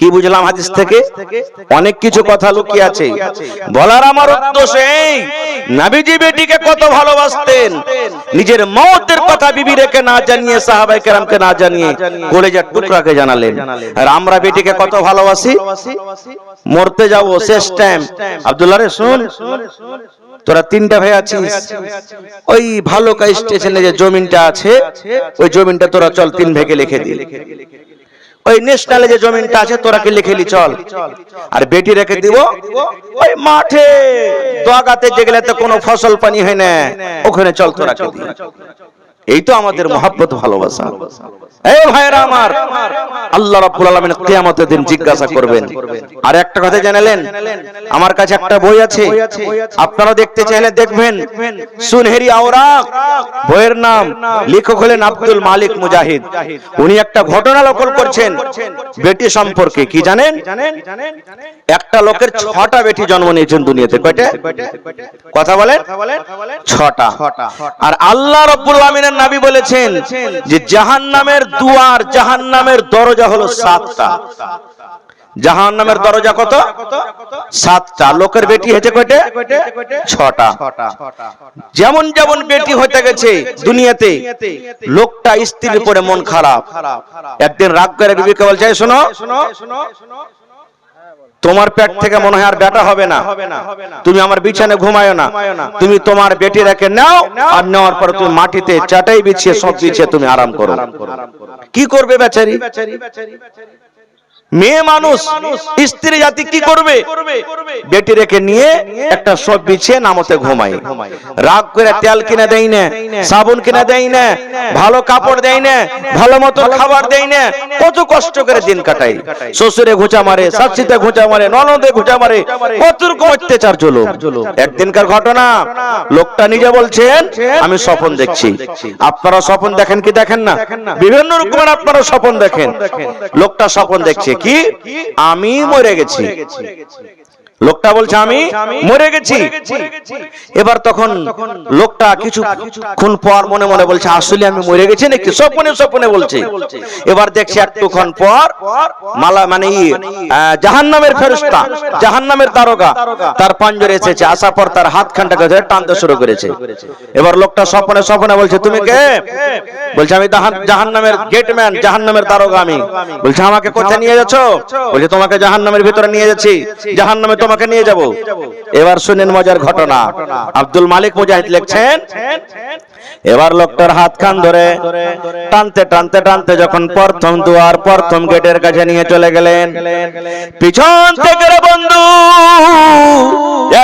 কি বুঝলাম হাদিস থেকে? অনেক কিছু কথা লুকিয়ে আছে। বলার আমার উদ্দেশ্য এই, নবীজি বেটিকে কত ভালোবাসতেন, নিজের মওতের কথা বিবি রেখে না জানিয়ে, সাহাবায়ে কেরামকে না জানিয়ে কলেজার টুকরাকে জানালেন। আর আমরা বেটিকে কত ভালোবাসি, মরতে যাব শেষ টাইম, আব্দুল্লাহ রে শুন, তোরা তিনটা ভাই আছিস, ওই ভালুকা স্টেশনে যে জমিনটা আছে, ওই জমিনটা তোরা চল তিন ভাগে লিখে দি। ওই ন্যাশনালে যে জমিনটা আছে তোরাকে লিখে লি চল। আর বেটি রেখে দিব ওই মাঠে দোয়াগাতে, যেগুলাতে কোনো ফসল পানি হয় না, ওখানে চল তোরাকে দি। এই তো আমাদের মহব্বত, ভালোবাসা। এই ভাইরা আমার, আল্লাহ রাব্বুল আলামিন কিয়ামতের দিন জিজ্ঞাসা করবেন। আর একটা কথা জানালেন, আমার কাছে একটা বই আছে, আপনারা দেখতে চাইলে দেখবেন, সুনহেরি আওরাক বইয়ের নাম, লেখক হলেন আব্দুল মালিক মুজাহিদ। উনি একটা ঘটনা নকল করছেন বেটি সম্পর্কে। কি জানেন? একটা লোকের 6টা বেটি জন্ম নিয়েছেন দুনিয়াতে। কয়টা কথা বলেন? 6টা। আর আল্লাহ রাব্বুল আলামিনের নবী বলেছেন যে জাহান্নামের দুয়ার, জাহান্নামের দরজা হলো 7টা। জাহান্নামের দরজা কত? 7টা। লোকের বেটি হয়েছে কয়টা? 6টা। যেমন যেমন বেটি হতে গেছে দুনিয়াতে, লোকটা স্ত্রীর উপরে মন খারাপ। একদিন রাগ করে বিবিকে বলছে, শোনো, তোমার পেট থেকে মনে হয় আর বেটা হবে না, তুমি আমার বিছানে ঘুমায়ো না, তুমি তোমার বেটি রেখে নাও, আর নেওয়ার পর তুমি মাটিতে চাটাই বিছিয়ে সব বিছিয়ে তুমি আরাম করো। কি করবে বেচারি? মেয়ে মানুষ, স্ত্রী জাতি কি করবে? বেটি রেখে নিয়ে একটা সব বিছিয়ে নামতে ঘুমায়। রাগ করে তেল কিনে দেয় না, সাবুন কিনে দেয় না, ভালো কাপড় দেয় না, ভালো মতো খাবার দেয় না, কত কষ্ট করে দিন কাটায়। শ্বশুরে ঘুচা মারে, শাশুড়িতে ঘুচা মারে, ননদে ঘুচা মারে, কত রকম অত্যাচার জুলুম। একদিনকার ঘটনা, লোকটা নিজে বলছেন আমি স্বপ্ন দেখছি। আপনারা স্বপ্ন দেখেন কি দেখেন না? বিভিন্ন রকমের আপনারা স্বপ্ন দেখেন। লোকটা স্বপ্ন দেখছে কি, আমি মরে গেছি। লোকটা বলছে আমি মরে গেছি। এবার তখন লোকটা কিছুক্ষণ পর মনে মনে বলছে আসলে আমি মরে গেছি নাকি, স্বপ্নে স্বপ্নে বলছে। এবার দেখছি একটুক্ষণ পর মালা মানে জাহান্নামের ফেরেশতা, জাহান্নামের দারোগা তার পাঞ্জরে এসেছে। আসার পর তার হাত খানটাকে ধরে টানতে শুরু করেছে। এবার লোকটা স্বপ্নে স্বপ্নে বলছে তুমি কে? বলছে আমি জাহান্নামের গেটম্যান, জাহান্নামের দারোগা আমি। বলছে আমাকে কোথায় নিয়ে যাচ্ছ? বলছে তোমাকে জাহান্নামের ভিতরে নিয়ে যাচ্ছি, জাহান্নামে তোমাকে নিয়ে যাব। এবার শুনেন মজার ঘটনা, আব্দুল মালিক মুজাহিদ লিখছেন, এবার লোকটার হাত খান ধরে টানতে টানতে টানতে যখন প্রথম দুয়ার, প্রথম গেটের কাছে নিয়ে চলে গেলেন, পিছন থেকে বন্ধু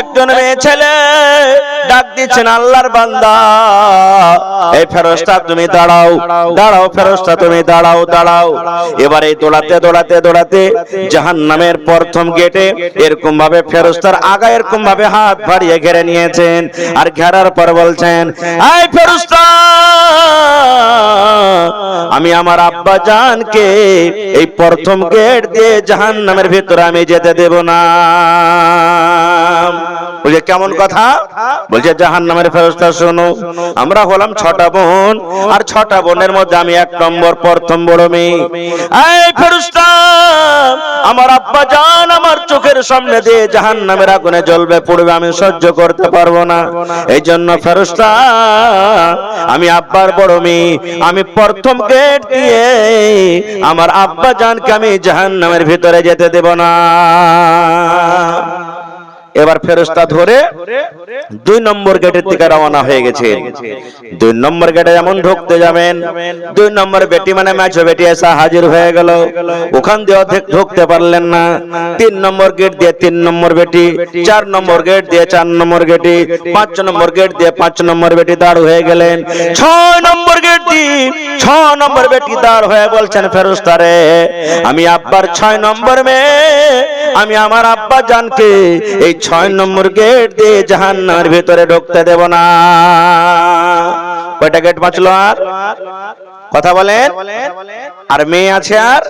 একজন মেয়ে ছেলে ডাক দিচ্ছেন, আল্লাহর বান্দা, এই ফেরেশতা তুমি দাঁড়াও, দাঁড়াও ফেরেশতা তুমি দাঁড়াও, দাঁড়াও। এবার এই দৌড়াতে দৌড়াতে দৌড়াতে জাহান্নামের প্রথম গেটে এরকম ভাবে ফেরেশতার আগা এরকম ভাবে হাত বাড়িয়ে ঘিরে নিয়েছেন। আর ঘেরার পর বলছেন, এই ফেরেশতা, আমি আমার আব্বা জানকে এই প্রথম গেট দিয়ে জাহান্নামের ভিতরে আমি যেতে দেব না। বলছে কেমন কথা? বলছে জাহান্নামের ফেরেশতা শোনো, আমরা হলাম 6টা বোন, আর 6টা বোনের মধ্যে আমি 1 নম্বর, প্রথম বড় মেয়ে। এই ফেরেশতা, আমার আব্বা জান আমার চোখের সামনে দিয়ে জাহান্নামের আগুনে জ্বলবে, পড়বে, আমি সহ্য করতে পারবো না। এই জন্য ফেরেশতা, আমি আব্বার বড় মেয়ে, আমি প্রথম গেট দিয়ে আমার আব্বা জানকে আমি জাহান্নামের ভিতরে যেতে দেব না। এবার ফেরেশতা ধরে 2 নম্বর গেটের দিকে রওনা হয়ে গেছে। 2 নম্বর গেটে যেমন ঢুকতে যাবেন, 2 নম্বর বেটি মানে মেজো বেটি এসে হাজির হয়ে গেল। ওখান দিয়ে অর্ধেক ঢুকতে পারলেন না। 3 নম্বর গেট দিয়ে 3 নম্বর বেটি, 4 নম্বর গেট দিয়ে 4 নম্বর বেটি, 5 নম্বর গেট দিয়ে 5 নম্বর বেটি দাঁড় হয়ে গেলেন। 6 নম্বর গেট দিয়ে 6 নম্বর বেটি দাঁড় হয়ে বলছেন, ফেরেশতা রে, আমি আব্বার 6 নম্বর মেয়ে, আমি আমার আব্বা জানকে এই 6 নম্বর গেট দিয়ে জাহান্নামের ভিতরে ঢুকতে দেব না। কয়টা গেট বাঁচলো আর? কথা বলেন। আর মেয়ে আছে আর?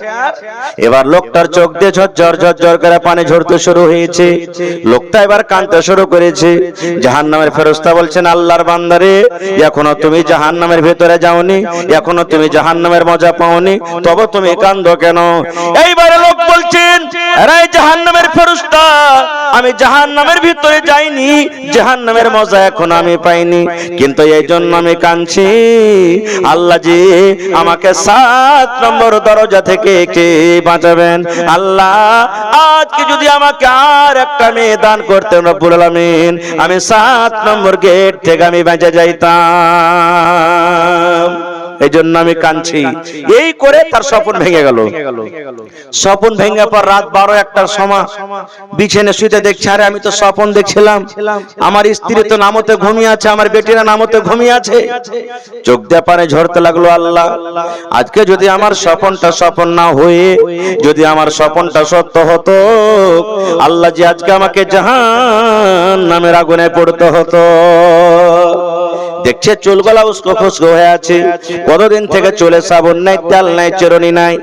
এবার লোকটার চোখ দিয়ে ঝরঝর ঝরঝর করে পানি ঝরতে শুরু হয়েছে। লোকটা এবার কাঁদতে শুরু করেছে। জাহান্নামের ফেরেশতা বলছেন, আল্লাহর বান্দারে, এখনো তুমি জাহান্নামের ভিতরে যাওনি, এখনো তুমি জাহান্নামের মজা পাওনি, তবে তুমি কাঁদো কেন? এইবারে লোক বলছেন, আমি জাহান্নামের ভিতরে যাইনি, জাহান্নামের মজা এখন আমি পাইনি, কিন্তু এই জন্য আমি কাঁদছি। আল্লাহ জি আমাকে 7 নম্বর দরজা থেকে কে বাঁচাবেন? আল্লাহ আজকে যদি আমাকে আর একটা মেয়ে দান করতেন রব্বুল আলামিন, আমি 7 নম্বর গেট থেকে আমি বেঁচে যাইতাম। এই জন্য আমি কাঁদছি। এই করে তার স্বপ্ন ভেঙে গেল। স্বপ্ন ভেঙে পর রাত 12-1টার সময় বিছানে শুতে দেখছি, আরে আমি তো স্বপ্ন দেখছিলাম, আমার স্ত্রী তো নামতে ঘুমিয়ে আছে, আমার বেটিরা নামতে ঘুমিয়ে আছে। চোখ দিয়ে পানি ঝরতে লাগলো। আল্লাহ আজকে যদি আমার স্বপ্নটা স্বপ্ন না হয়ে যদি আমার স্বপ্নটা সত্য হতো, আল্লাহ যে আজকে আমাকে জাহান্নামের আগুনে পড়তে হতো। দেখছে চুলগুলা উস্কো খুস্কো হয়ে আছে, কতদিন থেকে চলে, সাবুন নাই, তেল নাই, চিরুনি নাই।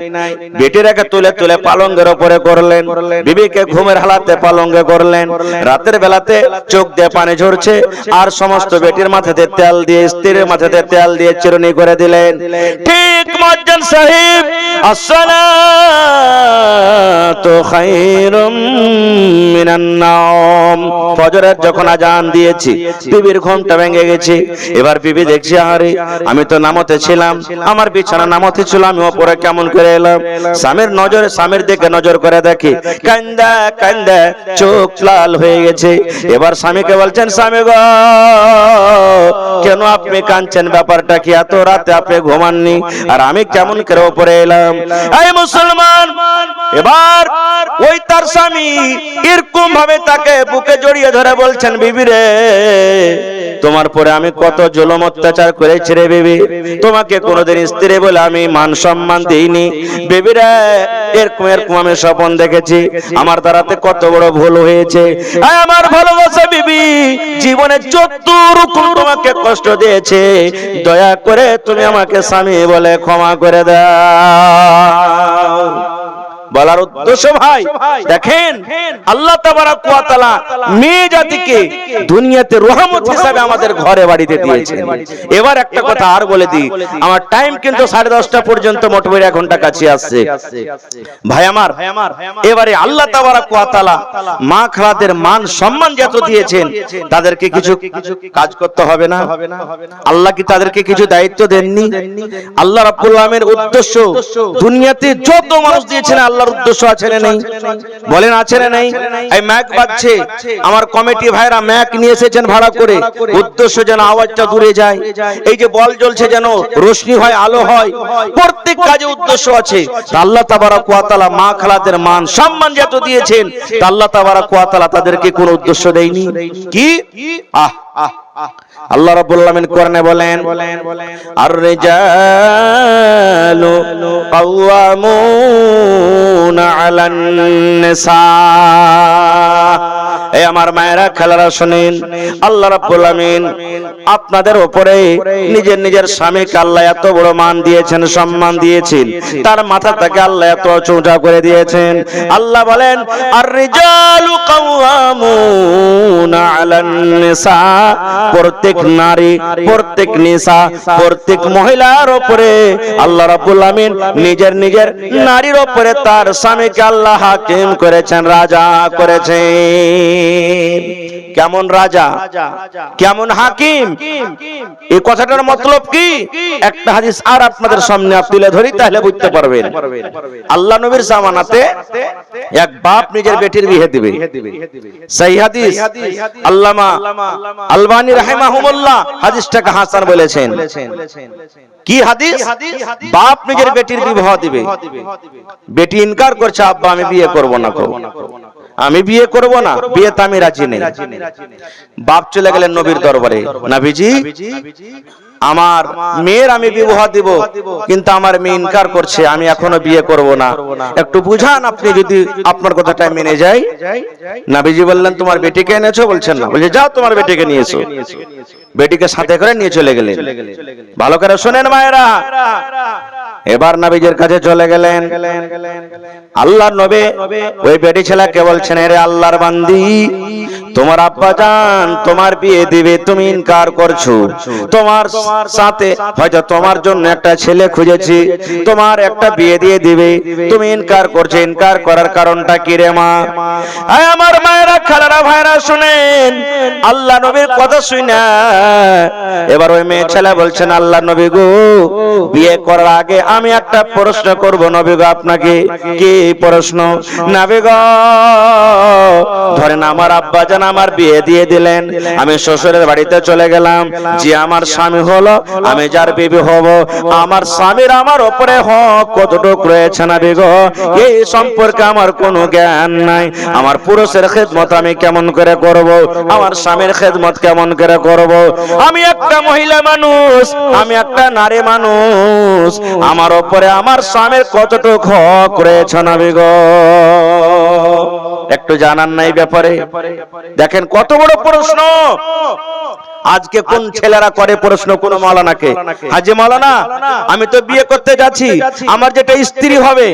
বেটিটাকে তুলে তুলে পালঙ্গের উপরে করলেন, বিবিকে ঘুমের হালাতে পালঙ্গে করলেন। রাতের বেলাতে চোখ দিয়ে পানি ঝরছে, আর সমস্ত বেটির মাথাতে তেল দিয়ে, স্ত্রীর মাথাতে তেল দিয়ে চিরুনি করে দিলেন। ঠিক মুয়াজ্জিন সাহেব আসসালাতু খায়রুম মিনান নাওম, ফজরের যখন আজান দিয়েছি, বিবির ঘুমটা ভেঙে গেছে। এবার বিবি দেখছি, আরে আমি তো নামতে ছিলাম, আমার বিছানা নামতে ছিল, আমি ওপরে কেমন করে এলাম? স্বামীর নজরে, স্বামীর দিকে নজর করে দেখি, কান্দা কান্দা চোখ লাল হয়ে গেছে। এবার স্বামীকে বলছেন, স্বামী গো কেন আপনি কাঁদছেন? ব্যাপারটা কি? এত রাতে আপনি ঘুমাননি, আর আমি কেমন করে ওপরে এলাম? এই মুসলমান, এবার ওই তার স্বামী এরকম ভাবে তাকে বুকে জড়িয়ে ধরে বলছেন, বিবি রে তোমার পরে আমি কত জুলুম অত্যাচার করেছি রে বিবি, তোমাকে কোনোদিন স্ত্রী বলে আমি মান সম্মান দিইনি। বিবি রে এরকম এরকম আমি স্বপ্ন দেখেছি, আমার দ্বারাতে কত বড় ভুল হয়েছে। আমার ভালোবাসা বিবি জীবনে যতটুকু তোমাকে কষ্ট দিয়েছে, দয়া করে তুমি আমাকে স্বামী বলে ক্ষমা করে দাও। বলার উদ্দেশ্য ভাই দেখেন, আল্লাহ তাবারাক ওয়া তাআলা মেয়ে জাতিকে দুনিয়াতে রহমত হিসেবে আমাদের ঘরে বাড়িতে দিয়েছেন। এবার একটা কথা আর বলে দিই, আমার টাইম কিন্তু 10:30 পর্যন্ত, মোটামুটি 1 ঘন্টা কাছে আসছে। ভাই আমার, এবারে আল্লাহ তাবারাক ওয়া তাআলা মা খালাদের মান সম্মান যত দিয়েছেন, তাদেরকে কিছু কাজ করতে হবে না? আল্লাহ কি তাদেরকে কিছু দায়িত্ব দেননি? আল্লাহ রাব্বুল আলামিনের উদ্দেশ্য দুনিয়াতে যত মানুষ দিয়েছেন, আল্লাহর উদ্দেশ্য আছে না নেই? বলেন আছে না নেই? এই ম্যাক বাজছে, আমার কমিটি ভাইরা ম্যাক নিয়ে এসেছেন ভাড়া করে, উদ্দেশ্য যেন আওয়াজটা দূরে যায়। এই যে বল জ্বলছে যেন রোশনি হয়, আলো হয়, প্রত্যেক কাজে উদ্দেশ্য আছে। আল্লাহ তাবারাক ওয়া তাআলা মা খালাদের মান সম্মান যত দিয়েছেন, আল্লাহ তাবারাক ওয়া তাআলা তাদেরকে কোনো উদ্দেশ্য দেয়নি। কি? আল্লাহ রাব্বুল আলামিন কোরআনে বলেন, আর রিজালু কাওয়ামুনা আলান নিসা। এই আমার মায়েরা খালারা শুনেন, আল্লাহ রাব্বুল আলামিন আপনাদের উপরে নিজের নিজের স্বামীকে আল্লাহ এত বড় মান দিয়েছেন, সম্মান দিয়েছেন, তার মাথাটাকে আল্লাহ এত চৌড়া করে দিয়েছেন। আল্লাহ বলেন, আর রিজালু কাওয়ামুনা আলান নিসা, প্রত্যেক নারী, প্রত্যেক নিসা, প্রত্যেক মহিলার উপরে আল্লাহ রাব্বুল আলামিন নিজের নিজের নারীর উপরে তার স্বামীকে আল্লাহ হাকিম করেছেন, রাজা করেছেন। কেমন রাজা, কেমন হাকিম, এই কথাটার মতলব কি? একটা হাদিস আর আপনাদের সামনে তুলে ধরি, তাহলে বুঝতে পারবেন। আল্লাহ নবীর জামানাতে এক বাপ নিজের বেটির বিয়ে দিবে, সেই হাদিস আল্লামা আলবানী রাহিমাহুল্লাহ হাদিসটাকে হাসান বলেছেন। কি হাদিস? বাপ নিজের বেটির বিবাহ দিবে, বেটি ইনকার করছে, আব্বা আমি বিয়ে করব না, আমি বিয়ে করব না, বিয়েতে আমি রাজি নেই। বাপ চলে গেলেন নবীর দরবারে, নবীজি আমার মেয়ের আমি বিবাহ দিব, কিন্তু আমার মেয়ে ইনকার করছে, আমি এখনো বিয়ে করব না, একটু বুঝান আপনি, যদি আপনার কথাটা মেনে যাই। নবীজি বললেন, তোমার বেটিকে এনেছো? বলছেন না। বলছে, যাও তোমার বেটিকে নিয়ে এসো। বেটিকে সাথে করে নিয়ে চলে গেলেন। ভালো করে শোনেন মায়েরা, এবার নবীজির কাছে চলে গেলেন। আল্লাহর নবী ওই বেটি ছেলেকে বলছেন, রে আল্লাহর বান্দি, তোমার আব্বা জান তোমার বিয়ে দিবে, তুমি ইনকার করছো। তোমার সাথে হয়তো তোমার জন্য একটা ছেলে খুঁজেছি, তোমার একটা বিয়ে দিয়ে দিবে, তুমি ইনকার করছো। ইনকার করার কারণটা কি রে মা? আয় আমার মায়েরা, খালারা, ভাইরা শুনেন আল্লাহ নবীর কথা শুনা। এবার ওই মেয়ে ছেলে বলছেন, আল্লাহ নবী গো, বিয়ে করার আগে আমি একটা প্রশ্ন করব নবী গো আপনাকে। কি প্রশ্ন? নবী গো, ধরেন আমার আব্বা জান আমার বিয়ে দিয়ে দিলেন, আমি শ্বশুরের বাড়িতে চলে গেলাম, যে আমার স্বামী হলো, আমি যার বিবি হব, আমার স্বামীর আমার উপরে হক কতটুকু রয়েছে নবী গো, এই সম্পর্কে আমার কোনো জ্ঞান নাই। আমার পুরুষের খেদমত আমি কেমন করে করব, আমার স্বামীর খেদমত কেমন করে করব? আমি একটা মহিলা মানুষ, আমি একটা নারী মানুষ, আমার উপরে আমার স্বামীর কতটুকু হক রয়েছে নবী গো, একটু জানান নাই ব্যাপারে? দেখেন কত বড় প্রশ্ন। আজকে কোন ছেলেরা করে প্রশ্ন কোন মাওলানাকে, হাজি মাওলানা আমি তো বিয়ে করতে যাচ্ছি, আমার যেটা স্ত্রী হবে,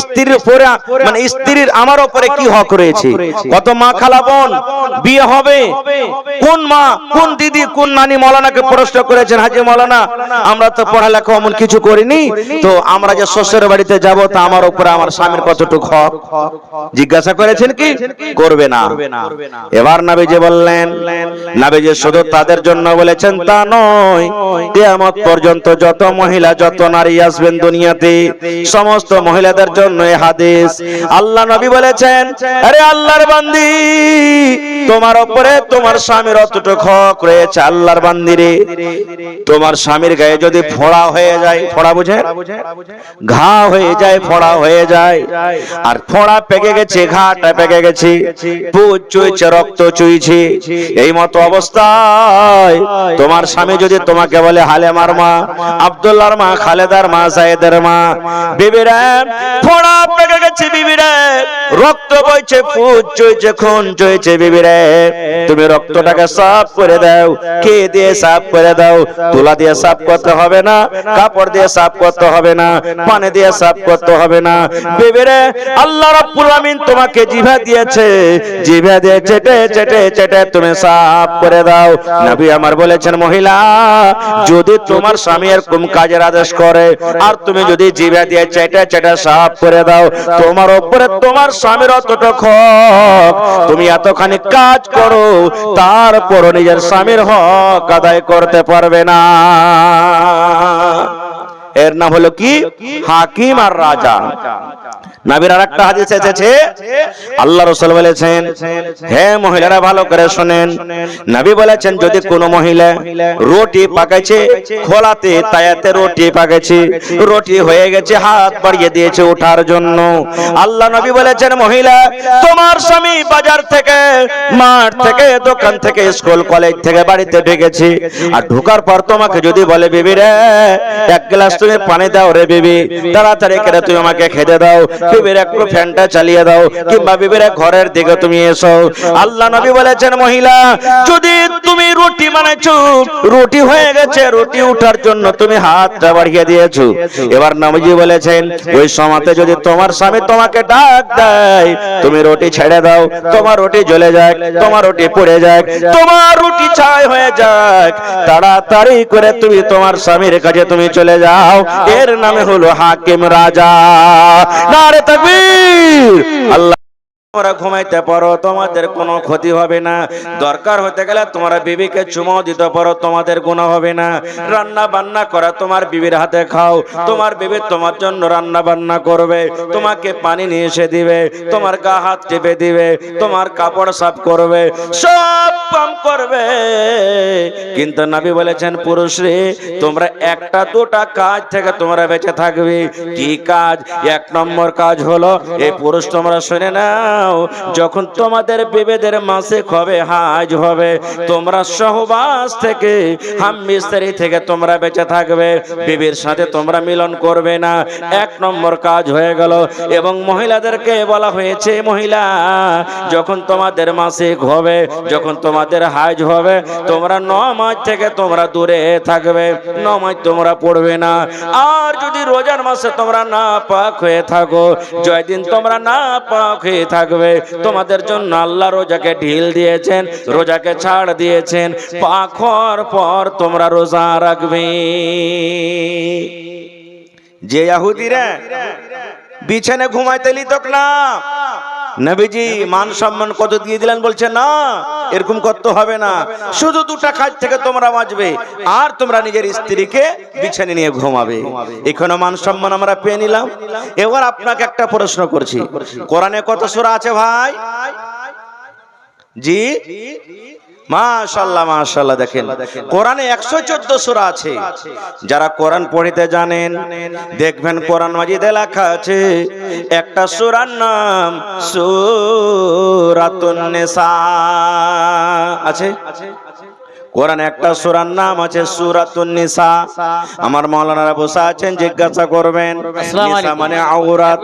স্ত্রীর উপরে মানে স্ত্রীর আমার উপরে কি হক রয়েছে? কত মা খালা বোন বিয়ে হবে, কোন মা কোন দিদি কোন নানি মাওলানাকে প্রশ্ন করেছেন, হাজি মাওলানা আমরা তো পড়ালেখা এমন কিছু করিনি, তো আমরা যে শ্বশুর বাড়িতে যাব তা আমার উপরে আমার স্বামীর কতটুকু হক জিজ্ঞাসা করেছেন কি? করবে না। এবার নবীজি বললেন, নবীজি শুধু তাদের জন্য বলেছেন তা নয়, কিয়ামত পর্যন্ত যত মহিলা যত নারী আসবেন দুনিয়াতে, সমস্ত মহিলাদের জন্য এই হাদিস। আল্লাহ নবী বলেছেন, আরে আল্লাহর বান্দি, তোমার উপরে তোমার স্বামীর অতটুকু হক রয়েছে। আল্লাহর বান্দি রে, তোমার স্বামীর গায়ে যদি ফোড়া হয়ে যায়, ফোড়া বুঝে, ঘা হয়ে যায়, ফোড়া হয়ে যায়, আর ফোড়া পেকে গেছে, ঘাটা পেকে গেছে, পুজ চুইছে, রক্ত চুইছে, এই মতো অবস্থায় তোমার স্বামী যদি তোমাকে বলে, হালেমার মা, আব্দুল্লাহর মা, খালেদার মা, সাইদের মা, বিবিরা ফোড়া পেকে গেছে, বিবিরা রক্ত বইছে, পুজ চুইছে, খুন চুইছে, বিবিরা তুমি রক্তটাকে সাফ করে দাও। কে দিয়ে সাফ করে দাও? তুলা দিয়ে সাফ করতে হবে না, কাপড় দিয়ে সাফ করতে হবে না, পানি দিয়ে সাফ করতে হবে না, বিবিরা আল্লাহ রাব্বুল আমিন তোমাকে জিভা দিয়েছে, জিভা দিয়ে চেটে চেটে চেটে তুমি সাফ করে দাও। নবী আমার বলেছেন, মহিলা যদি তোমার স্বামী এরকম কাজের আদেশ করে আর তুমি যদি জিভা দিয়ে চেটে চেটে সাফ করে দাও, তোমার উপরে তোমার স্বামীর অতটুকু হক, তুমি এতখানি কাজ করো তারপর নিজের স্বামীর হক আদায় করতে পারবে না। এর নাম হলো কি? হাকিম আর রাজা। নবীর আরেকটা হাদিস এসেছে, আল্লাহ রাসূল বলেছেন, হে মহিলারা ভালো করে শুনেন, নবী বলেছেন যদি কোন মহিলা রুটি পাকাচ্ছে, খোলাতে তায়াতে রুটি পাকাচ্ছে, রুটি হয়ে গেছে, হাত বাড়িয়ে দিয়েছে ওঠার জন্য, আল্লাহ নবী বলেছেন, মহিলা তোমার স্বামী বাজার থেকে, মাঠ থেকে, দোকান থেকে, স্কুল কলেজ থেকে বাড়িতে ঢুকেছে, আর ঢোকার পর তোমাকে যদি বলে, বিবি রে এক গ্লাস তুমি পানি দাও রে বিবি, তাড়াতাড়ি করে তুমি আমাকে খেতে দাও, বিবির একটু ফ্যানটা চালিয়ে দাও, কিংবা বিবির ঘরের দিকে তুমি এসো, আল্লাহ নবী বলেছেন, মহিলা যদি তুমি রুটি বানাইছো, রুটি হয়ে গেছে, রুটি উঠার জন্য তুমি হাতটা বাড়িয়ে দিয়েছো, এবার নবীজি বলেছেন ওই সময়তে যদি তোমার স্বামী তোমাকে ডাক দেয়, তুমি রুটি ছেড়ে দাও, তোমার রুটি জ্বলে যাক, তোমার রুটি পুড়ে যাক, তোমার রুটি ছাই হয়ে যাক, তাড়াতাড়ি করে তুমি তোমার স্বামীর কাছে তুমি চলে যাও। এর নামে হলো হাকিম রাজা। নারে তাকবীর। আল্লাহ তোমরা ঘুমাইতে পারো, তোমাদের কোনো ক্ষতি হবে না, দরকার হতে গেলে তোমরা বিবিকে চুমাও দিতে পারো, তোমাদের গুনাহ হবে না, রান্না বান্না করা তোমার বিবির হাতে খাও, তোমার বিবি তোমার জন্য রান্না বান্না করবে, তোমাকে পানি নিয়ে এসে দিবে, তোমার গা হাত টিপে দিবে, তোমার কাপড় সাফ করবে, সব কাম করবে। কিন্তু নবী বলেছেন, পুরুষ রে তোমরা একটা দুটা কাজ থেকে তোমরা বেঁচে থাকবে। কি কাজ? এক নম্বর কাজ হলো, এই পুরুষ তোমরা শুনে না, নাও, যখন তোমাদের বিবেদের মাসিক হবে, হাজ হবে, তোমরা সহবাস থেকে স্বামী স্ত্রী থেকে তোমরা বেঁচে থাকবে, বিবির সাথে তোমরা মিলন করবে না। এক নম্বর কাজ হয়ে গেল। এবং মহিলাদেরকে বলা হয়েছে, মহিলা যখন তোমাদের মাসিক হবে, যখন তোমাদের হাজ হবে, তোমরা নামাজ থেকে তোমরা দূরে থাকবে, নামাজ তোমরা পড়বে না। আর যদি রোজার মাসে তোমরা না পাক হয়ে থাকো, জয়দিন তোমরা না পাক হয়ে থাকবে, তোমাদের জন্য আল্লাহ রোজাকে ঢিল দিয়েছেন, রোজাকে ছাড় দিয়েছেন, পাক হওয়ার পর তোমরা রোজা রাখবে। যে ইহুদিরা বিছানে ঘুমাইতে লিতক না, নবীজি মান সম্মান কত দিয়ে দিলেন, বলছে না এরকম করতে হবে না, শুধু দুটা কাজ থেকে তোমরা বাঁচবে, আর তোমরা নিজের স্ত্রীকে বিছানে নিয়ে ঘুমাবে। এখানে মান সম্মান আমরা পেয়ে নিলাম। এবার আপনাকে একটা প্রশ্ন করছি, কোরআনে কত সূরা আছে ভাই? জি মাশাআল্লাহ মাশাআল্লাহ, দেখেন কোরআনে 114 সূরা আছে। যারা কোরআন পড়তে জানেন দেখবেন কোরআন মাজিদে লেখা আছে একটা সূরার নাম সূরাতুন নিসা আছে। কোরআনে একটা সূরার নাম আছে সূরাতুন নিসা। আমার মাওলানারা বসে আছেন, জিজ্ঞাসা করবেন নিসা মানে আওরাত।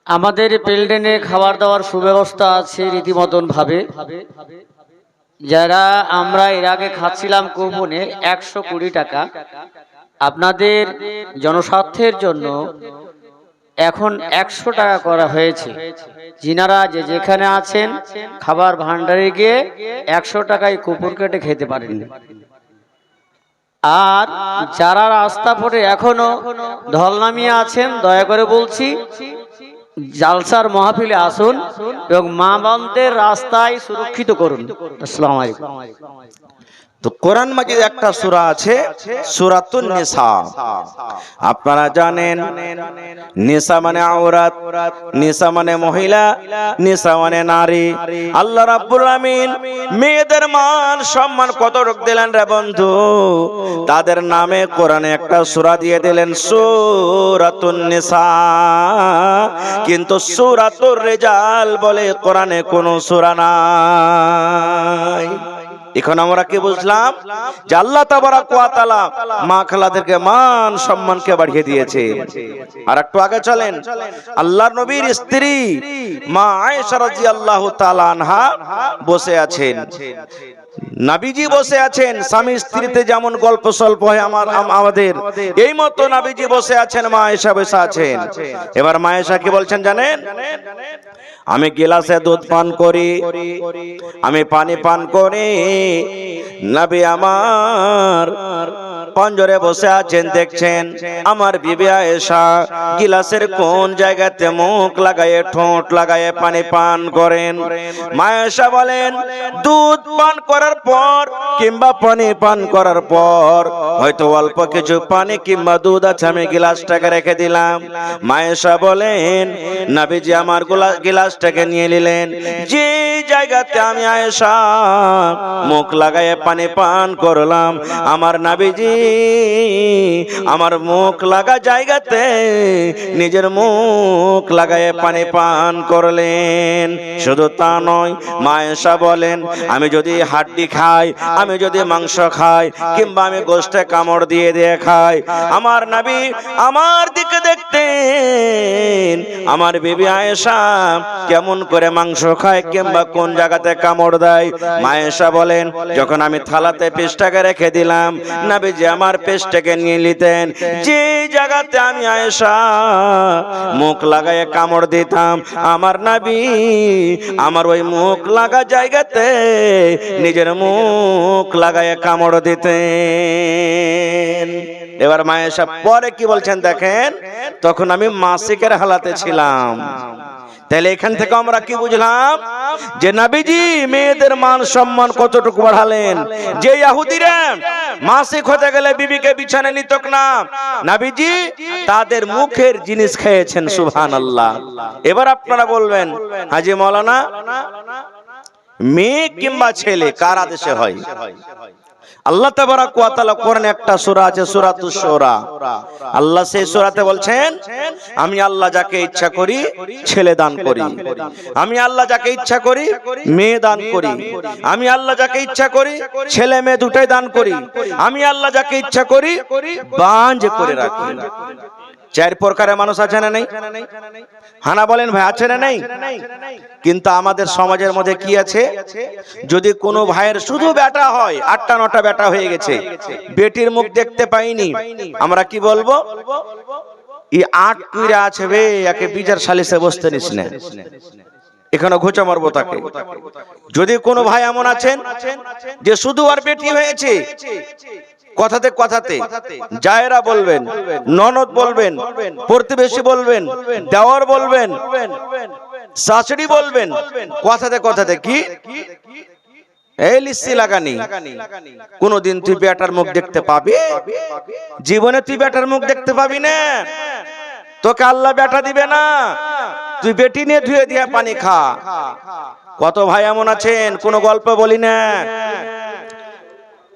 আমাদের প্লেনে খাবার দাবার সুব্যবস্থা আছে রীতিমতন ভাবে। যারা আমরা এর আগে খাচ্ছিলাম কুপনে 120 টাকা, আপনাদের জনস্বার্থের জন্য এখন 100 টাকা করা হয়েছে। যিনারা যে যেখানে আছেন খাবার ভান্ডারে গিয়ে 100 টাকায় কুপন কেটে খেতে পারেন। আর যারা রাস্তা পথে এখনো ঢল নামিয়ে আছেন, দয়া করে বলছি জালসার মাহফিলে আসুন এবং মা বোনদের রাস্তায় সুরক্ষিত করুন। আসসালামু আলাইকুম। তো কোরআন মাজিদ একটা সূরা আছে সূরাতুন নিসা। আপনারা জানেন নিসা মানে আওরাত, নিসা মানে মহিলা, নিসা মানে নারী। আল্লাহ রাব্বুল আমিন মেয়েদের মান সম্মান কত দিলেন রে বন্ধু, তাদের নামে কোরআনে একটা সূরা দিয়ে দিলেন সূরাতুন নিসা। কিন্তু সূরাতুর রিজাল বলে কোরআনে কোনো সূরা নাই। এখন আমরা কি বুঝলাম যে আল্লাহ তাবারাক ওয়া তাআলা মা খালাদেরকে মান সম্মানকে বাড়িয়ে দিয়েছে। আর একটু আগে চলেন, আল্লাহর নবীর স্ত্রী মা আয়েশা রাদিয়াল্লাহু তাআলা আনহা বসে আছেন, নবীজি বসে আছেন। স্বামী স্ত্রীতে যেমন গল্প সল্প হয় আমাদের, এই মতো নবীজি বসে আছেন, মা আয়েশা বসে আছেন। এবার মা আয়েশা কি বলছেন জানেন? আমি গিলাসে দুধ পান করি, আমি পানি পান করি, নবী আমার পঞ্জরে বসে আছেন, দেখছেন আমার বিবি আয়েশা গিলাসের কোন জায়গাতে মুখ লাগায়ে ঠোঁট লাগায়ে পানি পান করেন। মা আয়েশা বলেন দুধ পান করার পর কিংবা পানি পান করার পর হয়তো অল্প কিছু পানি কিংবা দুধ আছে, আমি গিলাসটাকে রেখে দিলাম। মা আয়েশা বলেন নবীজি আমার গিলাসটাকে নিয়ে নিলেন, যে জায়গাতে আমি আয়েশা মুখ লাগায়ে পানি পান করলাম, আমার নবীজি আমার মুখ লাগা জায়গাতে নিজের মুখ লাগায়ে পানি পান করলেন। শুধু তা নয়, মা আয়েশা বলেন আমি যদি হাড্ডি খাই, আমি যদি মাংস খাই কিংবা আমি গোশতে কামড় দিয়ে দিয়ে খাই, আমার নবী আমার দিকে দেখতেন আমার বিবি আয়েশা কেমন করে মাংস খায় কিংবা কোন জায়গাতে কামড় দেয়। মা আয়েশা বলেন যখন আমি থালাতে পেস্টটাকে রেখে দিলাম, নবীজি আমার পেস্টটাকে নিয়ে নিতেন, যে জায়গাতে আমি আয়েশা মুখ লাগায়ে কামড় দিতাম, আমার নবী আমার ওই মুখ লাগা জায়গাতে নিজের মুখ লাগায়ে কামড় দিতেন। এবার মা আয়েশা পরে কি বলছেন দেখেন, তখন আমি মাসিকের হালাতে ছিলাম। তাহলে এখান থেকে আমরা কি বুঝলাম যে নবীজি মেয়েদের মান সম্মান কতটুকু বাড়ালেন। যে ইহুদিরা মাসিক হতে গেলে বিবিকে বিছানে নিতক না, নবীজি তাদের মুখের জিনিস খেয়েছেন। সুবহানাল্লাহ। এবার আপনারা বলবেন হাজী মাওলানা মেয়ে কিংবা ছেলে কার আদেশে হয়? আল্লাহ তাবারাক ওয়া তাআলা কোরআনে একটা সূরা আছে সূরাতুশ শূরা, আল্লাহ সেই সূরাতে বলছেন আমি আল্লাহ যাকে ইচ্ছা করি ছেলে দান করি, আমি আল্লাহ যাকে ইচ্ছা করি মেয়ে দান করি, আমি আল্লাহ যাকে ইচ্ছা করি ছেলে মেয়ে দুটাই দান করি, আমি আল্লাহ যাকে ইচ্ছা করি বাঞ্জ করে রাখি। চার প্রকারের মানুষ আছে না নেই? হানা বলেন ভাই, আছে না নেই? কিন্তু আমাদের সমাজের মধ্যে কি আছে, যদি কোনো ভাইয়ের শুধু বেটা হয়, 8টা 9টা বেটা হয়ে গেছে, বেটির মুখ দেখতে পাইনি, আমরা কি বলবো? এই 8 কুইরা আছে বে, একে বিচার সালিসে বসতে নিস না, এখানে ঘোচা মারবো তাকে। যদি কোনো ভাই এমন আছেন যে শুধু আর বেটি হয়েছে, কথাতে কথাতে জায়েরা বলবেন, ননদ বলবেন, প্রতিবেশী বলবেন, দেওয়ার বলবেন, শাশুড়ি বলবেন, কথাতে কথাতে কি এই লিস্সি লাগানি, কোনদিন তুই বেটার মুখ দেখতে পাবি? জীবনে তুই বেটার মুখ দেখতে পাবি না, তোকে আল্লাহ বেটা দিবে না, তুই বেটি নিয়ে ধুয়ে দিয়ে পানি খা। কত ভাই এমন আছেন, কোনো গল্প বলি না,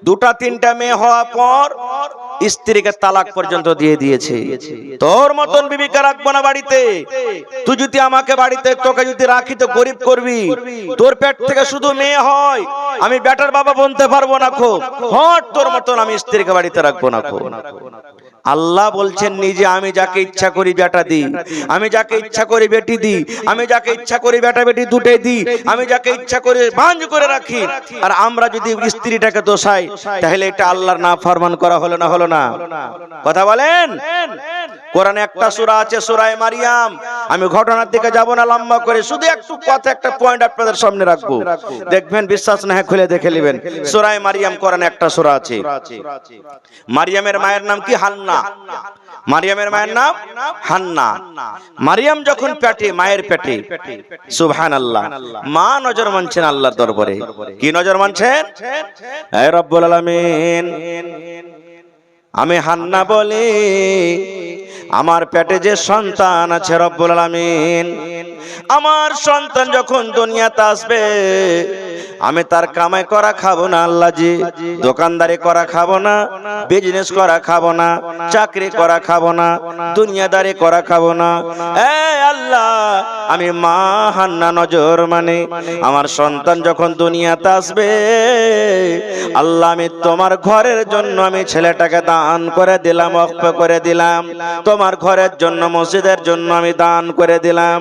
2টা 3টা মেয়ে হওয়ার পর স্ত্রীকে তালাক পর্যন্ত দিয়ে দিয়েছে। তোর মতন বিবিকে রাখবো না বাড়িতে, তুই যদি আমাকে বাড়িতে তোকে যদি রাখি তো গরিব করবি, তোর পেট থেকে শুধু মেয়ে হয়, আমি বেটার বাবা বলতে পারবো না, খো হট তোর মতন আমি স্ত্রীকে বাড়িতে রাখবো না। খো আল্লাহ বলছেন নিজে, আমি যাকে ইচ্ছা করি বেটা দিই, আমি যাকে ইচ্ছা করি বেটি দিই, আমি যাকে ইচ্ছা করি বেটা বেটি দুটোই দিই, আমি যাকে ইচ্ছা করি বাঞ্জ করে রাখি। আর আমরা যদি স্ত্রীটাকে দোষাই, তাহলে এটা আল্লাহর নাফরমান করা হলো না? হলো না? কথা বলেন। কোরআনে একটা সূরা আছে সূরায়ে মারিয়াম, আমি ঘটনার দিকে যাব না লম্বা করে, শুধু একটু কথা, একটা পয়েন্ট আপনাদের সামনে রাখবো, দেখবেন, বিশ্বাস না হয় খুলে দেখে নেবেন। সূরায়ে মারিয়াম কোরআনে একটা সূরা আছে। মারিয়ামের মায়ের নাম কি? হান্না। মারিয়ামের মায়ের নাম হান্না। মারিয়াম যখন পেটে, মায়ের পেটে, সুবহানাল্লাহ, মা নজর মানছেন আল্লাহর দরবারে। কি নজর মানছেন? হে রব্বুল আলামিন, আমি হান্না বলি, আমার পেটে যে সন্তান আছে রব্বুল আলামিন, আমার সন্তান যখন দুনিয়াতে আসবে, আমি তার কামাই করা খাবো না আল্লাহ জি, দোকানদারি করা খাবো না, বিজনেস করা খাবো না, চাকরি করা খাবো না, দুনিয়াদারি করা খাবো না। এ আল্লাহ, আমি মা হান্না নজর মানে আমার সন্তান যখন দুনিয়াতে আসবে, আল্লাহ আমি তোমার ঘরের জন্য আমি ছেলেটাকে দান করে দিলাম, ওয়াকফ করে দিলাম, তোমার ঘরের জন্য, মসজিদের জন্য আমি দান করে দিলাম।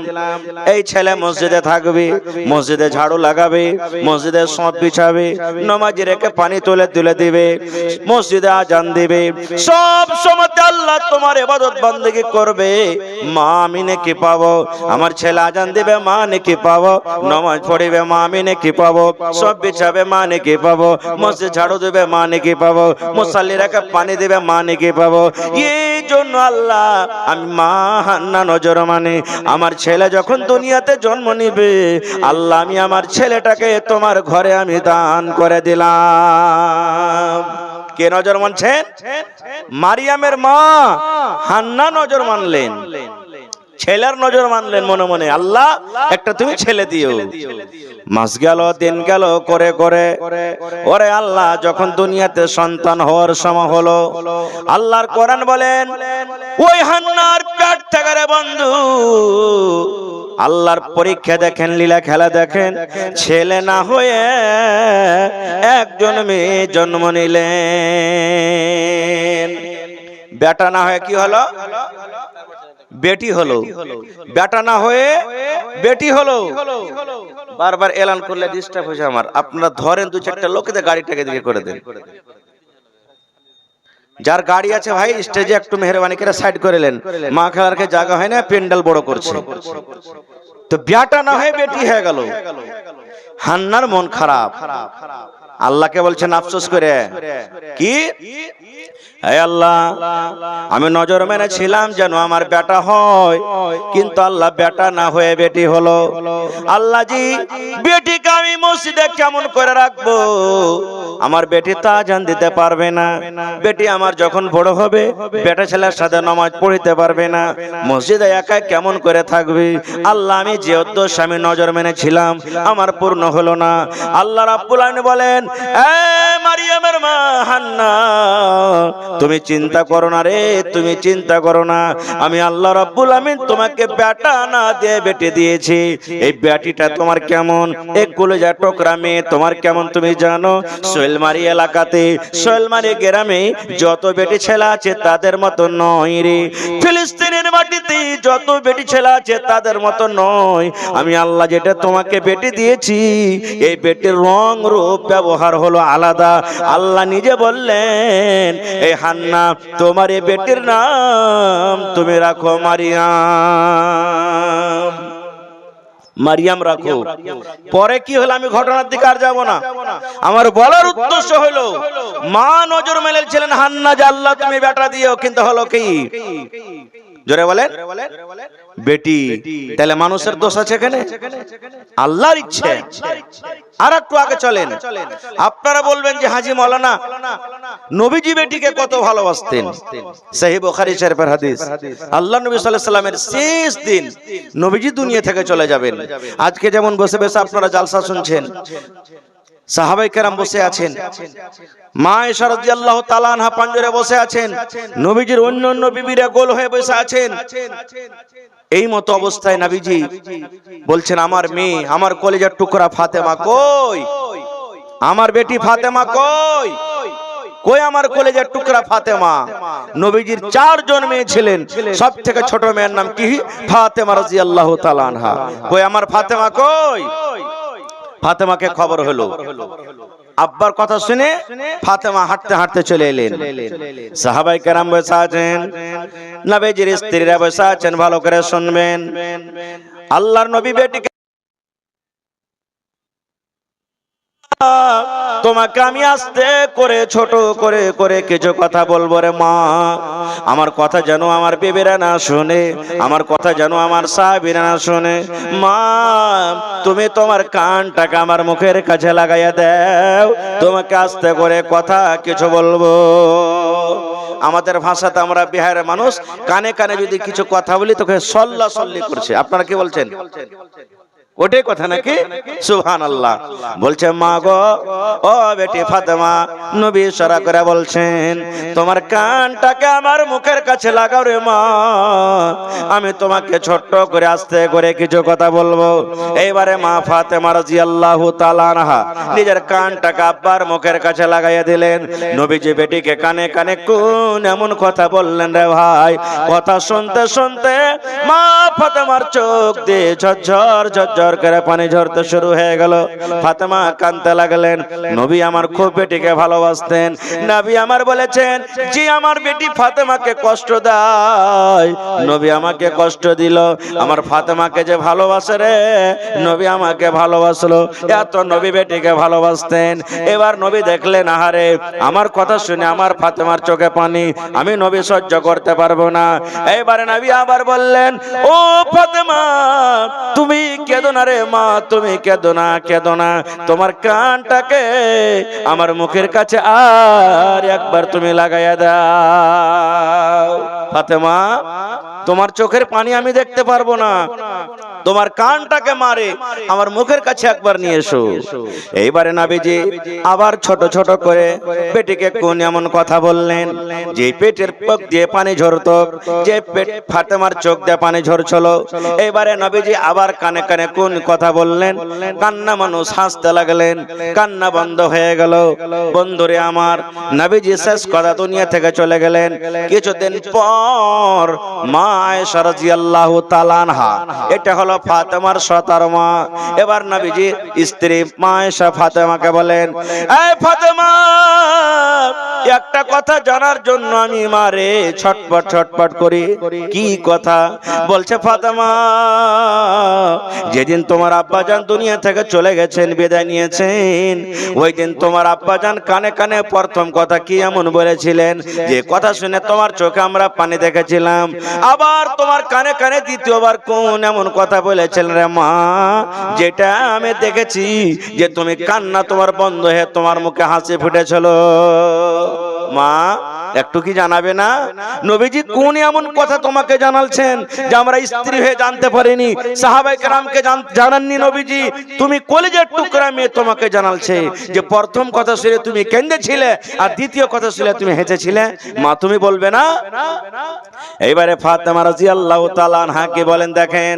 এই ছেলে মসজিদে থাকবে, মসজিদে ঝাড়ু লাগাবে, মসজিদে সব বিছাবে, নামাজি রেখে পানি তুলে দিবে, মসজিদে আজান দিবে, সব সময় আল্লাহ তোমার ইবাদত বান্দেগি করবে। মা আমি নেকি পাবো, আমার ছেলে আজান দিবে, মা নেকি পাবো, নামাজ পড়িবে, মা আমি নেকি পাবো, সব বিছাবে, মা নেকি পাবো, মসজিদ ঝাড়ু দিবে, মা নেকি পাবো, মুসাল্লি রেখে পানি দিবে, মা নেকি পাবো। এই জন্য আল্লাহ আমি মা হান্না নজর মানে আমার ছেলে যখন দুনিয়াতে জন্ম নিবে, আল্লাহ আমি আমার ছেলেটাকে তোমার ঘরে আমি দান করে দিলাম। কে নজর মানছেন? মারিয়ামের মা হান্না নজর মানলেন, ছেলের নজর মানলেন মনে মনে, আল্লাহ একটা তুমি ছেলে দিও। মাস গেল, দিন গেল, করে করে ওরে আল্লাহ যখন দুনিয়াতে সন্তান হওয়ার সময় হলো, আল্লাহর কোরআন বলেন ওই হান্নার পেট থেকে রে বন্ধু, আল্লাহর পরীক্ষা দেখেন, লীলা খেলা দেখেন, ছেলে না হয়ে একজন মেয়ে জন্ম নিলেন। বেটা না হয়ে কি হলো? বেটি হলো। বেটা না হয়ে বেটি হলো। বারবার এলান করলে ডিস্টার্ব হয়েছে আমার, আপনারা ধরেন 2-4টা লোকেদের গাড়িটাকে দিকে করে দেন। যার গাড়ি আছে ভাই স্টেজে একটু মেহরবানি করে সাইড করে নেন, মা খেলারকে জায়গা হয় না, প্যান্ডেল বড় করছে। তো বেটা না হয়ে বেটি হয়ে গেল। হান্নার মন খারাপ, আল্লাহকে বলছেন আফসোস করে, কি হে আল্লাহ আমি নজর মেনেছিলাম যেন আমার বেটা হয়, কিন্তু আল্লাহ বেটা না হয়ে বেটি হলো। আল্লাহ জি বেটিকে আমি মসজিদে কেমন করে রাখবো? আমার বেটি তা আজান দিতে পারবে না, বেটি আমার যখন বড় হবে বেটা ছেলের সাথে নামাজ পড়িতে পারবে না, মসজিদে একাই কেমন করে থাকবে? আল্লাহ আমি যে উদ্দেশ্যে আমি নজর মেনেছিলাম আমার পূর্ণ হলো না। আল্লাহ রাব্বুল আলামিন বলেন এ মারিয়ামের মা হান্না, তুমি চিন্তা করো না রে, তুমি চিন্তা করো না, আমি আল্লাহ রাব্বুল আমিন তোমাকে বেটা না দিয়ে বেটে দিয়েছি। এই বেটিটা তোমার কেমন, এক কলেজা টুকরা মেয়ে, তোমার কেমন তুমি জানো? সোহেলমারি এলাকাতে, সোহেলমারি গ্রামে যত বেটি ছেলে আছে তাদের মতো নয় রে। ফিলিস্তিনের মাটিতে যত বেটি ছেলে আছে তাদের মতো নয়। আমি আল্লাহ যেটা তোমাকে বেটি দিয়েছি, এই বেটির রং রূপ ব্যবহার হলো আলাদা। আল্লাহ নিজে বললেন, এই হান্না তোমার এই বেটির নাম তুমি রাখো মারিয়াম। মারিয়াম রাখো। পরে কি হলো আমি ঘটনার দিকে আর যাব না। আমার বলার উদ্দেশ্য হলো, মা নজর মেলেছিলেন হান্না যে আল্লাহ তুমি বেটা দিও, কিন্তু হলো কি? জোরে বলেন, বেটি। তাহলে মানুষের দোষ আছে এখানে? আল্লাহর ইচ্ছে। আর একটু আগে চলেন, আপনারা বলবেন যে হাজী মাওলানা নবীজি বেটিকে কত ভালোবাসতেন। সহিহ বুখারী শরীফের হাদিস, আল্লাহ নবী সাল্লাল্লাহু আলাইহি সাল্লামের শেষ দিন নবীজি দুনিয়া থেকে চলে যাবেন। আজকে যেমন বসে বসে আপনারা জালসা শুনছেন, সাহাবায়ে কেরাম বসে আছেন, মা আয়েশা রাদিয়াল্লাহু তাআলা আনহা পাঞ্জরে বসে আছেন, নবীজির অন্য অন্য বিবিরা গোল হয়ে বসে আছেন। এই মতো অবস্থায় নবীজি বলছেন, আমার মেয়ে, আমার কলিজার টুকরা ফাতেমা কই? আমার বেটি ফাতেমা কই? কই আমার কলিজার টুকরা ফাতেমা? নবীজির 4 জন মেয়ে ছিলেন, সব থেকে ছোট মেয়ের নাম কি? ফাতেমা রাদিয়াল্লাহু তাআলা আনহা। কই আমার ফাতেমা কই? ফাতেমাকে খবর হলো, আব্বার কথা শুনে ফাতেমা হাঁটতে হাঁটতে চলে এলেন। সাহাবায়ে কেরাম বসে আছেন, নবীজির স্ত্রীরা বসে আছেন, ভালো করে শুনবেন। আল্লাহর নবী বেটিকে, তোমাকে আমি আস্তে করে ছোট করে করে কিছু কথা বলবো রে মা। আমার কথা যেন আমার বিবিরা না শুনে, আমার কথা যেন আমার সাহাবীরা না শুনে। মা তুমি তোমার কানটাকে আমার মুখের কাছে লাগাইয়া দাও, তোমাকে আস্তে করে কথা কিছু বলবো। আমাদের ভাষাতে আমরা বিহারের মানুষ, কানে কানে যদি কিছু কথা বলি তোকে সল্লা সল্লি করছে। আপনারা কি বলছেন? ওটাই কথা নাকি? সুবহানাল্লাহ। বলছে, মা গো, ও বেটি ফাতেমা, নবী ইশারা করে বলছেন, তোমার কানটাকে আমার মুখের কাছে লাগাও রে মা, আমি তোমাকে ছোট্ট করে আস্তে করে কিছু কথা বলবো। এইবারে মা ফাতেমা রাদিয়াল্লাহু তাআলা আনহা নিজের কানটাকে আব্বার মুখের কাছে লাগাইয়া দিলেন। নবীজি বেটিকে কানে কানে কোন এমন কথা বললেন রে ভাই, কথা শুনতে শুনতে মা ফাতেমার চোখ দিয়ে ঝরঝর ঝরঝর করে পানি ঝরতে শুরু হয়ে গেল। ফাতেমা কাঁদতে লাগলেন। নবী আমার খুব বেটিকে ভালোবাসতেন। নবী আমার বলেছেন, জি আমার বেটি ফাতেমাকে কষ্ট দেয়, নবী আমাকে কষ্ট দিল। আমার ফাতেমাকে যে ভালোবাসে রে, নবী আমাকে ভালোবাসলো। এত নবী বেটিকে ভালোবাসতেন। এবার নবী দেখলেন, আহারে আমার কথা শুনে আমার ফাতেমার চোখে পানি, আমি নবী সহ্য করতে পারবো না। এইবারে নবী আবার বললেন, ও ফাতেমা তুমি কেঁদো না রে মা, তুমি কেঁদো না, কেঁদো না, তোমার কানটাকে আমার মুখের কাছে আর একবার তুমি লাগাইয়া দাও। ফাতেমা তোমার চোখের পানি আমি দেখতে পারবো না, তোমার কানটাকে মারে আমার মুখের কাছে একবার নিয়ে এসো। এইবারে নবীজি আবার ছোট ছোট করে পেটিকে কোন এমন কথা বললেন যে পেটের পক দিয়ে পানি ঝরতো, যে পেট ফাতেমার চোখ দিয়ে পানি ঝরছিল। এইবারে নবীজি আবার কানে কানে কোন কথা বললেন, কান্না মানুষ হাসতে লাগলেন, কান্না বন্ধ হয়ে গেল। বন্ধুরে আমার, নবীজি শেষ কথা দুনিয়া থেকে চলে গেলেন। কিছুদিন পর মা আয়েশা রাদিয়াল্লাহু তাআলা আনহা, এটা হলো ফাতেমার সতার মা। এবার নবীজি স্ত্রী মা আয়েশা ফাতেমাকে বলেন, এই ফাতেমা একটা কথা জানার জন্য আমি মারে ছটপট ছটপট করি। কি কথা? বলছে, ফাতেমা যেদিন তোমার আব্বাজান দুনিয়া থেকে চলে গেছেন, বিদায় নিয়েছেন, ওই দিন তোমার আব্বাজান কানে কানে প্রথম কথা কি এমন বলেছিলেন, যে কথা শুনে তোমার চোখে আমরা পানি দেখেছিলাম। আবার তোমার কানে কানে দ্বিতীয়বার কোন এমন কথা বলেছিলেন রে মা, যেটা আমি দেখেছি যে তুমি কান্না তোমার বন্ধ হয়ে তোমার মুখে হাসি ফুটেছিল। মা একটু কি জানাবে না? নবীজি কোন এমন কথা তোমাকে জানালছেন যে আমরা স্ত্রী হয়ে জানতে পারিনি? সাহাবায়ে কেরামকে জানাননি নবীজি, তুমি কলিজার টুকরা মেয়ে, তোমাকে জানালছে যে প্রথম কথা শুনে তুমি কেঁদেছিলে আর দ্বিতীয় কথা শুনে তুমি হেসেছিলে। মা তুমি বলবে না? এইবারে ফাতেমা রাদিয়াল্লাহু তাআলা আনহাকে বলেন, দেখেন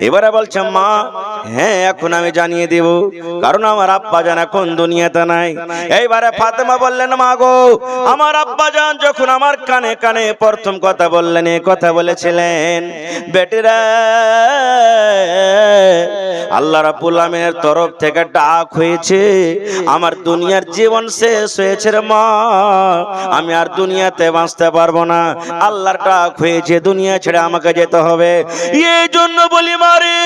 এবারে বলছে মা হ্যাঁ এখন আমি জানিয়ে দেব, কারণ আমার আব্বাজান এখন দুনিয়াতে নাই। এইবারে ফাতেমা বললেন, মা গো আমার আব্বাজান যখন আমার কানে কানে প্রথম কথা বললেন, এই কথা বলেছিলেন, বেটিরা আল্লাহ রাব্বুল আমিনের তরফ থেকে ডাক হয়েছে, আমার দুনিয়ার জীবন শেষ হয়েছে রে মা, আমি আর দুনিয়াতে বাঁচতে পারবো না, আল্লাহর ডাক হয়েছে, দুনিয়া ছেড়ে আমাকে যেতে হবে। এই জন্য বলি মারে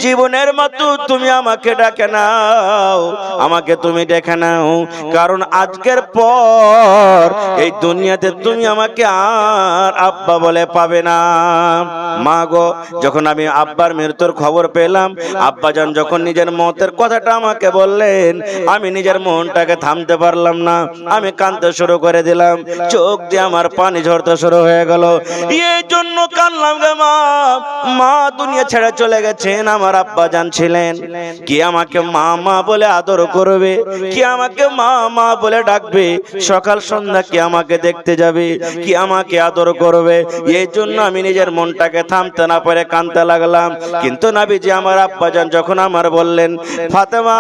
জীবনের মতো তুমি আমাকে ডাকে নাও, আমাকে তুমি ডেকে নাও, কারণ আজকের পর এই দুনিয়াতে তুমি আমাকে আর আব্বা বলে পাবে না। মা গো যখন আমি আব্বার মৃত্যুর খবর পেলাম, আব্বাজান যখন নিজের মতের কথাটা আমাকে বললেন, আমি নিজের মনটাকে থামতে পারলাম না, আমি কাঁদতে শুরু করে দিলাম, চোখ দিয়ে আমার পানি ঝরতে শুরু হয়ে গেল। এই জন্য কাঁদলাম গে মা, মা দুনিয়া ছেড়ে চলে গেছেন, আমার আব্বাজান ছিলেন, কি আমাকে মা মা বলে আদর করবে, কি আমাকে মা মা বলে ডাকবে, সকাল সন্ধ্যা কি আমাকে দেখতে যাবে, কি আমাকে আদর করবে। এই জন্য আমি নিজের মনটাকে থামতে না পারে কাঁদতে লাগলাম। কিন্তু নবীজি আমার আব্বাজান যখন আমার বললেন, ফাতেমা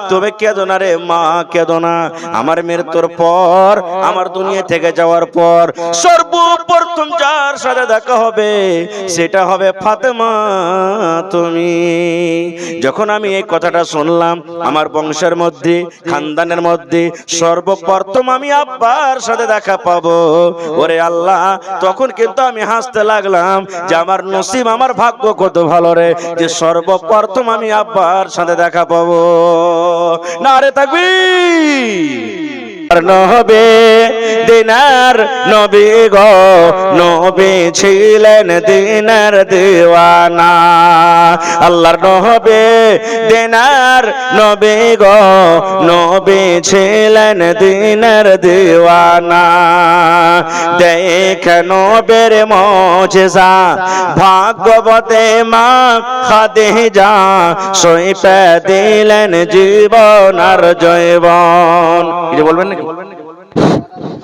তুমি কেঁদো না রে মা, কেঁদো না, আমার মৃত্যুর পর, আমার দুনিয়া থেকে যাওয়ার পর সর্বপ্রথম যার সাথে দেখা হবে সেটা হবে ফাতেমা তুমি। যখন আমি এই কথাটা শুনলাম, আমার বংশের মধ্যে, খানদানের মধ্যে সর্বপ্রথম আমি আব্বার সাথে দেখা পাবো, ওরে আল্লাহ, তখন কিন্তু আমি হাসতে লাগলাম যে আমার নসিব, আমার ভাগ্য কত ভালো রে, যে সর্বপ্রথম আমি আব্বার সাথে দেখা পাবো। নারে তাকবীর। নবে দিনার নবী গো, নবী ছিলেন দিনার দিওয়ানা, আল্লাহর নবে দিনার নবী গো, নবী ছিলেন দিনার দিওয়ানা। দেখে নবের মজেজা ভাগবতে মা খাদিজা, সইপে দিলেন জীবন আর জৈবন। কি বলবেন নাকি?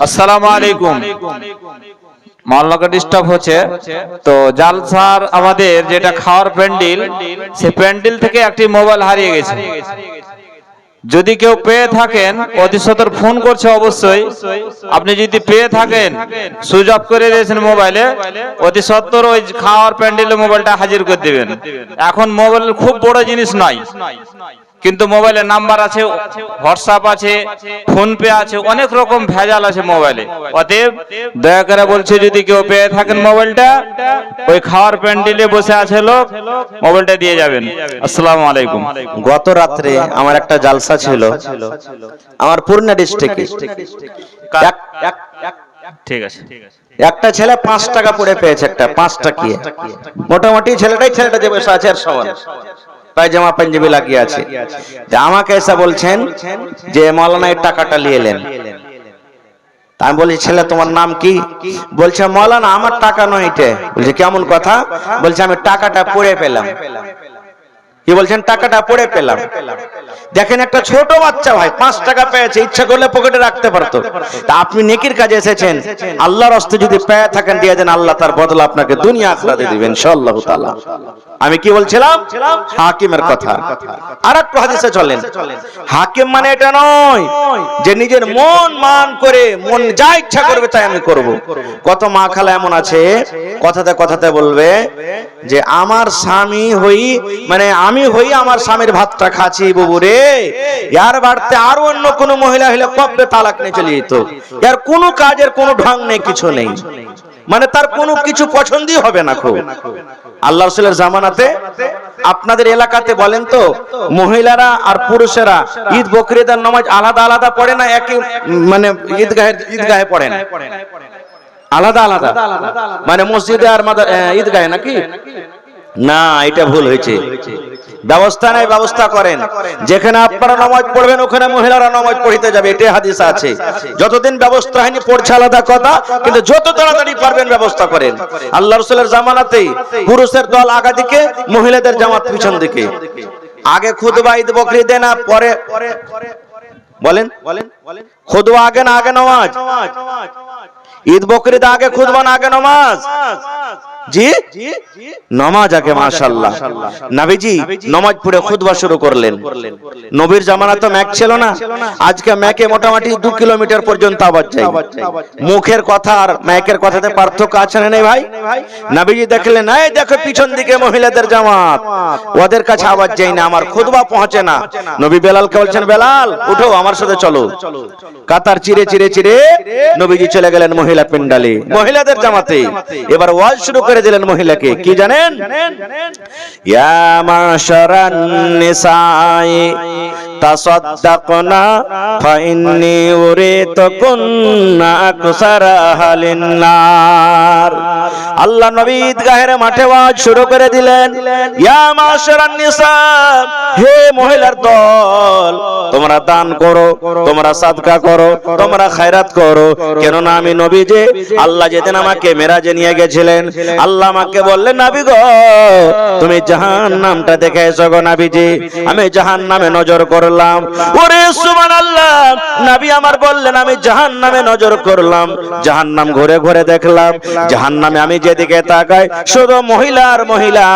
আসসালামু আলাইকুম। মাল্লাকে ডিস্টার্ব হচ্ছে তো জালসার আমাদের যেটা খাওয়ার প্যান্ডেল, সেই প্যান্ডেল থেকে একটি মোবাইল হারিয়ে গেছে। যদি কেউ পেয়ে থাকেন অতি সত্বর ফোন করছে, অবশ্যই আপনি যদি পেয়ে থাকেন সুইচ অফ করে দিয়েছেন মোবাইলে, অতি সত্বর ওই খাওয়ার প্যান্ডেলে মোবাইলটা হাজির করে দেবেন। এখন মোবাইল খুব বড় জিনিস নয়, কিন্তু মোবাইলের নাম্বার আছে, হোয়াটসঅ্যাপ আছে, ফোন পে আছে, অনেক রকম ভেজাল আছে মোবাইলে। অতএব দয়া করে বলছে যদি কেউ পেয়ে থাকেন মোবাইলটা, ওই খাওয়ার প্যান্ডেলে বসে আছে লোক, মোবাইলটা দিয়ে যাবেন। আসসালামু আলাইকুম। গত রাত্রে আমার একটা জালসা ছিল আমার পূর্ণা ডিস্ট্রিক্টে। ঠিক আছে। একটা ছেলে 5 টাকা পড়ে পেয়েছে, একটা 5 টাকিয়ে, মোটামুটি ছেলেটা যে বসে আছে আর সমান পায়জামা পাঞ্জাবি লাগিয়ে আছে। আমাকে এসে বলছেন যে মাওলানা এই টাকাটা নিয়েলেন। আমি বলি ছেলে তোমার নাম কি? বলছে মাওলানা আমার টাকা নয় এটা। বলছে কেমন কথা? বলছে আমি টাকাটা পড়ে পেলাম। কি বলছেন? টাকাটা পড়ে পেলাম। দেখেন একটা ছোট বাচ্চা ভাই 5 টাকা পেয়েছে, ইচ্ছা করলে পকেটে রাখতে পারতো। তা আপনি নেকির কাজে এসেছেন, আল্লাহর রাস্তায় যদি পেয়ে থাকেন দিয়ে দেন, আল্লাহ তার বদলা আপনাকে দুনিয়া আখিরাতে দিবেন ইনশাআল্লাহ তাআলা। আমি কি বলছিলাম? হাকিমের কথা। আরেকটু হাদিসে চলেন। হাকিম মানে এটা নয় যে নিজের মন মান করে, মন যা ইচ্ছা করবে তাই আমি করব। কত মা খালা এমন আছে কথাতে কথাতে বলবে যে আমার স্বামী হই, মানে আমি হই আমার স্বামীর ভাতটা খাচ্ছি বাবু রে, ইয়ার বাড়তে আর অন্য কোন মহিলা হলে কবে তালাক নিয়ে চলে যেত। ইয়ার কোনো কাজের কোনো ঢং নেই, কিছু নেই, মানে তার কোনো কিছু পছন্দই হবে না। খুব আল্লাহ রাসূলের জামানাতে আপনাদের এলাকাতে বলেন তো, মহিলারা আর পুরুষেরা ঈদ বকরিদের নামাজ আলাদা আলাদা পড়ে না, একই মানে ঈদগাহে পড়েন? আলাদা আলাদা মানে মসজিদে আর ঈদগাহে নাকি? না, এটা ভুল হয়েছে। ব্যবস্থা নাই, ব্যবস্থা করেন। যেখানে আপনারা নামাজ পড়বেন ওখানে মহিলারা নামাজ পড়িতে যাবে, এটাই হাদিস আছে। যতদিন ব্যবস্থা হয়নি পড়ছে আলাদা কথা, কিন্তু যত তাড়াতাড়ি পারবেন ব্যবস্থা করেন। আল্লাহ রাসূলের জামানাতেই পুরুষের দল আগা দিকে, মহিলাদের জামাত পিছন দিকে। আগে খুতবা ঈদ বকরি দেন, না পরে বলেন? খুতবা আগে না আগে নামাজ? ঈদ বকরি দা আগে খুতবা না আগে নামাজ? জি, নামাজ আগে। মাশাআল্লাহ, নবীজি নামাজ পড়ে খুতবা শুরু করলেন। নবীর জামানা তো ম্যাক ছিল না। আজকে ম্যাকে মোটামুটি 2 কিলোমিটার পর্যন্ত আওয়াজ যায়। মুখের কথা আর ম্যাকের কথাতে পার্থক্য আছে না? নেই ভাই? নবীজি দেখলেন, এই দেখো পিছন দিকে মহিলাদের জামাত, ওদের কাছে আওয়াজ যায় না, আমার খুতবা পৌঁছে না। নবী বেলালকে বলছেন, বেলাল উঠো, আমার সাথে চলো। কাতার চিরে চিরে চিরে নবীজি চলে গেলেন মহিলা পেন্ডালে, মহিলাদের জামাতে। এবার ওয়াজ শুরু করে দিলেন মহিলাকে, কি জানেন? ইয়া মাশারান নিসাই তাসাদদাকনা ফাইন্নী উরিতুকুন্না আকসারা আহলিন নার। আল্লাহ নবী ঈদগাহের মাঠে ওয়াজ শুরু করে দিলেন, ইয়া মাশারান নিসা, হে মহিলার দল, তোমরা দান করো, তোমরা সাদকা করো, তোমরা খায়রাত করো। কেননা আমি নবী যে, আল্লাহ যেদিন আমাকে মেরাজে নিয়ে গেছিলেন, আল্লাহ আমাকে বললেন, নবী গো তুমি জাহান্নামটা দেখে এসো গো নবীজি। আমি জাহান্নামে নজর করলাম। ওরে সুবহানাল্লাহ, নবী আমার বললেন, আমি জাহান্নামে নজর করলাম, জাহান্নাম ঘুরে ঘুরে দেখলাম। জাহান্নামে আমি যেদিকে তাকাই শুধু মহিলার মহিলা।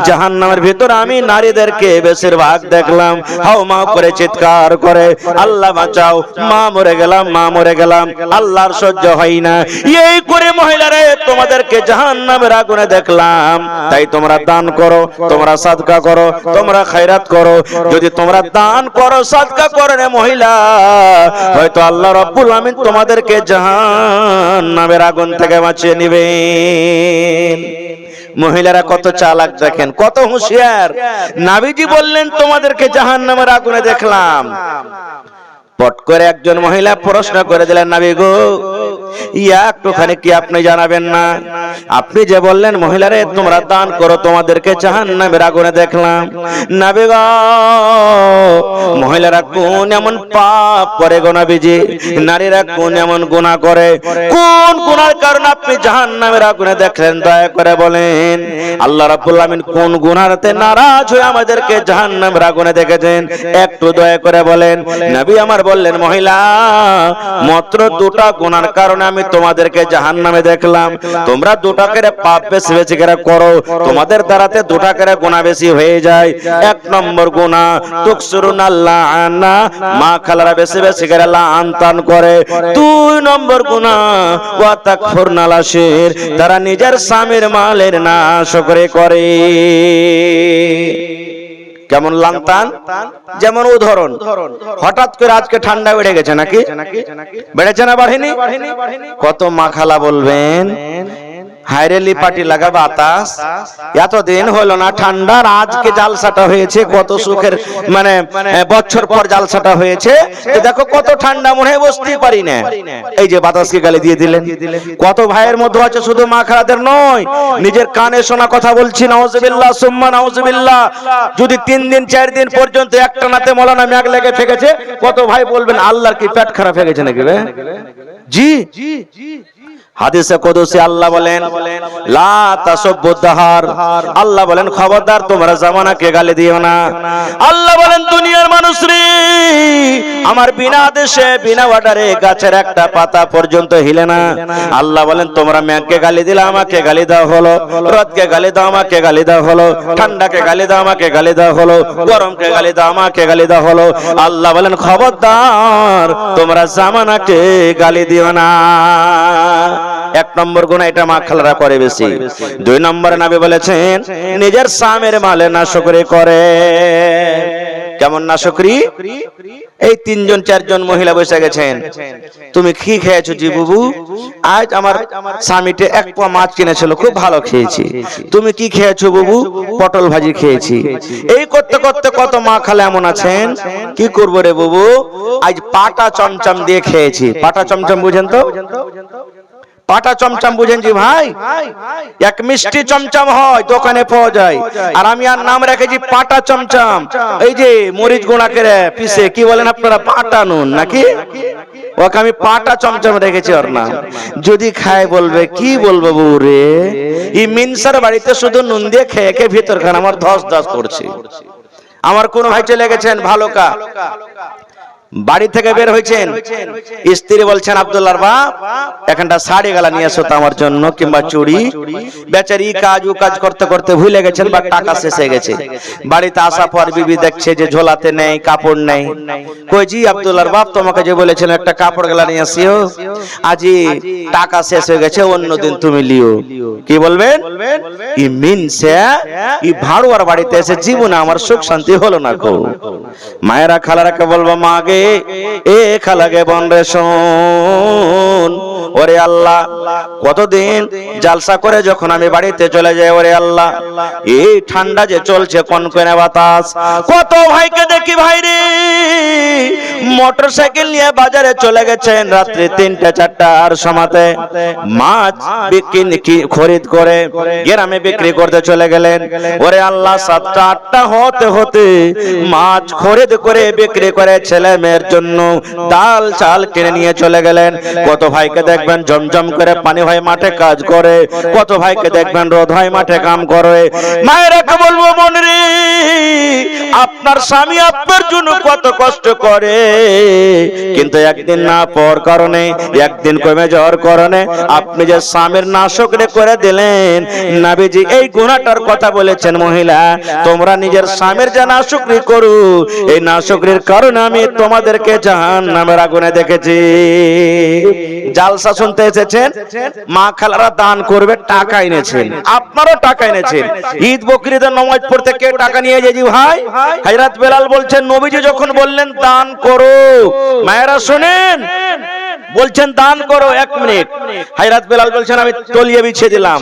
জাহান্নামের ভিতর আমি নারীদেরকে বেশিরভাগ দেখলাম হাও মাও করে চিৎকার করে, আল্লাহ বাঁচাও, মা মরে গেলাম, মা মরে গেলাম। আল্লাহর সহ্য হয় না, এই করে মহিলারে তোমাদেরকে জাহান্নামের আগুনে দেখলাম। তাই তোমরা দান করো, তোমরা সাদকা করো, তোমরা খায়রাত করো। যদি তোমরা দান করো, সাদকা করো রে মহিলা, হয়তো আল্লাহ রাব্বুল আমিন তোমাদেরকে জাহান্নামের আগুন থেকে বাঁচিয়ে নেবেন। মহিলারা কত চালাক দেখেন, কত হুঁশিয়ার। নবীজি বললেন তোমাদেরকে জাহান্নামের আগুনে দেখলাম। পট করে একজন মহিলা প্রশ্ন করে দিলেন, নবী গো ইয়া একটুখানি কি আপনি জানাবেন না? আপনি যে বললেন মহিলারে তোমরা দান করো, তোমাদেরকে জাহান্নামের আগুনে দেখলাম। নবী গো মহিলারা কোন এমন পাপ করে গো নবীজি? নারীরা কোন এমন গুনাহ করে? কোন গুনার কারণে আপনি জাহান্নামের আগুনে দেখলেন? দয়া করে বলেন। আল্লাহ রাব্বুল আমিন কোন গুনাহতে নারাজ হয়ে আমাদেরকে জাহান্নামের আগুনে দেখেছেন? একটু দয়া করে বলেন। নবী আমার বললেন, মহিলা মাত্র 2টা গুনার কারণে আমি তোমাদেরকে জাহান্নামে দেখলাম। তোমরা 2টা করে পাপ বেশি বেশি করে করো, তোমাদের দ্বারাতে 2টা করে গুনাহ বেশি হয়ে যায়। 1 নম্বর গুনাহ তুকসুরুন আল্লাহনা, মা খালারা বেশি বেশি করে লাআনতান করে। 2 নম্বর গুনাহ ওয়া তাকফুরনা লাশির, তারা নিজের স্বামীর মালের নাশকরি করে। কেমন লানতান? যেমন উদাহরণ, হঠাৎ করে আজকে ঠান্ডা বেড়ে গেছে নাকি? বেড়েছে না বাড়েনি? কত মাখালা বলবেন, হাইরেলি পাটি লাগা বাতাস, এতদিন হলো না ঠান্ডার, আজকে জালসাটা হয়েছে। কত সুখের মানে বছর পর জালসাটা হয়েছে। দেখো কত ঠান্ডা, মনে হয় বসতেই পারি না। এই যে বাতাসকে গালি দিয়ে দিলেন। কত ভাইয়ের মধ্যে আছে, শুধু মা খালাদের নয়, নিজের কানে শোনা কথা বলছি, নাউজুবিল্লাহ সুম্মা নাউজুবিল্লাহ। যদি 3 দিন 4 দিন পর্যন্ত একটা নাতে মৌলানা ম্যাগ লেগে থেকেছে, কত ভাই বলবেন আল্লাহর কি পেট খারাপ হয়ে গেছে নাকি? জি, হাদিসে কুদসি আল্লাহ বলেন, লা তাসুব্বুদ দাহার, আল্লাহ বলেন খবরদার তোমরা জামানাকে গালি দিও না। আল্লাহ বলেন দুনিয়ার মানুষ রে, আমার বিনা আদেশে বিনা অর্ডারে গাছের একটা পাতা পর্যন্ত হিলে না। আল্লাহ বলেন তোমরা মেঘকে গালি দিলে আমাকে গালি দাও হলো, রোদকে গালি দাও আমাকে গালি দাও হলো, ঠান্ডাকে গালি দাও আমাকে গালি দাও হলো, গরমকে গালি দাও আমাকে গালি দাও হলো। আল্লাহ বলেন খবরদার তোমরা জামানাকে গালি দিও না। 1 নম্বর গুনাহ এটা মা খালারা করে বেশি। 2 নম্বরে নবী বলেছেন নিজের স্বামীর মালে নাশকরি করে। কেমন নাশকরি? এই 3 জন 4 জন মহিলা বসে গেছেন, তুমি কি খেয়েছো জি বুবু? আজ আমার স্বামীতে 1 পোয়া মাছ কিনেছিল, খুব ভালো খেয়েছি। তুমি কি খেয়েছো বুবু? পটল ভাজি খেয়েছি। এই করতে করতে কত মা খালা এমন আছেন, কি করব রে বুবু, আজ পাটা চমচম দিয়ে খেয়েছি। পাটা চমচম বুঝেন তো? পাটা চমচম বুঝেন জি ভাই, এক মিষ্টি চমচম হয় দোকানে পাওয়া যায়, আর আমি আর নাম রেখেছি পাটা চমচম। এই যে মরিচ গুঁড়া করে পিসে কি বলেন আপনারা, পাটা নুন নাকি, ওকে আমি পাটা চমচম রেখেছি ওর নাম। যদি খায় বলবে কি বলবো বউ রে, এই মিনসার বাড়িতে শুধু নুন দিয়ে খেয়ে খেয়ে ভিতর খান আমার ধস ধস করছে। আমার কোন ভাই চলে গেছেন ভালো কা, বাড়ি থেকে বের হয়েছেন, স্ত্রী বলছেন আব্দুল্লাহর বাপ এখানটা শাড়ি গালা নিয়ে এসো তো আমার জন্য, কিংবা চুড়ি। বেচারি কাজ ও কাজ করতে করতে ভুলে গেছেন বা টাকা শেষ হয়ে গেছে। বাড়িতে আসা পর বিবি দেখছে যে ঝোলাতে নেই, কাপড় নেই। কই জি আব্দুল্লাহর বাপ তোমাকে যে বলেছিলাম একটা কাপড় গালা নিয়ে আসিও, আজি টাকা শেষ হয়ে গেছে, অন্যদিন তুমি লিও। কি বলবেন? ই মিনসে ই ভাড়ুয়ার বাড়িতে এসে জীবনে আমার সুখ শান্তি হলো না গো। মায়েরা খালারাকে বলবো, মা গে এ খালাগে বনরে শোন, ওরে আল্লাহ কতদিন জালসা করে যখন আমি বাড়িতে চলে যাই, ওরে আল্লাহ এই ঠান্ডা যে চলছে কনকনে বাতাস, কত ভাইকে দেখি ভাই রে মোটরসাইকেল নিয়ে বাজারে চলে গেছেন রাত্রি 3টা 4টার সময়তে, মাছ বিক্রি খরিদ করে গ্রামে বিক্রি করতে চলে গেলেন। ওরে আল্লাহ 7টা 8টা হতে হতে মাছ খরিদ করে বিক্রি করে ছেলে মেয়ের জন্য ডাল চাল কিনে নিয়ে চলে গেলেন। কত ভাইকে দেখবেন জমজম করে পানি হয় মাঠে কাজ করে, কত ভাইকে দেখবেন রোদ হয় মাঠে কাম করে। মায়েরাকে বলবো, মন রে আপনার স্বামী আপনার জন্য কত কষ্ট করে, কিন্তু একদিন না পর কারণে, একদিন কমে যাওয়ার কারণে আপনি যে স্বামীর নাশকরে করে দিলেন। নবীজি এই গুনাহটার কথা বলেছেন, মহিলা তোমরা নিজের স্বামীর যে নাশকরি করো, এই নাশকরির কারণে আমি তোমাদেরকে জাহান্নামের আগুনে দেখেছি। জালসা শুনতে এসেছেন, মা খালারা দান করবে, টাকা এনেছেন, আপনারও টাকা এনেছেন। ঈদ বকরিদের নামাজ পড়তে কে টাকা নিয়ে যাই ভাই? হযরত বেলাল বলছেন নবীজি যখন বললেন দান করো, মায়েরা শুনেন বলছেন দান করো। 1 মিনিট, হযরত বেলাল বলছেন আমি তলিয়ে বিছিয়ে দিলাম,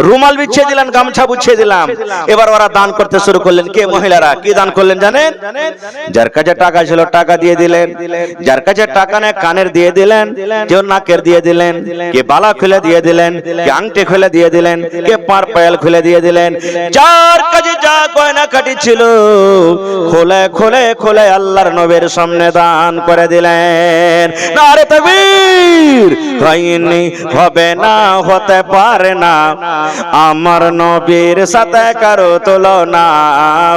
রুমাল বিছিয়ে দিলাম, গামছা বিছিয়ে দিলাম। এবার ওরা দান করতে শুরু করলেন। কে? মহিলারা। কি দান করলেন জানেন? যার কাছে টাকা ছিল টাকা দিয়ে দিলেন, যার কাছে টাকা নেই কানের দিয়ে দিলেন, কেউ নাকের দিয়ে দিলেন, কে বালা খুলে দিয়ে দিলেন, কে আংটি খুলে দিয়ে দিলেন, কে পার পায়াল খুলে দিয়ে দিলেন। যার কাছে যা গয়না কাটি ছিল খোলে খোলে খোলে আল্লাহর নবীর সামনে দান করে দিলেন। নারে তাকবীর! হয়নি, হবে না, হতে পারে না, আমার নবীর সাথে কারো তুলনা।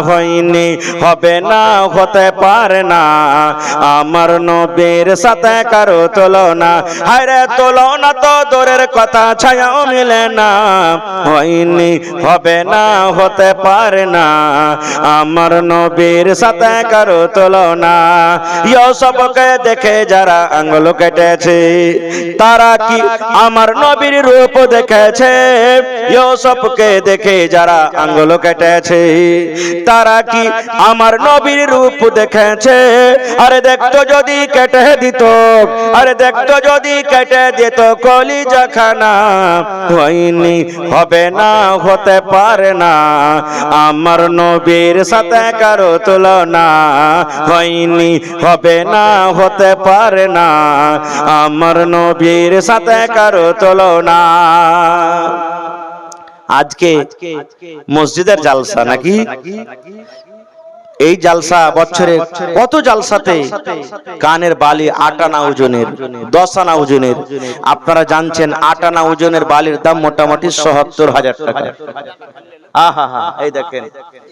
হয়নি, হবে না, হতে পারে না, আমার নবীর সাথে কারো তুলনা। হায়রে তুলনা তো দূরের কথা, ছায়াও মিলে না। হয়নি, হবে না, হতে পারে না, আমার নবীর সাথে কারো তুলনা। ইউসুফকে দেখে যারা আঙ্গুল কেটেছে, তারা কি আমার নবীর রূপ দেখেছে? ইউসুফকে দেখে যারা আঙ্গুল কেটেছে, তারা কি আমার নবীর রূপ দেখেছে? আরে দেখতো যদি কেটে দিত, আরে দেখতো যদি কেটে দিত কলিজা খানা। হয়নি, হবে না, হতে পারে না, আমার নবীর সাথে কারো তুলনা। হয়নি, হবে না, হতে পারে না, আমার নবীর সাথে কারো তুলনা। আজকে মসজিদের জালসা নাকি? এই জালসা বছরে কত জালসাতে কানের বালি 8 আনা ওজনের, 10 আনা ওজনের। আপনারা জানছেন 8 আনা ওজনের বালির দাম মোটামুটি ৭০,০০০ টাকা। আহা হা, এই দেখেন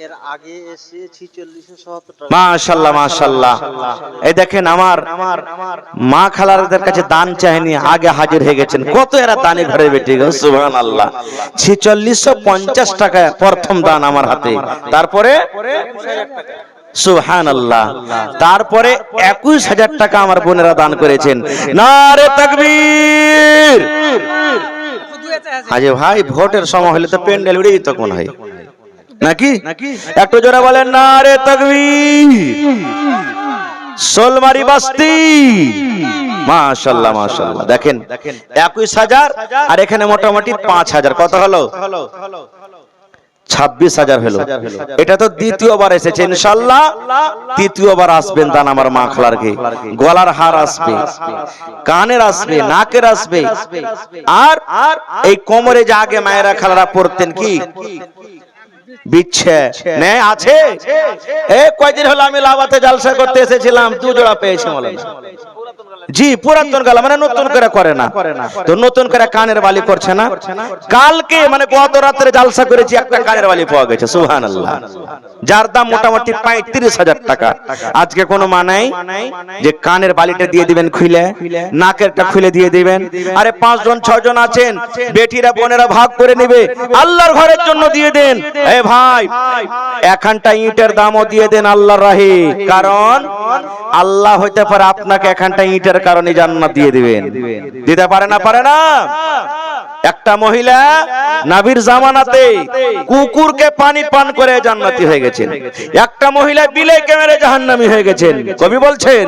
এর আগে এসে 4670 টাকা। মাশাআল্লাহ মাশাআল্লাহ। এই দেখেন আমার মা খালারদের কাছে দান চাইনি, আগে হাজির হয়ে গেছেন। কত এরা দানি ঘরে বেটে গো, সুবহানাল্লাহ। 4650 টাকা প্রথম দান আমার হাতে, তারপরে সুবহানাল্লাহ, তারপরে 21000 টাকা আমার বোনেরা দান করেছেন। নারে তাকবীর! আজে ভাই ভোটের সময় হলে তো প্যান্ডেল উড়ে যেত কোন হয় নাকি? একটু জোরে বলেন নারে তাকবীর! সোলমারি বস্তি, মাশাআল্লাহ মাশাআল্লাহ। দেখেন 21000 আর এখানে মোটামুটি 5000, কত হলো? 26,000 হলো। এটা তো দ্বিতীয়বার এসেছে, ইনশাআল্লাহ তৃতীয়বার আসবেন। দান আমার মা খালারকে গলার হার আসবে, কানের আসবে, নাকের আসবে, আর এই কোমরে যে আগে মায়েরা খালারা পড়তেন কি বিচ্ছে নে আছে। কয়দিন হলো আমি লাভাতে জালসা করতে এসেছিলাম, 2 জোড়া পেয়েছি মাওলানা। জি, পুরাতন গালা, মানে নতুন করে না, তো নতুন করে কানের বালি করছে না। কালকে মানে গত রাত্রে জালসা করেছি, একটা কানের বালি পাওয়া গেছে, সুবহানাল্লাহ, যার দাম মোটামুটি 35,000 টাকা। আজকে কোনো মানাই যে কানের বালিটা দিয়ে দিবেন খুলে, নাকেরটা খুলে দিয়ে দিবেন। আরে 5 জন 6 জন আছেন, বেটিরা বোনেরা ভাগ করে নেবে, আল্লাহর ঘরের জন্য দিয়ে দেন। এ ভাই, এখানটা ইটের দামও দিয়ে দেন আল্লাহর রাহে, কারণ আল্লাহ হইতে পারে আপনাকে এখানটা ইটের কারণে জান্নাত দিয়ে দিবেন। দিতে পারে না? পারে না। একটা মহিলা নবীর জামানাতে কুকুরকে পানি পান করে জান্নাতি হয়ে গেছেন, একটা মহিলা বিলেকে মেরে জাহান্নামী হয়ে গেছেন। কবি বলছেন,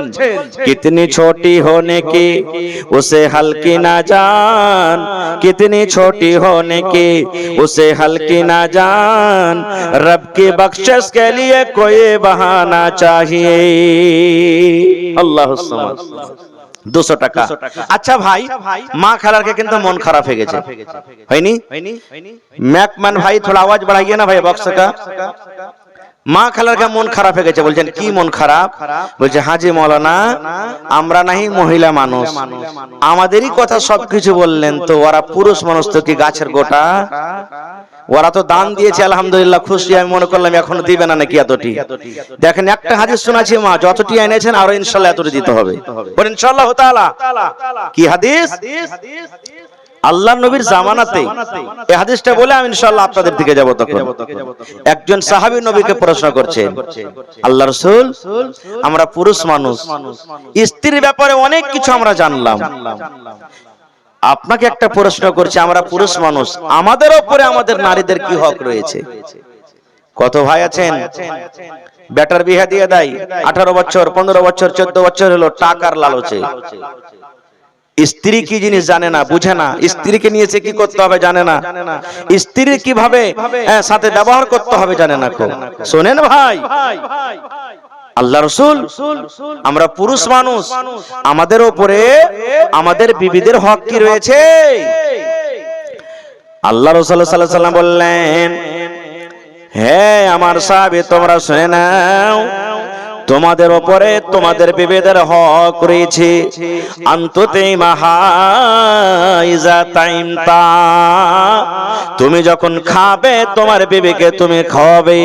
কিতনি ছোটি হোনে কি উসে হালকি না জান, কিতনি ছোটি হোনে কি উসে হালকি না জান, রব की बख्शिश के लिए कोई बहाना चाहिए। আল্লাহ সুবহান। 200 টাকা। আচ্ছা ভাই, মা খালারকে কিন্তু মন খারাপ হয়ে গেছে, হয়নি? ম্যাকম্যান ভাই थोड़ा आवाज बढ़ाइए ना भाई बॉक्स का। মা খালারকে মন খারাপ হয়ে গেছে। বলছেন কি মন খারাপ? বলছে হাজি মৌলানা, আমরা নাহি মহিলা মানুষ, আমাদেরই কথা সবকিছু বললেন, তো ওরা পুরুষ মানুষ তো কি গাছের গোটা? ওরা তো দান দিয়েছে আলহামদুলিল্লাহ, খুশি। আমি মনে করলাম এখন দিবে না নাকি এতটি। দেখেন একটা হাদিস শোনাচ্ছি, মা যতটি এনেছেন আরো ইনশাআল্লাহ এতটি দিতে হবে। বলেন ইনশাআল্লাহ তাআলা। কি হাদিস? আল্লাহর নবীর জামানাতে এই হাদিসটা বলে আমি ইনশাআল্লাহ আপনাদের দিকে যাব। তখন একজন সাহাবী নবীকে প্রশ্ন করছেন, আল্লাহ রাসূল, আমরা পুরুষ মানুষ, স্ত্রীর ব্যাপারে অনেক কিছু আমরা জানলাম, আপনাকে একটা প্রশ্ন করছি, আমরা পুরুষ মানুষ, আমাদের উপরে আমাদের নারীদের কি হক রয়েছে? কত ভাই আছেন বেটার বিয়ে দিয়ে দেয়, 18 বছর 15 বছর 14 বছর হলো, টাকার লালচে। স্ত্রী কি জিনিস জানে না, বুঝে না, স্ত্রীকে নিয়েছে কি করতে হবে জানে না, স্ত্রীর কিভাবে সাথে ব্যবহার করতে হবে জানে না। শোনেন ভাই, আল্লাহ রাসূল, আমরা পুরুষ মানুষ, আমাদের উপরে আমাদের বিবিদের হক কি রয়েছে? আল্লাহ রাসূল সাল্লাল্লাহু আলাইহি ওয়াসাল্লাম বললেন, হে আমার সাহাবী, তোমরা শুনে নাও, তোমাদের উপরে তোমাদের বিবিদের হক রয়েছে। আনতুতে মাহাইজা তাইমতা, তুমি যখন খাবে তোমার বিবিকে তুমি খাওয়াবে।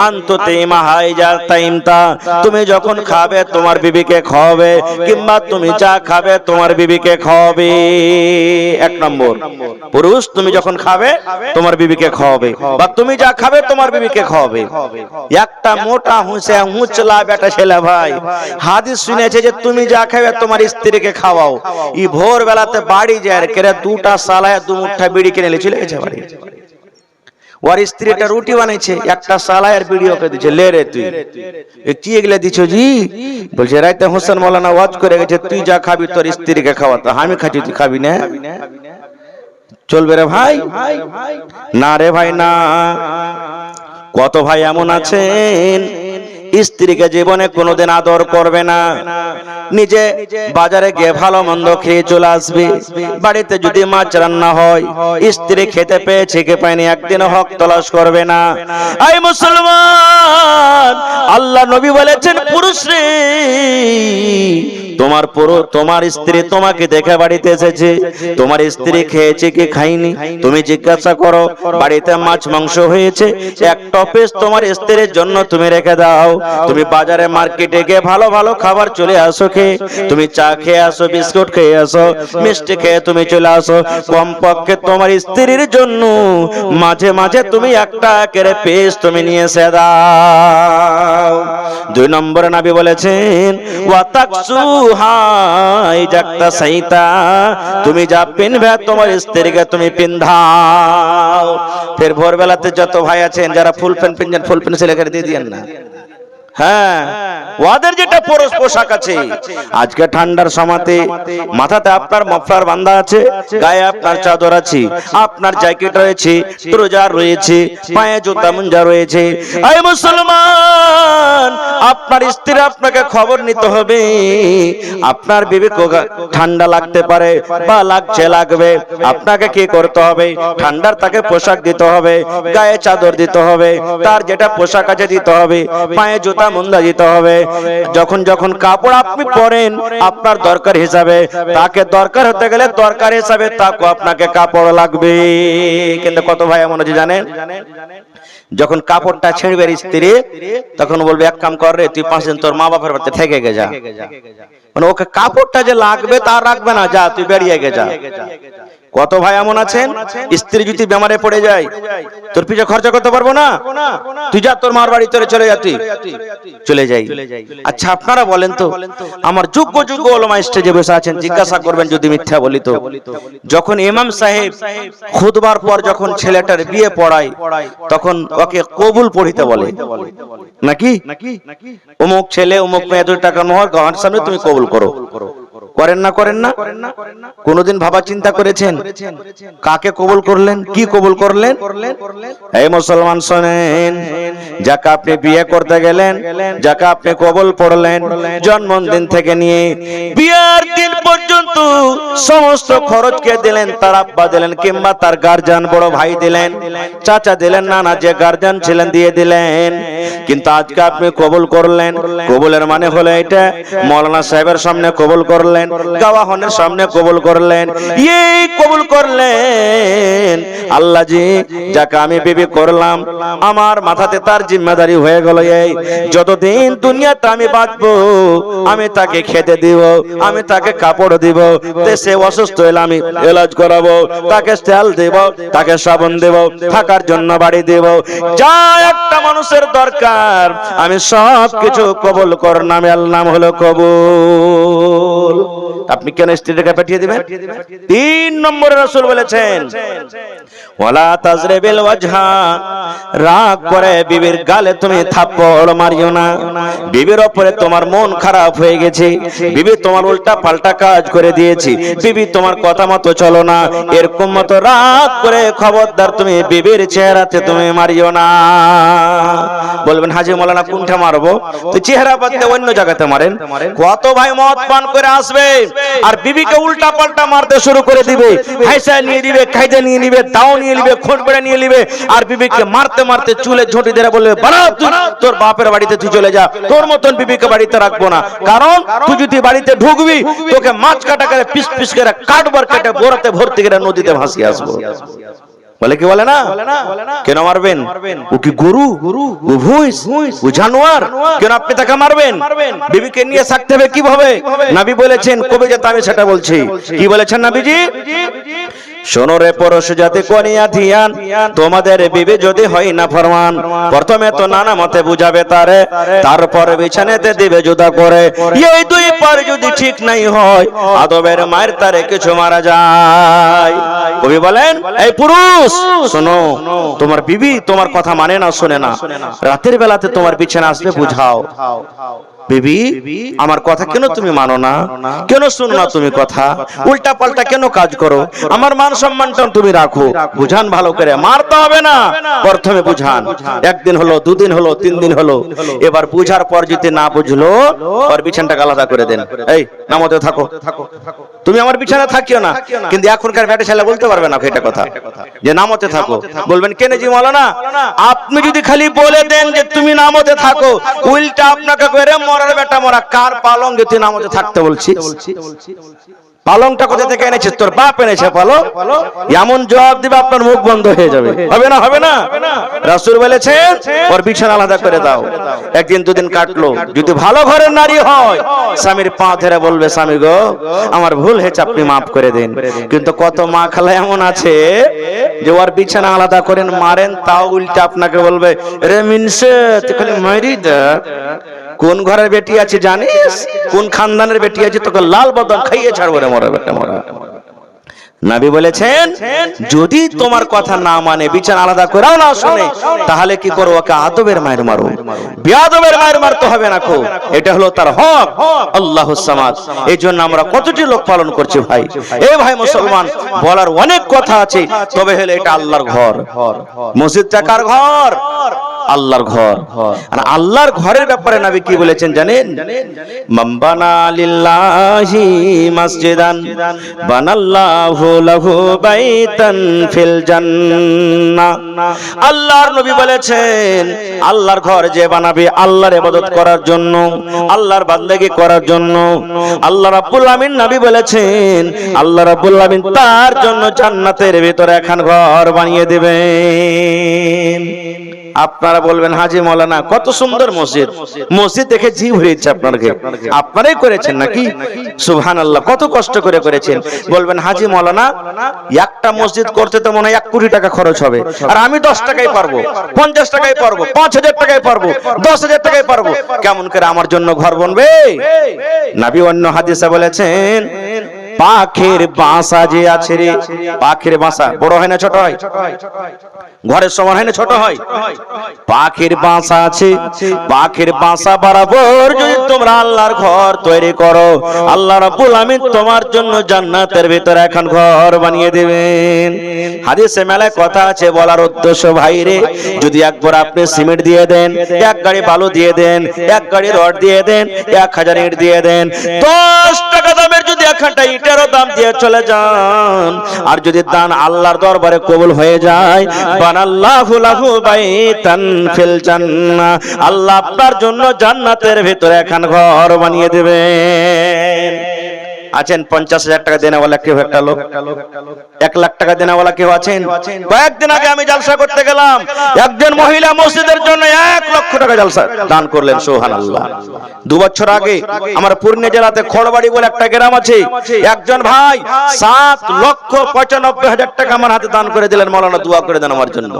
আনতুতে মাহাইজা তাইমতা, তুমি যখন খাবে তোমার বিবিকে খাওয়াবে, কিংবা তুমি যা খাবে তোমার বিবিকে খাওয়াবে। 1 নম্বর, পুরুষ তুমি যখন খাবে তোমার বিবিকে খাওয়াবে, বা তুমি যা খাবে তোমার বিবিকে খাওয়াবে। একটা মোটা হুঁসে হুঁচলা বেটা ছেলে ভাই হাদিস শুনেছে যে তুমি যা খাবে তোমার স্ত্রীকে খাওয়াও। ই ভোর বেলাতে বাড়ি যায় কেরে 2টা সালায় 2 মুঠা বিড়ি কিনে নিয়ে চলে গেছে বাড়ি। ওর স্ত্রীটা রুটি বানাইছে, একটা সালায়ের বিড়ি ওকে দিচ্ছে, লে রে তুই কি এগুলা দিছো জি? বলছে রাইতে হোসেন মাওলানা ওয়াজ করে গেছে, তুই যা খাবি তোর স্ত্রীকে খাওয়াতো, আমি খাচ্ছি তুই খাবি না? চলবে রে ভাই? না রে ভাই না। কত ভাই এমন আছেন স্ত্রীকে জীবনে কোনোদিন আদর করবে না, নিজে বাজারে গিয়ে ভালো মন্দ খেয়ে চলে আসবে, বাড়িতে যদি মাছ রান্না হয় স্ত্রী খেতে পেয়েছে কি পায়নি একদিনও হক তলাশ করবে না। এই মুসলমান, আল্লাহ নবী বলেছেন, পুরুষ রে, তোমার স্ত্রী তোমাকে দেখে বাড়িতে এসেছে, তোমার স্ত্রী খেয়েছে কি খাইনি তুমি জিজ্ঞাসা করো। বাড়িতে মাছ মাংস হয়েছে, 1 পিস তোমার স্ত্রীর জন্য তুমি রেখে দাও। তুমি বাজারে মার্কেটে গিয়ে ভালো ভালো খাবার চলে আসো, খেয়ে তুমি চা খেয়ে আসো, বিস্কুট খেয়ে আসো, মিষ্টি খেয়ে তুমি চলে আসো। কমপক্ষে তোমার স্ত্রীর জন্য মাঝে মাঝে তুমি 1টা করে পিস তুমি নিয়ে এসে দাও। 2 নম্বরে নবী বলেছেন, ওয়াতাকসু হাই জাকতা সাইতা, তুমি যা পিনবে তোমার স্ত্রীকে তুমি পিন্ধাও। ফের ভোরবেলাতে যত ভাই আছেন যারা ফুল প্যান্ট পিনছেন, ফুল প্যান্ট ছেলেকে দিয়ে দিয়েন না। হ্যাঁ, ওদের যেটা পোশাক আছে, আজকে ঠান্ডার সময়তে মাথাতে আপনার মফলার বাঁধা আছে, গায়ে আপনার চাদর আছে, আপনার জ্যাকেট রয়েছে, ট্রাউজার রয়েছে, পায়ে জুতা মোজা রয়েছে। এই মুসলমান, আপনার স্ত্রী আপনাকে খবর নিতে হবে, আপনার বিবি ঠান্ডা লাগতে পারে বা লাগবে, আপনাকে কি করতে হবে? ঠান্ডার তাকে পোশাক দিতে হবে, গায়ে চাদর দিতে হবে, তার যেটা পোশাক আছে দিতে হবে, পায়ে জুতা মোজা দিতে হবে। যখন যখন কাপড় আপনি পরেন আপনার দরকার হিসাবে, তাকে দরকার হতে গেলে দরকার হিসাবে তাকে আপনাকে কাপড় লাগবে। কিন্তু কত ভাই এমন আছে জানেন, যখন কাপড়টা ছেড়বে স্ত্রী, তখন বলবে এক কাম কর রে, তুই 5 দিন তোর মা বাপের বাড়িতে থেকে গে যা। মানে ওকে কাপড়টা যে লাগবে তা রাখবে না, যা তুই বেরিয়ে গে যা। কত ভাই এমন আছেন, স্ত্রী যদি বেমারে পড়ে যায়, তোর পিছে খরচা করতে পারবো না, তুই যা তোর মার বাড়ি তোরে চলে যা, তুই চলে যাই। আচ্ছা আপনারা বলেন তো, আমার যোগ্য ওলামা স্টেজে বসে আছেন, জিজ্ঞাসা করবেন যদি মিথ্যা বলি তো, যখন ইমাম সাহেব খুতবার পর যখন ছেলেটার বিয়ে পড়ায়, তখন ওকে কবুল পড়িতে বলে নাকি? অমুক ছেলে অমুক মেয়ে 2 টাকা মোহর গহনার সামনে তুমি কবুল করো, করেন না? করেন না? কোনদিন ভাবা চিন্তা করেছেন কাকে কবুল করলেন, কি কবুল করলেন? এই মুসলমান শোনেন, যাকে আপনি বিয়ে করতে গেলেন, যাকে আপনি কবুল পড়লেন, জন্মদিন থেকে নিয়ে বিয়ের দিন পর্যন্ত সমস্ত খরচ কে দিলেন? তার আব্বা দিলেন, কিংবা তার গার্জিয়ান বড় ভাই দিলেন, চাচা দিলেন, নানা যে গার্জিয়ান ছিলেন দিয়ে দিলেন। কিন্তু আজকে আপনি কবুল করলেন, কবুলের মানে হলো এটা, মৌলানা সাহেবের সামনে কবুল করলেন, গাওয়াহনের সামনে কবুল করলেন, এই কবুল করলেন আল্লাহ জি যাকে আমি বিবি করলাম, আমার মাথাতে তার জিম্মেদারি হয়ে গেল, এই যতদিন দুনিয়াতে আমি বাঁচবো আমি তাকে খেতে দিব, আমি তাকে কাপড় দিব, সে অসুস্থ হলে আমি এলাজ করাবো, তাকে তেল দেব, তাকে সাবান দেব, থাকার জন্য বাড়ি দেব, যা একটা মানুষের দরকার আমি সব কিছু কবুল কর, নামের নাম হলো কবুল। আপনি কেন স্ত্রীকে পাঠিয়ে দিবেন? 3 নম্বরে রাসূল বলেছেন, ওয়ালা তাজরিবিল ওয়াজহা, রাগ করে বিবির গালে তুমি থাপ্পড় মারিও না। বিবির উপরে তোমার মন খারাপ হয়ে গেছে, বিবি তোমার উল্টা পাল্টা কাজ করে দিয়েছি, বিবি তোমার কথা মতো চলো না, এরকম মতো রাগ করে খবরদার তুমি বিবির চেহারাতে তুমি মারিও না। বলবেন হাজী মাওলানা কোনটা মারবো? তো চেহারা বাদে অন্য জায়গাতে মারেন। কত ভাই মদ পান করে আসবে আর বিবিকে উল্টা পাল্টা মারতে শুরু করে দিবে, হাইসা নিয়ে দিবে, কায়দা নিয়ে নিবে, দাও নিয়ে নিবে, খোঁট বেড়া নিয়ে নিবে, আর বিবিকে মারতে মারতে চুলে ঝুঁটি ধরে বলবে বাড়া তোর বাপের বাড়িতে তুই চলে যা, তোর মতন বিবিকে বাড়িতে রাখবো না। কারণ তুই যদি বাড়িতে ঢুকবি তোকে মাছ কাটা করে পিস পিস করে কাটবার কেটে বোরাতে ভর্তি করে নদীতে ভাসিয়ে আসবো। বলে কি বলে না? কেন মারবেন? ও কি গরু, ও ভুঁইস, ও জানোয়ার, কেন আপনি তাকে মারবেন? বিবিকে নিয়ে থাকতে হবে কিভাবে? নবী বলেছেন, কবে যেতে আমি সেটা বলছি। কি বলেছেন নবীজি? শোনো রে পুরুষ জাতি কনিয়া ধিয়ান, তোমাদের বিবি যদি হয় না ফরমান, প্রথমে তো নানা মতে বুঝাবে তারে, তারপর বিছানাতে দিবে জুদা করে, এই 2 পর যদি ঠিক নাই হয় আদবের মায়ের তারে কিছু মারা যায়। কবি বলেন, এই পুরুষ শোনো, তোমার বিবি তোমার কথা মানে না, শোনে না, রাতের বেলাতে তোমার বিছানা আসবে, বুঝাও বিবি আমার কথা কেন তুমি মানো না, কেন শুনো না তুমি কথা, উল্টা পাল্টা কেন কাজ করো, আমার মান সম্মানটা তুমি রাখো, বুঝান ভালো করে, মারতে হবে না, প্রথমে বুঝান, 1 দিন হলো, 2 দিন হলো, 3 দিন হলো, এবার বুঝার পর যদি না বুঝলো আর বিছানাটাকে আলাদা করে দেন, এই নামতে থাকো, তুমি আমার বিছানা থাকিও না। কিন্তু এখনকার ব্যাটে ছেলে বলতে পারবে না এটা কথা, যে নামতে থাকো। বলবেন কেন জি মাওলানা? আপনি যদি খালি বলে দেন যে তুমি নামতে থাকো, উল্টা আপনাকে করে মরার বেটা মরা, কার পালং যে তুই নামতে থাকতে বলছি? পালংটা কোথা থেকে এনেছিস? তোর বাপ এনেছে পালং? এমন জবাব দিবে আপনার মুখ বন্ধ হয়ে যাবে। হবে না? হবে না? রাসূল বলেছেন ওর বিছানা আলাদা করে দাও। 1 দিন 2 দিন কাটলো, যদি ভালো ঘরের নারী হয় স্বামীর পা ধরে বলবে, স্বামী গো আমার ভুল হয়েছে, আপনি মাফ করে দিন। কিন্তু কত মা খালা এমন আছে যে ওর বিছানা আলাদা করেন, মারেন, তাও উল্টা আপনাকে বলবে, রে মিনসে তুই খালি মারি দে, কোন ঘরের বেটি আছে জানিস, কোন খানদানের বেটি আছে, তোকে লাল বদন খাইয়ে ছাড়বো রে মরা বেটা মরা। নবী বলেছেন যদি তোমার কথা না মানে বিচার আলাদা করাও না শুনে তাহলে কি করো, ওকে আদবের মায়ের মারো, বেয়াদবের মায়ের মারতে হবে না কো, এটা হলো তার হক। আল্লাহুস সামাদ। এই জন্য আমরা কতটি লোক পালন করছি ভাই। এ ভাই মুসলমান, বলার অনেক কথা আছে, তবে হলে এটা আল্লাহর ঘর। মসজিদটা কার ঘর? আল্লাহর ঘর। আর আল্লাহর ঘরের ব্যাপারে নবী কি বলেছেন জানেন? মাম্বানা লিল্লাহি মসজিদান বানাল্লাহু লাহু বাইতান ফিল জান্নাহ। আল্লাহর নবী বলেছেন আল্লাহর ঘর যে বানাবে আল্লাহর ইবাদত করার জন্য, আল্লাহর বান্দাগি করার জন্য, আল্লাহ রাব্বুল আমিন নবী বলেছেন আল্লাহ রাব্বুল আমিন তার জন্য জান্নাতের ভিতরে একখান ঘর বানিয়ে দিবেন। আপনারা বলবেন হাজী মাওলানা কত সুন্দর মসজিদ, মসজিদ দেখে জি ভরে যাচ্ছে আপনাকে, আপনারাই করেছেন নাকি? সুবহানাল্লাহ, কত কষ্ট করে করেছেন। বলবেন হাজী মাওলানা একটা মসজিদ করতে তো মনে হয় 1 কোটি টাকা খরচ হবে, আর আমি 10 টাকায় পারবো, 50 টাকায় পারবো, 5000 টাকায় পারবো, 10,000 টাকায় পারবো, কেমন করে আমার জন্য ঘর বনবে? নবী অন্য হাদিসে বলেছেন পাখির বাসা যে আছে রে, পাখির বাসা বড় হয় না ছোট হয়? ঘরের সমান হয় না ছোট হয়? পাখির বাসা আছে, পাখির বাসা বরাবর যদি তোমরা আল্লাহর ঘর তৈরি করো, আল্লাহ রাব্বুল আমিন তোমার জন্য জান্নাতের ভিতরে এখন ঘর বানিয়ে দিবেন। হাদিসে মেলায় কথা আছে, বলার উদ্দেশ্য ভাইরে, যদি একবার আপনি সিমেন্ট দিয়ে দেন, 1 গাড়ি বালু দিয়ে দেন, 1 গাড়ি রড দিয়ে দেন, 1000 ইট দিয়ে দেন, 10 টাকা দামের যদি একটা ইটেরও দাম দিয়ে চলে যান, আর যদি দান আল্লাহর দরবারে কবুল হয়ে যায়, বানাল্লাহু লাহু বাইতান ফিল জান্নাহ, আল্লাহ আপনার জন্য জান্নাতের ভিতরে একখান ঘর বানিয়ে দেবেন। আছেন 50,000 টাকা দেনাওয়ালা কেউ একটা লোক, 1 লাখ টাকা দেনাওয়ালা কেউ আছেন? কয়েকদিন আগে আমি জলসা করতে গেলাম, একজন মহিলা মসজিদের জন্য 1 লক্ষ টাকা জলসা দান করলেন। সুবহানাল্লাহ। 2 বছর আগে আমার পূর্ণিয়া জেলাতে খড়বাড়ি বলে একটা গ্রাম আছে, একজন ভাই 7,95,000 টাকা আমার হাতে দান করে দিলেন, মাওলানা দোয়া করে দেন আমার জন্য।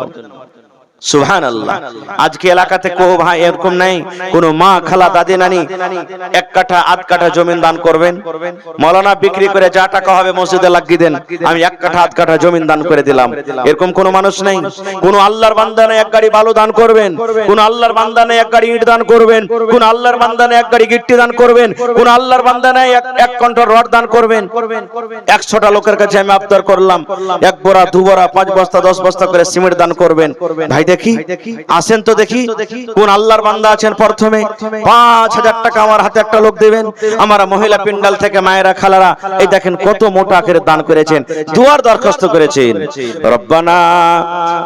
সুবহানাল্লাহ। আজকে এলাকাতে কেউ ভাই এরকম নাই, কোন মা খালা দাদি নানি 1 কাঠা 8 কাঠা জমিন দান করবেন, মাওলানা বিক্রি করে যা টাকা হবে মসজিদে লাগিয়ে দেন, আমি 1 কাঠা 8 কাঠা জমিন দান করে দিলাম, এরকম কোন মানুষ নাই। কোন আল্লাহর বান্দা নাই 1 গাড়ি বালু দান করবেন, কোন আল্লাহর বান্দা নাই 1 গাড়ি ইট দান করবেন, কোন আল্লাহর বান্দা নাই 1 গাড়ি গিট্টি দান করবেন, কোন আল্লাহর বান্দা নাই 1 কন্টর রড দান করবেন। 100টা লোকের কাছে আমি আবদার করলাম 1 বড়া 2 বড়া 5 বস্তা 10 বস্তা করে সিমেন্ট দান করবেন। ভাই দেখি আসেন তো দেখি কোন আল্লাহর বান্দা আছেন, প্রথমে 5,000 টাকা আমার হাতে একটা লোক দেবেন। আমার মহিলা পিন্ডাল থেকে মায়েরা খালারা এই দেখেন কত মোটা আকারে দান করেছেন, দুয়ার দরখাস্ত করেছেন, রব্বানা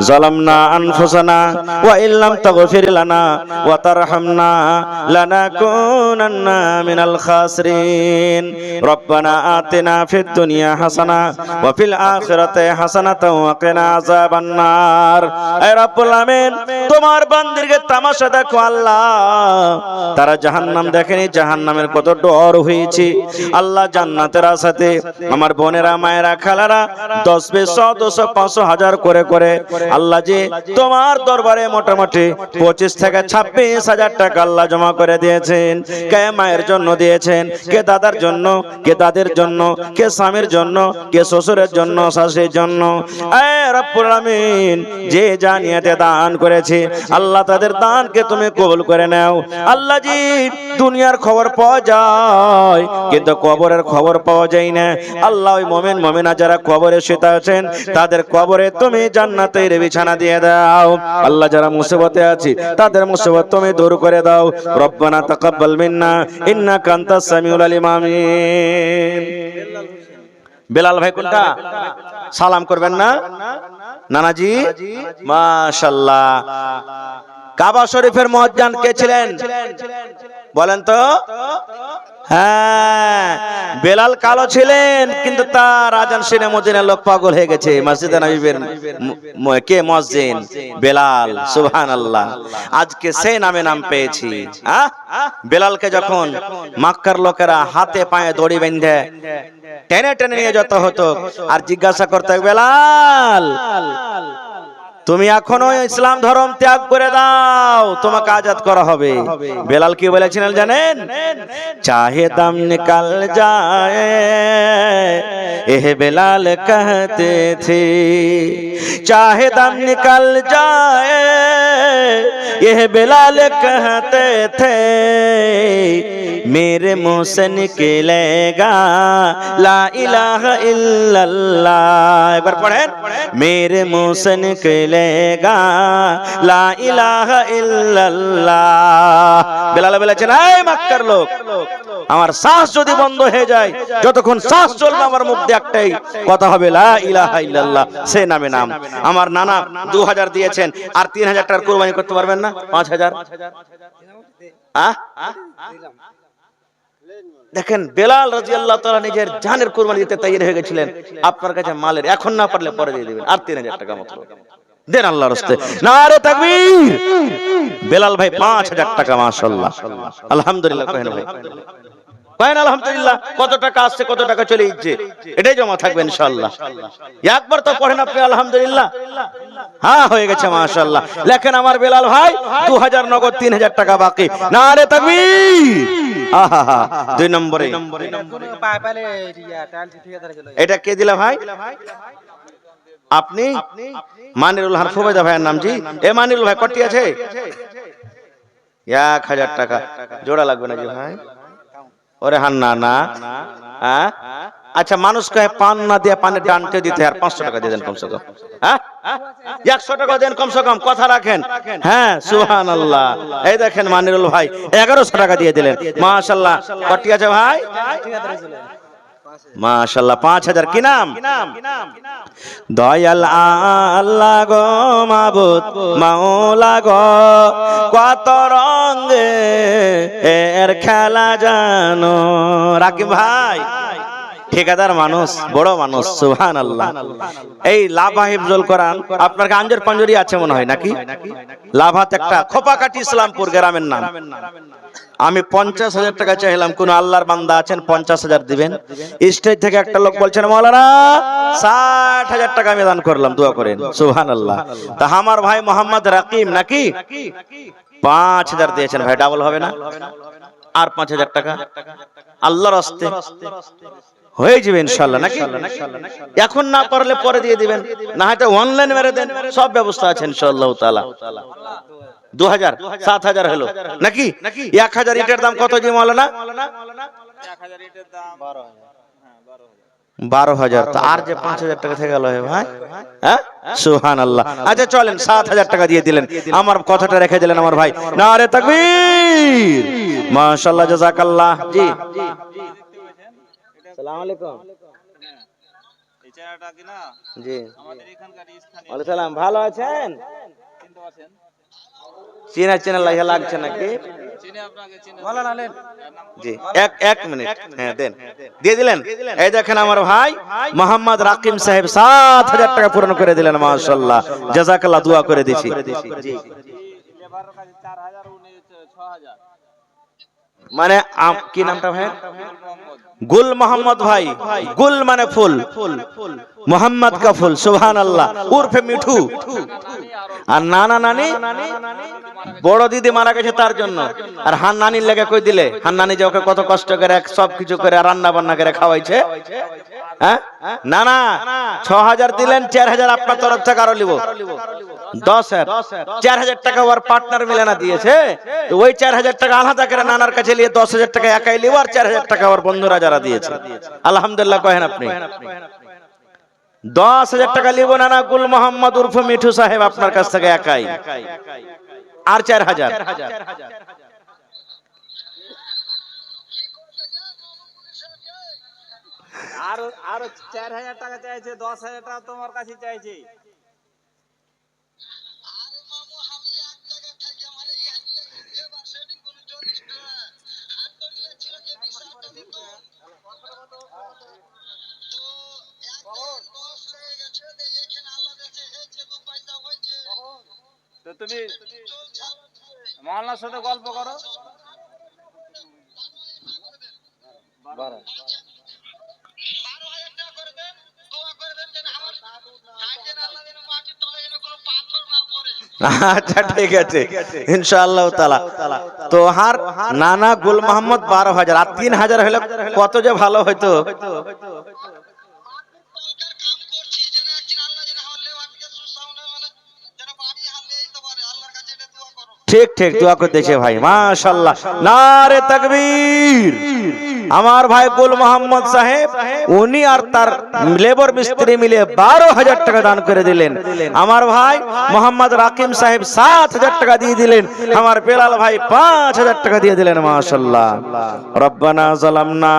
যালামনা আনফুসানা ওয়া ইল্লাম তাগফির লানা ওয়া তারহামনা লানাকুনান্না মিনাল খাসিরিন, রব্বানা আতিনা ফিদ দুনিয়া হাসানা ওয়া ফিল আখিরাতি হাসানাতাও ওয়া কিনা আযাবান নার। এ রব্বুল আমিন তোমার বান্দিরকে তামাশা দেখো আল্লাহ, তারা জাহান্নাম দেখেনি, জাহান্নামের কত ডর হয়েছে আল্লাহ, জান্নাতের আশাতে আমার বোনেরা মায়েরা খালারা 10 200 200 500 1000 করে করে আল্লাহ যে তোমার দরবারে মোটামুটি 25 থেকে 26,000 টাকা আল্লাহ জমা করে দিয়েছেন। কে মায়ের জন্য দিয়েছেন, কে দাদার জন্য, কে দাদের জন্য, কে স্বামীর জন্য, কে শ্বশুরের জন্য, শাশুড়ির জন্য। এ রব্বুল আমিন যে জানিয়াতে দান করেছে আল্লাহ তাদের দানকে তুমি কবুল করে নাও। আল্লাহ জি দুনিয়ার খবর পাওয়া যায় কিন্তু কবরের খবর পাওয়া যায় না আল্লাহ, ওই মুমিন মুমিনা যারা কবরে শুয়ে আছেন তাদের কবরে তুমি জান্নাতের বিছানা দিয়ে দাও। আল্লাহ যারা মুসিবতে আছে তাদের মুসিবত তুমি দূর করে দাও। রব্বানা তাকাব্বাল মিন্না ইন্নাকা আনতাস সামিউল আলিম। আমিন। বেলাল ভাই কোনটা সালাম করবেন না নানাজি? মাশাআল্লাহ। কাবা শরীফের মুয়াজ্জিন কে ছিলেন বলেন তো? হ্যাঁ, বেলাল কালো ছিলেন কিন্তু তার আজান শুনে মদিনার লোক পাগল হয়ে গেছে। মসজিদে নববীর কে মুয়াজ্জিন? বেলাল। সুবহানাল্লাহ। আজকে সেই নামে নাম পেয়েছি। বেলালকে যখন মক্কার লোকেরা হাতে পায়ে দড়ি বেঁধে টেনে টেনে নিয়ে যেতে হতো আর জিজ্ঞাসা করতে, বেলাল তুমি এখনো ইসলাম ধর্ম ত্যাগ করে দাও, তোমাকে আজাদ করা হবে। বেলাল কি বলেছিলেন জানেন? চাহে দম নিকল যায় এহ বেলাল कहते थे, चाहे दम निकल जाए यह बेलाल कहते थे, मेरे मुंह से निकलेगा ला इलाहा इल्लल्लाह। एक बार पढ़ें, मेरे मुंह से निकलेगा ला इलाहा इल्लल्लाह। বেলাল বলেছেন, এই মক্কার লোক, আমার শ্বাস যদি বন্ধ হয়ে যায়, যতক্ষণ শ্বাস চলবে আমার মুখ দিয়ে একটাই কথা হবে, লা ইলাহা ইল্লাল্লাহ। সে নামে নাম। আমার নানা 2000 দিয়েছেন, আর 3000 টাকার কুরবানি করতে পারবেন না? 5000 দেখেন, বেলাল রাদিয়াল্লাহু তাআলা নিজের জানের কুরবানি দিতে তৈরি হয়ে গেছিলেন। আপনার কাছে মালের, এখন না পারলে পরে দিয়ে দিবেন, আর 3000 টাকা মাত্র দেন আল্লাহর রাস্তায়। নারে তাকবীর। বেলাল ভাই 5000 টাকা, মাশাআল্লাহ, আলহামদুলিল্লাহ। কহেন ভাই, কহেন আলহামদুলিল্লাহ। কত টাকা আসছে, কত টাকা চলে যাচ্ছে, এটাই জমা থাকবে ইনশাআল্লাহ। একবার তো পড়েন আপনি আলহামদুলিল্লাহ। হ্যাঁ, হয়ে গেছে মাশাআল্লাহ। লেখেন আমার বেলাল ভাই 2000 নগদ, 3000 টাকা বাকি। নারে তাকবীর। আহা, 2 নম্বরে এটা কে দিলা ভাই? আপনি? মানিরুল হারফুবাইদা ভাইয়ের নাম। জি, এ মানিরুল ভাই কটি আছে? 1000 টাকা জোড়া লাগবে না জি ভাই? ওরে হান না না, হ্যাঁ আচ্ছা, মানুষ কহে পান না দিয়ে পানের ডানতে দিতে, আর 500 টাকা দিয়ে দেন কমসে কম। হ্যাঁ, 100 টাকা দেন কমসে কম, কথা রাখেন। হ্যাঁ, সুবহানাল্লাহ। এই দেখেন মানিরুল ভাই 1100 টাকা দিয়ে দিলেন, মাশাআল্লাহ। কটি আছে ভাই? মাশাআল্লাহ, 5000। কি নাম? দয়াল আল্লাহ গো, মাবুদ মাওলা গো, কত রঙে এর খেলা জানো। রাকিব ভাই ঠিকাদার মানুষ, বড় মানুষ, সুবহানাল্লাহ। এই লাভা হিফজুল কোরআন, আপনার গাঞ্জের পাঞ্জরি আছে মনে হয় নাকি? লাভাত একটা খোপাকাটি ইসলামপুর গ্রামের নাম। আমি 50,000 টাকা চাইলাম, কোন আল্লাহর বান্দা আছেন 50,000 দিবেন? স্টেজ থেকে একটা লোক বলছেন, মাওলানা 60,000 টাকা আমি দান করলাম, দোয়া করেন। সুবহানাল্লাহ। তা আমার ভাই মোহাম্মদ রাকিম নাকি 5000 দিয়েছেন ভাই, ডাবল হবে না? আর 5000 টাকা আল্লাহর রাস্তে হয়ে যাবে ইনশাআল্লাহ নাকি? এখন না পারলে পরে দিয়ে দিবেন, না হয়তো অনলাইন মেরে দেন, সব ব্যবস্থা আছে ইনশাআল্লাহ তাআলা। 2000 7000 হলো নাকি? 1000 ইটের দাম কত জি মাওলানা? 1000 ইটের দাম 12,000। তো আর যে 5000 টাকা থেকে গেল ভাই, হ্যাঁ সুবহানাল্লাহ। আচ্ছা চলেন, 7000 টাকা দিয়ে দিলেন, আমার কথাটা রেখে দিলেন আমার ভাই। নারে তাকবীর, মাশাআল্লাহ, জাযাকাল্লাহ। জি, আসসালামু আলাইকুম। এই চারাটা কি না জি, আমাদের এখানকার স্থানীয়। ওয়ালাইকুম সালাম। ভালো আছেন? চিনা চিনা লাগছে নাকি? জি, এক মিনিট। হ্যাঁ দেন, দিয়ে দিলেন। এই দেখেন আমার ভাই মোহাম্মদ রাকিম সাহেব 7000 টাকা পূরণ করে দিলেন, মাশাআল্লাহ, জাযাকাল্লাহ, দোয়া করে দিছি। জি, লেবারের কাছে 4000 উনি 6000। মানে কি নামটা ভাই? গুল মোহাম্মদ ভাই। গুল মানে ফুল, মোহাম্মদ কা ফুল, সুবহানাল্লাহ, উর্ফে মিঠু। আর নানা নানি, বড় দিদি মারা গেছে তার জন্য। আর হান নানির লেগে কই দিলে? হান নানি যে ওকে কত কষ্ট করে সব কিছু করে রান্না বান্না করে খাওয়াইছে। হ্যাঁ না না, 6000 দিলেন, 4000 আপনার তরফ থেকে আরো লিব, 10,000। 4000 টাকা ওর পার্টনার মিলে না দিয়েছে, তো ওই 4000 টাকা আলাদা করে নানার কাছে নিয়ে 10,000 টাকা একাই লিব, আর 4000 টাকা ওর বন্ধুরা যারা দিয়েছে। আলহামদুলিল্লাহ কহেন আপনি। 10,000 টাকা লিব নানা গুল মোহাম্মদ উর্ফে মিঠু সাহেব আপনার কাছ থেকে একাই, আর 4000। আর 4000 টাকা চাইছে, 10,000 টাকা তোমার কাছে চাইছে। তো তুমি মহল্লার সাথে গল্প করো। 12,000 টাকা করে দেন, দোয়া করে দেন যেন আমার আল্লাহ যেন মাটির তলায় যেন কোনো পাথর আচ্ছা ঠিক আছে ইনশাআল্লাহ তাআলা। তো হার নানা গুল মোহাম্মদ 12,000 আর 3,000 হলে কত যে ভালো হতো। ঠিক ঠিক দোয়া করতেছে ভাই মাশাআল্লাহ নারে তাকবীর। আমার ভাই গুল মোহাম্মদ সাহেব উনি আর তার লেবার মিস্ত্রি মিলে 12,000 টাকা দান করে দিলেন। আমার ভাই মোহাম্মদ রাকিম সাহেব 7,000 টাকা দিয়ে দিলেন। আমার বেলাল ভাই 5,000 টাকা দিয়ে দিলেন মাশাআল্লাহ। রব্বানা যালামনা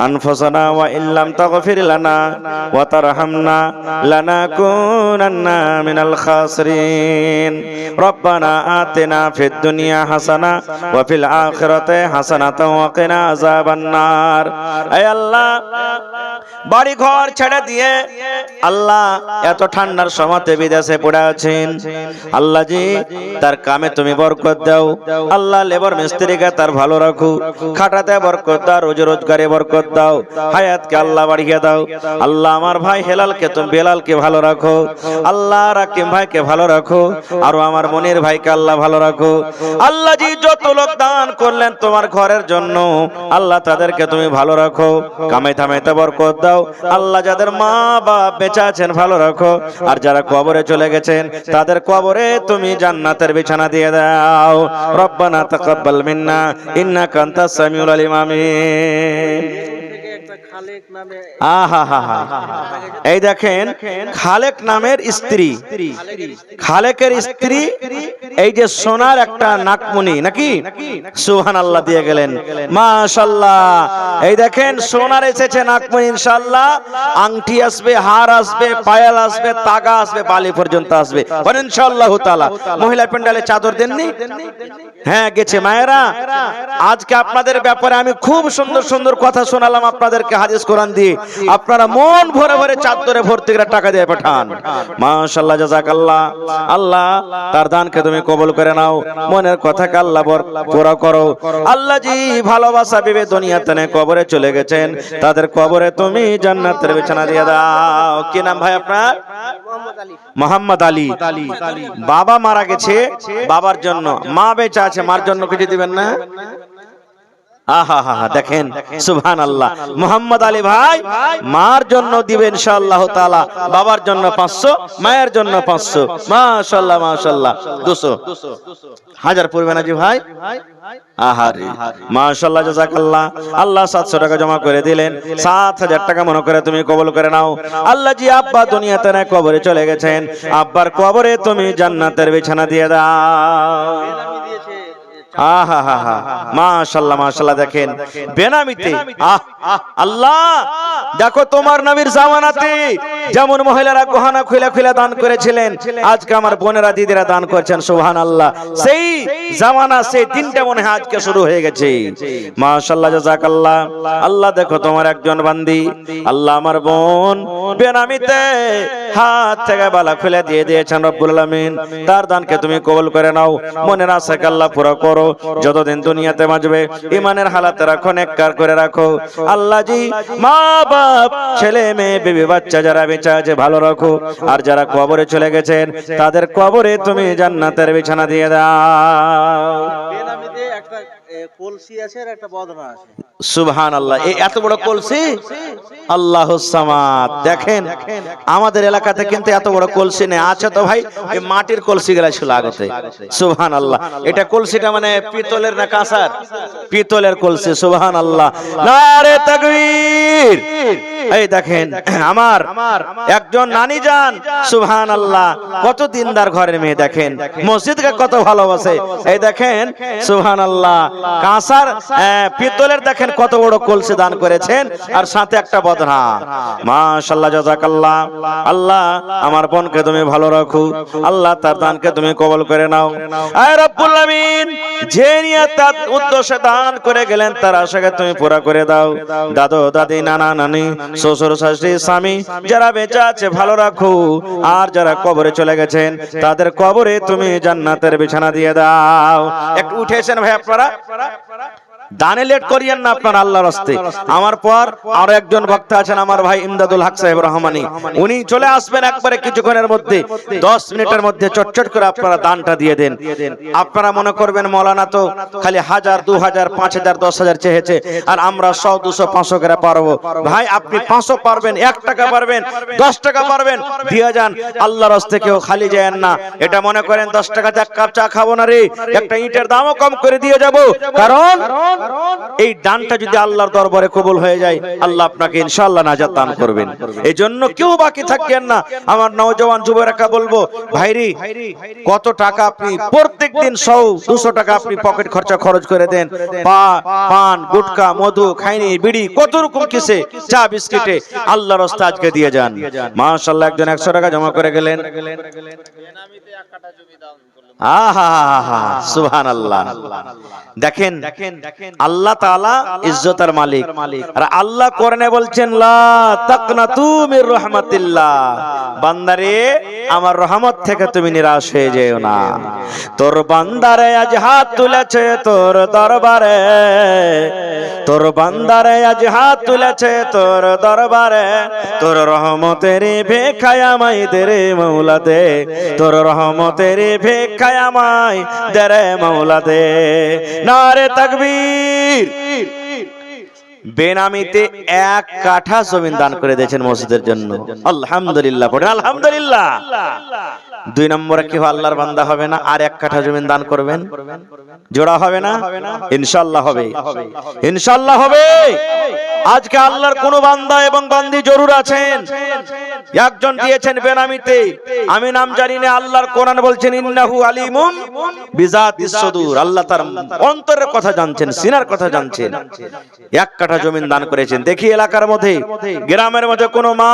আনফুসানা ওয়া ইল্লাম তাগফির লানা ওয়া তারহামনা লানাকুনান্না মিনাল খাসিরিন। রব্বানা আতিনা ফিদ দুনিয়া হাসানা ওয়া ফিল আখিরাতি হাসানাতাও ওয়া কিনা আযাবান নার। হে আল্লাহ বাড়ি ঘর ছেড়ে দিয়ে আল্লাহ এত ঠান্ডার সময়তে বিদেশে পড়ে আছেন আল্লাহ জি তার কামে তুমি বরকত দাও আল্লাহ। লেবার মিস্ত্রিকে তার ভালো রাখো, খাটাতে বরকত দাও, রোজি রোজগারে বরকত দাও, হায়াতকে আল্লাহ বাড়িয়ে দাও আল্লাহ। আমার ভাই হেলালকে তুমি বেলালকে ভালো রাখো আল্লাহ, রাকিম ভাইকে ভালো রাখো, আর আমার মনির ভাইকে আল্লাহ ভালো রাখো আল্লাহ জি। যত লোক দান করলেন তোমার ঘরের জন্য আল্লাহ তাদেরকে তুমি ভালো রাখো, কামে থামেতে বরকত দাও আল্লাহ। যাদের মা বাপ বেঁচে আছেন ভালো রাখো, আর যারা কবরে চলে গেছেন তাদের কবরে তুমি জান্নাতের বিছানা দিয়ে দাও। রব্বানা তাকাব্বাল মিন্না ইন্নাকা আনতাস সামিউল আলিম আমিন। এই দেখেন খালেক নামের স্ত্রী, খালেকের স্ত্রী এই যে সোনার একটা নাকমণি নাকি সুবহানাল্লাহ দিয়ে গেলেন মাশাআল্লাহ। এই দেখেন সোনার এসেছে নাকমণি ইনশাআল্লাহ, আংটি আসবে, হার আসবে, পায়াল আসবে, তাগা আসবে, বালি পর্যন্ত আসবে ইনশাআল্লাহ তাআলা। মহিলা প্যান্ডেলে চাদর দেননি? হ্যাঁ গেছে মায়েরা। আজকে আপনাদের ব্যাপারে আমি খুব সুন্দর সুন্দর কথা শোনালাম আপনাদেরকে হাদিস কোরআন দিয়ে, আপনারা মন ভরে ভরে চাদরে ভর্তি করে টাকা দিয়ে পাঠান মাশাআল্লাহ জাযাকাল্লাহ। আল্লাহ তার দানকে তুমি কবুল করে নাও, মনের কথাকে আল্লাহ পুরা করো আল্লাহ জি। ভালোবাসা বিবে দুনিয়াতে নে কবরে চলে গেছেন তাদের কবরে তুমি জান্নাতের বিছানা দিয়ে দাও। কি নাম ভাই আপনার? মোহাম্মদ আলী। বাবা মারা গেছে, বাবার জন্য, মা বেঁচে আছে, মার জন্য কিছু দিবেন না? আহা হা হা দেখেন সুবহানাল্লাহ। মোহাম্মদ আলী ভাই মার জন্য দিবেন ইনশাআল্লাহ তাআলা, বাবার জন্য 500, মায়ের জন্য 500 মাশাআল্লাহ মাশাআল্লাহ 200 হাজার পড়বে না জি ভাই? আহারে মাশাআল্লাহ জাযাকাল্লাহ। আল্লাহ 700 টাকা জমা করে দিলেন, 7,000 টাকা মনে করে তুমি কবুল করে নাও আল্লাহ জি। আব্বা দুনিয়াতে না কবরে চলে গেছেন, আব্বার কবরে তুমি জান্নাতের বিছানা দিয়ে দাও। আহা হা হা মাশাআল্লাহ মাশাআল্লাহ দেখেন বেনামিতে আল্লাহ দেখো তোমার নবীর জামানাতে যেমন মহিলারা গহনা খুলে খুলে দান করেছিলেন, আজকে আমার বোনেরা দিদিরা দান করছেন সুবহানাল্লাহ। সেই জামানা সেই দিনটা মনে হয় আজকে শুরু হয়ে গেছে মাশাআল্লাহ জাযাকাল্লাহ। আল্লাহ দেখো তোমার একজন বান্দি আল্লাহ আমার বোন বেনামিতে হাত থেকে বালা খুলে দিয়ে দিয়েছেন রব্বুল আলামিন, তার দানকে তুমি কবুল করে নাও, মনের আশাকে আল্লাহ পুরো করো। যতদিন দুনিয়াতে বাঁচবে ইমানের হালাতে রাখো, নেককার করে রাখো আল্লাহ জি। মা বাপ ছেলে মেয়ে বিবি বাচ্চা যারা বেঁচে আছে ভালো রাখো, আর যারা কবরে চলে গেছেন তাদের কবরে তুমি জান্নাতের বিছানা দিয়ে দাও। বেনামিতে একটা কলসি আছে আর একটা বদনা আছে সুবহানাল্লাহ। এই এত বড় কলসি আল্লাহুস সামাদ। দেখেন আমাদের এলাকাতে কিন্তু এত বড় কলসি নেই, আছে তো ভাই এই মাটির কলসি গুলা ছিল আগতে সুবহানাল্লাহ। এটা কলসিটা মানে পিতলের না কাঁসার? পিতলের কলসি সুবহানাল্লাহ নারে তাকবীর। এই দেখেন আমার একজন নানি যান সুবহানাল্লাহ, কত দিনদার ঘরের মেয়ে, দেখেন মসজিদকে কত ভালোবাসে। এই দেখেন সুবহানাল্লাহ কাঁসার পিতলের দেখেন কত বড় কলসি দান করেছেন, আর সাথে একটা বদনা মাশাআল্লাহ জাযাকাল্লাহ। আল্লাহ আমার বোনকে তুমি ভালো রাখো আল্লাহ, তার দানকে তুমি কবুল করে নাও আয় রব্বুল আমিন। যে নিয়ত উদ্দেশ্যে দান করে গেলেন তার আশাকে তুমি পুরা করে দাও। দাদু দাদি নানা নানি শ্বশুর শাশুড়ি স্বামী যারা বেঁচে আছে ভালো রাখো, আর যারা কবরে চলে গেছেন তাদের কবরে তুমি জান্নাতের বিছানা দিয়ে দাও। একটু উঠেছেন ভাই আপনারা? দানে লেট করিয়েন না আপনার আল্লাহর রাস্তে। আমার পর আরো একজন ভক্ত আছেন আমার ভাই ইমদাদুল হক সাহেব রহমানী, উনি চলে আসবেন একবারে কিছুক্ষণের মধ্যে, 10 মিনিটের মধ্যে চটচট করে আপনারা দানটা দিয়ে দেন। আপনারা মনে করবেন মৌলানা তো খালি 1000 2000 5000 10000 চেয়েছে আর আমরা 100 200 500 করে পারবো। ভাই আপনি 500 পারবেন, 1 টাকা পারবেন, 10 টাকা পারবেন, দিয়ে যান। আল্লাহর রাস্তে কেউ খালি যায়েন না। এটা মনে করেন 10 টাকাতে এক কাপ চা খাবো না রে, একটা ইটের দামও কম করে দিয়ে যাব, কারণ এই দানটা যদি আল্লাহর দরবারে কবুল হয়ে যায় আল্লাহ আপনাকে ইনশাআল্লাহ নাজাত দান করবেন। এই জন্য কেউ বাকি থাকবেন না। আমার নওজওয়ান যুবকেরা বলবো, ভাইরি কত টাকা আপনি প্রত্যেকদিন 100 200 টাকা আপনি পকেট খরচা খরচ করে দেন, পান গুটকা মধু খাইনি বিড়ি কত রকম কিসে চা বিস্কিটে, আল্লাহর রাস্তায় আজকে দিয়ে যান। মাশাআল্লাহ একজন 100 টাকা জমা করে গেলেন। সুবহানাল্লাহ। দেখেন আল্লাহ তাআলা ইজ্জতের মালিক, আর আল্লাহ কোরআনে বলছেন লা তাকনাতু মির রাহমাতিল্লাহ, বান্দারে আমার রহমত থেকে তুমি নিরাশ হয়ে যেও না। তোর বান্দারে আজ হাত তুলেছে তোর দরবারে, তোর বান্দারে আজ হাত তুলেছে তোর দরবারে, তোর রহমতের ভিখায় আমায় দে রে মাওলা দে, তোর রহমতের ভিখায় আমায় দে রে মাওলা দে। নারে তাকবীর। বেনামিতে 1 কাঠা জমিন দান করে দিয়েছেন মসজিদের জন্য, আলহামদুলিল্লাহ পড়েন আলহামদুলিল্লাহ। 2 নম্বরে কি আল্লাহর বান্দা হবে না আর 1 কাঠা জমিন দান করবেন? জোড়া হবে না? ইনশাআল্লাহ হবে, ইনশাআল্লাহ হবে। আজকে আল্লাহর কোন বান্দা এবং বান্দি জরুর আছেন, একজন দিয়েছেন বেনামিতে, আমি নাম জানি না, আল্লাহর কোরআন বলছেন ইন্নাহু আলিমুম বিজাতিস সুদূর, আল্লাহ তার অন্তরের কথা জানছেন, সিনার কথা জানছেন। 1 কাঠা জমিন দান করেছেন। দেখি এলাকার মধ্যে গ্রামের মধ্যে কোন মা,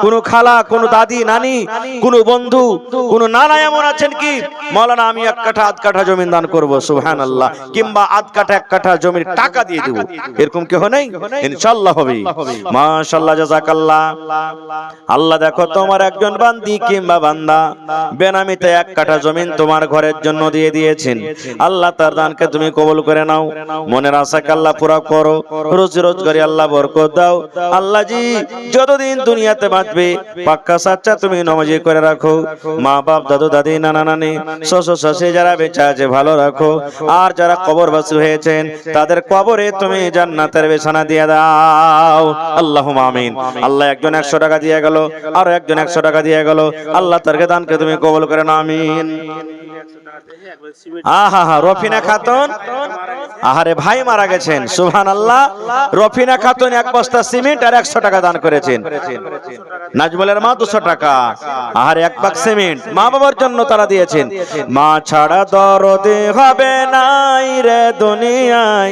কোন খালা, কোন দাদি নানি, কোন বন্ধু, কোন নানা এমন আছেন কি মাওলানা আমি 1 কাঠা 1/2 কাঠা জমিন দান করব, সুবহানাল্লাহ, কিংবা 1/2 কাঠা 1 কাঠা জমির টাকা দিয়ে দেব, এরকম কেউ নেই? ইনশাআল্লাহ হবে। মাশাআল্লাহ জাযাকাল্লাহ। আল্লাহ দেখো তোমার একজন বান্দি কিংবা বান্দা বেনামিতে 1 কাঠা জমিন তোমার ঘরের জন্য দিয়ে দিয়েছেন, আল্লাহ তার দানকে তুমি কবুল করে নাও, মনের আশাকে আল্লাহ পুরা করো, রোজি রোজগারে আল্লাহ বরকত দাও। আল্লাহ জি যতদিন দুনিয়াতে বাঁচবে পাক্কা সাচ্চা তুমি নামাজি করে রাখো, মা বাপ দাদু দাদি নানা নানি শ্বশুর শাশুড়ি যারা বেঁচে আছে ভালো রাখো, আর যারা কবরবাসী হয়েছেন তাদের কবরে তুমি জান্নাতের বিছানা দিয়ে দাও, আল্লাহুম্মা আমিন। আল্লাহ একজন 100 টাকা দিয়ে গেল, আর একজন 100 টাকা দিয়ে গেল, আল্লাহ তার দানকে তুমি কবুল করে নাও, আমিন। রফিনা খাতুন, আহারে ভাই মারা গেছেন, সুবহানাল্লাহ। রফিনা খাতুন 1 বস্তা সিমেন্ট আর 100 টাকা দান করেছেন। নাজমুলের মা 200 টাকা, আহারে 1 বাক্স সিমেন্ট মা বাবার জন্য তারা দিয়েছেন। মা ছাড়া দরদে হবে নাই রে দুনিয়ায়,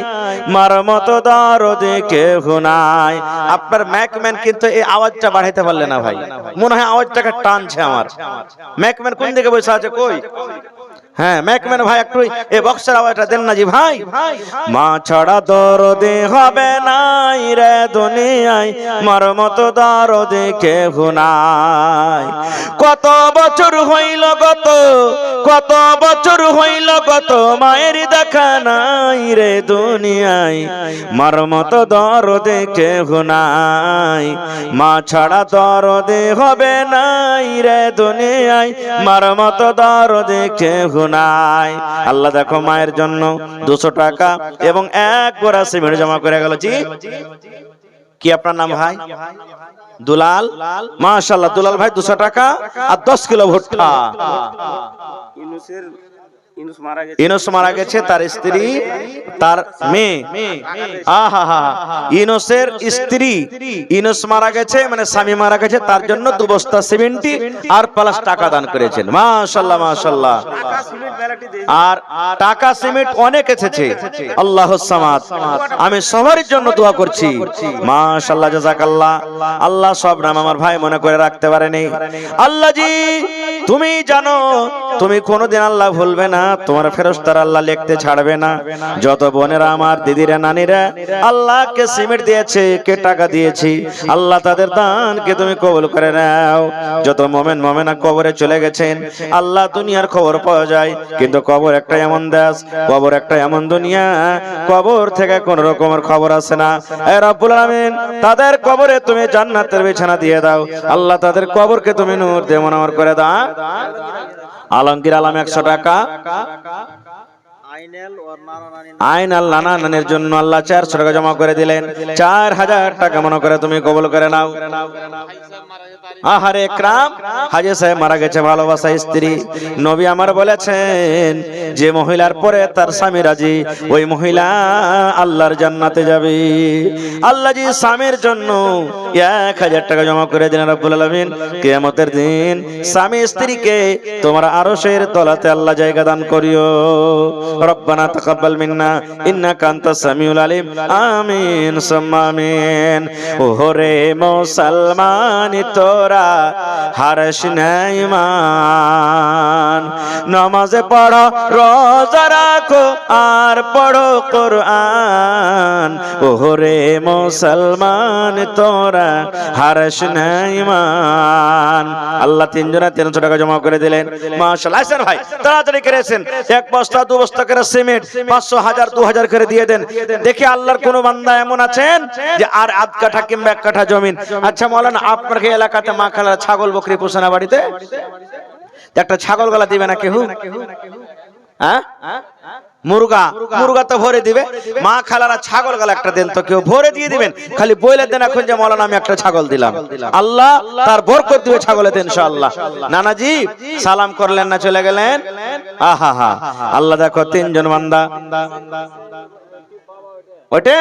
মার মতো দরদে কেউ নাই। আপনার ম্যাকম্যান কিন্তু এই আওয়াজটা বাড়াইতে পারলে না ভাই, মনে হয় আওয়াজটাকে টানছে আমার। ম্যাকম্যান কোন দিকে বসে আছে? কই? হ্যাঁ ম্যাকম্যান ভাই একটু এই বক্সের আওয়াজটা দেন না জি ভাই। মা ছাড়া দরদে হবে নাই রে দুনিয়ায়, মার মতো দরদে কেউ নাই। কত বছর হইল গত, কত বছর হইল গত, মায়ের দেখা নাই রে দুনিয়ায়, মার মতো দরদে কেউ নাই। মা ছাড়া দরদে হবে নাই রে দুনিয়ায়, মার মতো দরদে কেউ নাই। আল্লাহ দেখো মায়ের জন্য 200 টাকা এবং 1 বোরা সিমেন্ট জমা করে গেল। জি কি আপনার নাম ভাই? দুলাল। মাশাআল্লাহ দুলাল ভাই 200 টাকা আর 10 কিলো ভুট্টা। ইনুস মারা গেছে, তার স্ত্রী তার মেয়ে, ইনুসের স্ত্রী, ইনুস মারা গেছে মানে স্বামী মারা গেছে, তার জন্য 2 বস্তা সিমেন্ট আর প্লাস টাকা দান করেছেন। মাশাআল্লাহ মাশাআল্লাহ। আর টাকা সিমেন্ট অনেক এসেছে, আল্লাহুস সামাদ। আমি সবার জন্য দোয়া করছি, মাশাআল্লাহ জাযাকাল্লাহ। আল্লাহ সব নাম আমার ভাই মনে করে রাখতে পারেনি। আল্লাহ জি তুমি জানো তুমি কোনোদিন আল্লাহ ভুলবে না, তোমার ফেরেশতারা আল্লাহ লিখতে ছাড়বে না। যত বোনেরা আমার, দিদিরা, নানিরা আল্লাহকে সিমেন্ট দিয়েছে, কে টাকা দিয়েছি, আল্লাহ তাদের দানকে তুমি কবুল করে নাও। যত মোমেন মোমেনা কবরে চলে গেছেন, আল্লাহ দুনিয়ার খবর পাওয়া যায়, কিন্তু কবর একটা এমন দেশ, কবর একটা এমন দুনিয়া, কবর থেকে কোন রকমের খবর আসে না। এ রব্বুল আলামিন, তাদের কবরে তুমি জান্নাতের বিছানা দিয়ে দাও। আল্লাহ তাদের কবরকে তুমি নূর দিয়ে মনোহর করে দাও। আলমগীর আলম 100 টাকা। আইনাল নানা নানের জন্য আল্লাহ 400 টাকা জমা করে দিলেন। 4000 টাকা মনে করে তুমি কবুল করে নাও। আহারে একরাম, হাজী সাহেব মারা গেছে, ভালোবাসা স্ত্রী। নবী আমার বলেছেন, যে মহিলার পরে তার স্বামী রাজি, ওই মহিলা আল্লাহর জান্নাতে যাবে। আল্লাহ জি স্বামীর জন্য 1000 টাকা জমা করে দিলেন। রব্বুল আলামিন, কিয়ামতের দিন স্বামী স্ত্রীকে তোমার আরশের তলাতে আল্লাহ জায়গা দান করিও। রব্বানা তাকাব্বাল মিন্না ইন্নাকা আনতাস সামিউল আলিম। আমিন সুম্মা আমিন। ওরে মুসলমান তোরা হারস নাই মান, নামাজে পড়ো, রোজা রাখো, আর পড়ো কোরআন। ওরে মুসলমান তোরা হারস নাই মান। আল্লাহ 3 জনে 300 টাকা জমা করে দিলেন। মাশাআল্লাহ। আসেন ভাই, তাড়াতাড়ি করেছেন, 1 বস্তা 2 বস্তা করে সিমেন্ট 500, 1000, 2000 করে দিয়ে দেন। দেখি আল্লাহর কোন বান্দা এমন আছেন যে আর আধ কাঠা কিংবা 1 কাঠা জমিন। আচ্ছা মাওলানা, আপনার কি এলাকাতে মা খালারা ছাগল বকরি পোষে না বাড়িতে? একটা ছাগল গলা দিবে না কেউ? হ্যাঁ, মুরগা তো ভরে দিবে। মা খালারা ছাগল গলা একটা দেন তো, কেউ ভরে দিয়ে দিবেন। খালি বইলে দেন এখন যে মাওলানা আমি একটা ছাগল দিলাম, আল্লাহ তার বরকত দিবে ছাগলে দেন ইনশাআল্লাহ। নানাজি সালাম করলেন না, চলে গেলেন। আহা হা, আল্লাহ দেখো 3 জন বান্দা ওটা,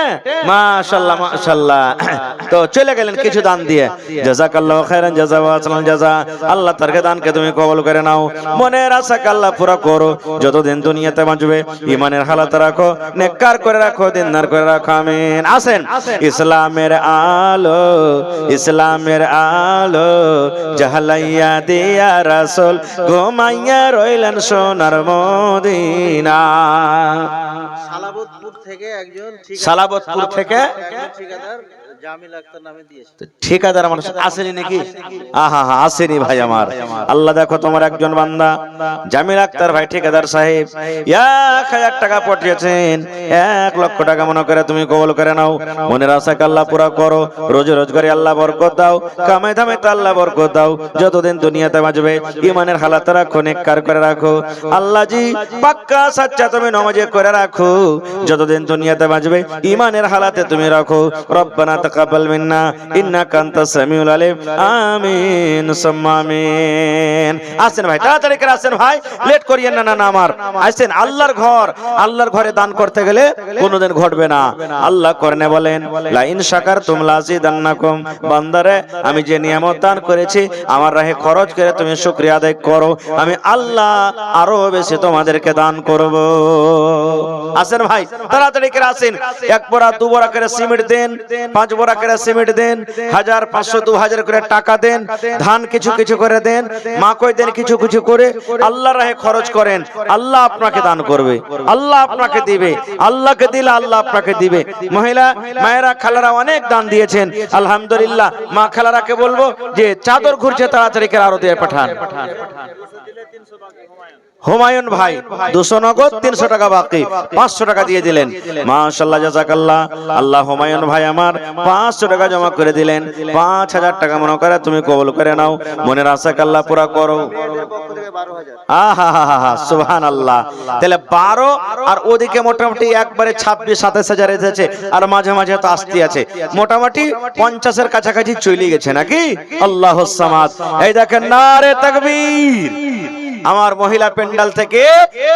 মাশাআল্লাহ মাশাআল্লাহ, তো চলে গেলেন কিছু দান দিয়ে। জাযাকাল্লাহু খাইরান জাযা ওয়া আহসানাল জাযা। আল্লাহ তার দানকে তুমি কবুল করে নাও। মনের আশাকে আল্লাহ পুরা করো। যতদিন দুনিয়াতে বাঁচবে ঈমানের হালাত রাখো, নেককার করে রাখো, দিনদার করে রাখো। আমিন। আসেন, ইসলামের আলো, ইসলামের আলো জাহালাইয়া দিয়া রাসূল, ঘুমাইয়া রইলেন সোনার মদিনা। সালাবতপুর থেকে একজন সালাবতপুর থেকে ঠিকাদার জামিল আক্তার নামে দিয়েছে। ঠিকাদার আমার আসেনি নাকি? আহা হা, আসেনি ভাই আমার। আল্লাহ দেখো তোমার একজন বান্দা জামিল আক্তার ভাই ঠিকাদার সাহেব 1000 টাকা পাঠিয়েছেন। 1 লক্ষ টাকা মনে করে তুমি কবুল করে নাও। মনের আশাকে আল্লাহ পুরা করো। রোজ রোজগারে আল্লাহ বরকত দাও, কামাই ধামাইতে আল্লাহ বরকত দাও। যতদিন দুনিয়াতে বাঁচবে ঈমানের হালাত রাখো, নেককার করে রাখো। আল্লাহ জি পাক্কা সাচ্চা তুমি নামাজি করে রাখো। যতদিন দুনিয়াতে বাঁচবে ঈমানের হালাতে তুমি রাখো। রব্বানা তাকাব্বাল মিন্না ইন্নাকা আনতাস সামিউল আলিম। আমিন সুম্মা আমিন। আসেন ভাই, তাড়াতাড়ি করে আসেন ভাই, লেট করিয়েন না। না আমার আসেন, আল্লাহর ঘর, আল্লাহর ঘরে দান করতে গেলে কোনোদিন ঘটবে না। আল্লাহ করনে বলেন, লা ইন শাকারতুম লাযিদান্নাকুম। বান্দারে, আমি যে নিয়ামত দান করেছি আমার রাহে খরচ করে তুমি শুকরিয়া আদায় করো, আমি আল্লাহ আরো বেশি তোমাদেরকে দান করব। আসেন ভাই, তাড়াতাড়ি করে আসেন। 1 বড়া 2 বড়া করে সিমেন্ট দেন, 5 বড়া করে সিমেন্ট দেন, 1000, 500, 2000 করে টাকা দেন, ধান কিছু কিছু করে দেন, মাকই দেন কিছু কিছু করে। আল্লাহর রাহে খরচ করেন, আল্লাহ আপনাকে দান করবে, আল্লাহ আপনাকে দিবে। আল্লাহকে দিলে আল্লাহ আপনাকে দিবে। মহিলা মায়েরা খালারা অনেক দান দিয়েছেন, আলহামদুলিল্লাহ। মা খালারাকে বলবো যে চাদর ঘুরছে, তাড়াতাড়ি করে আরো দিয়ে পাঠান। হুমায়ুন ভাই 200 নগদ, 300 টাকা বাকি, 500 টাকা দিয়ে দিলেন। মাশাআল্লাহ, জাযাকাল্লাহ। আল্লাহ হুমায়ুন ভাই আমার 500 টাকা জমা করে দিলেন। 5000 টাকা মনে করে তুমি কবুল করে নাও। মনের আশাকে আল্লাহ পুরা করো। আহা হা হা, সুবহানাল্লাহ। তাহলে 12 আর ওদিকে মোটামুটি একবারে 26-27 এসেছে, আর মাঝে মাঝে তো আসতে আছে। মোটামুটি 50-এর কাছাকাছি চলে গেছে নাকি? আল্লাহুস সামাদ। এই দেখেন, নারে তাকবীর। আমার মহিলা পেন্ডাল থেকে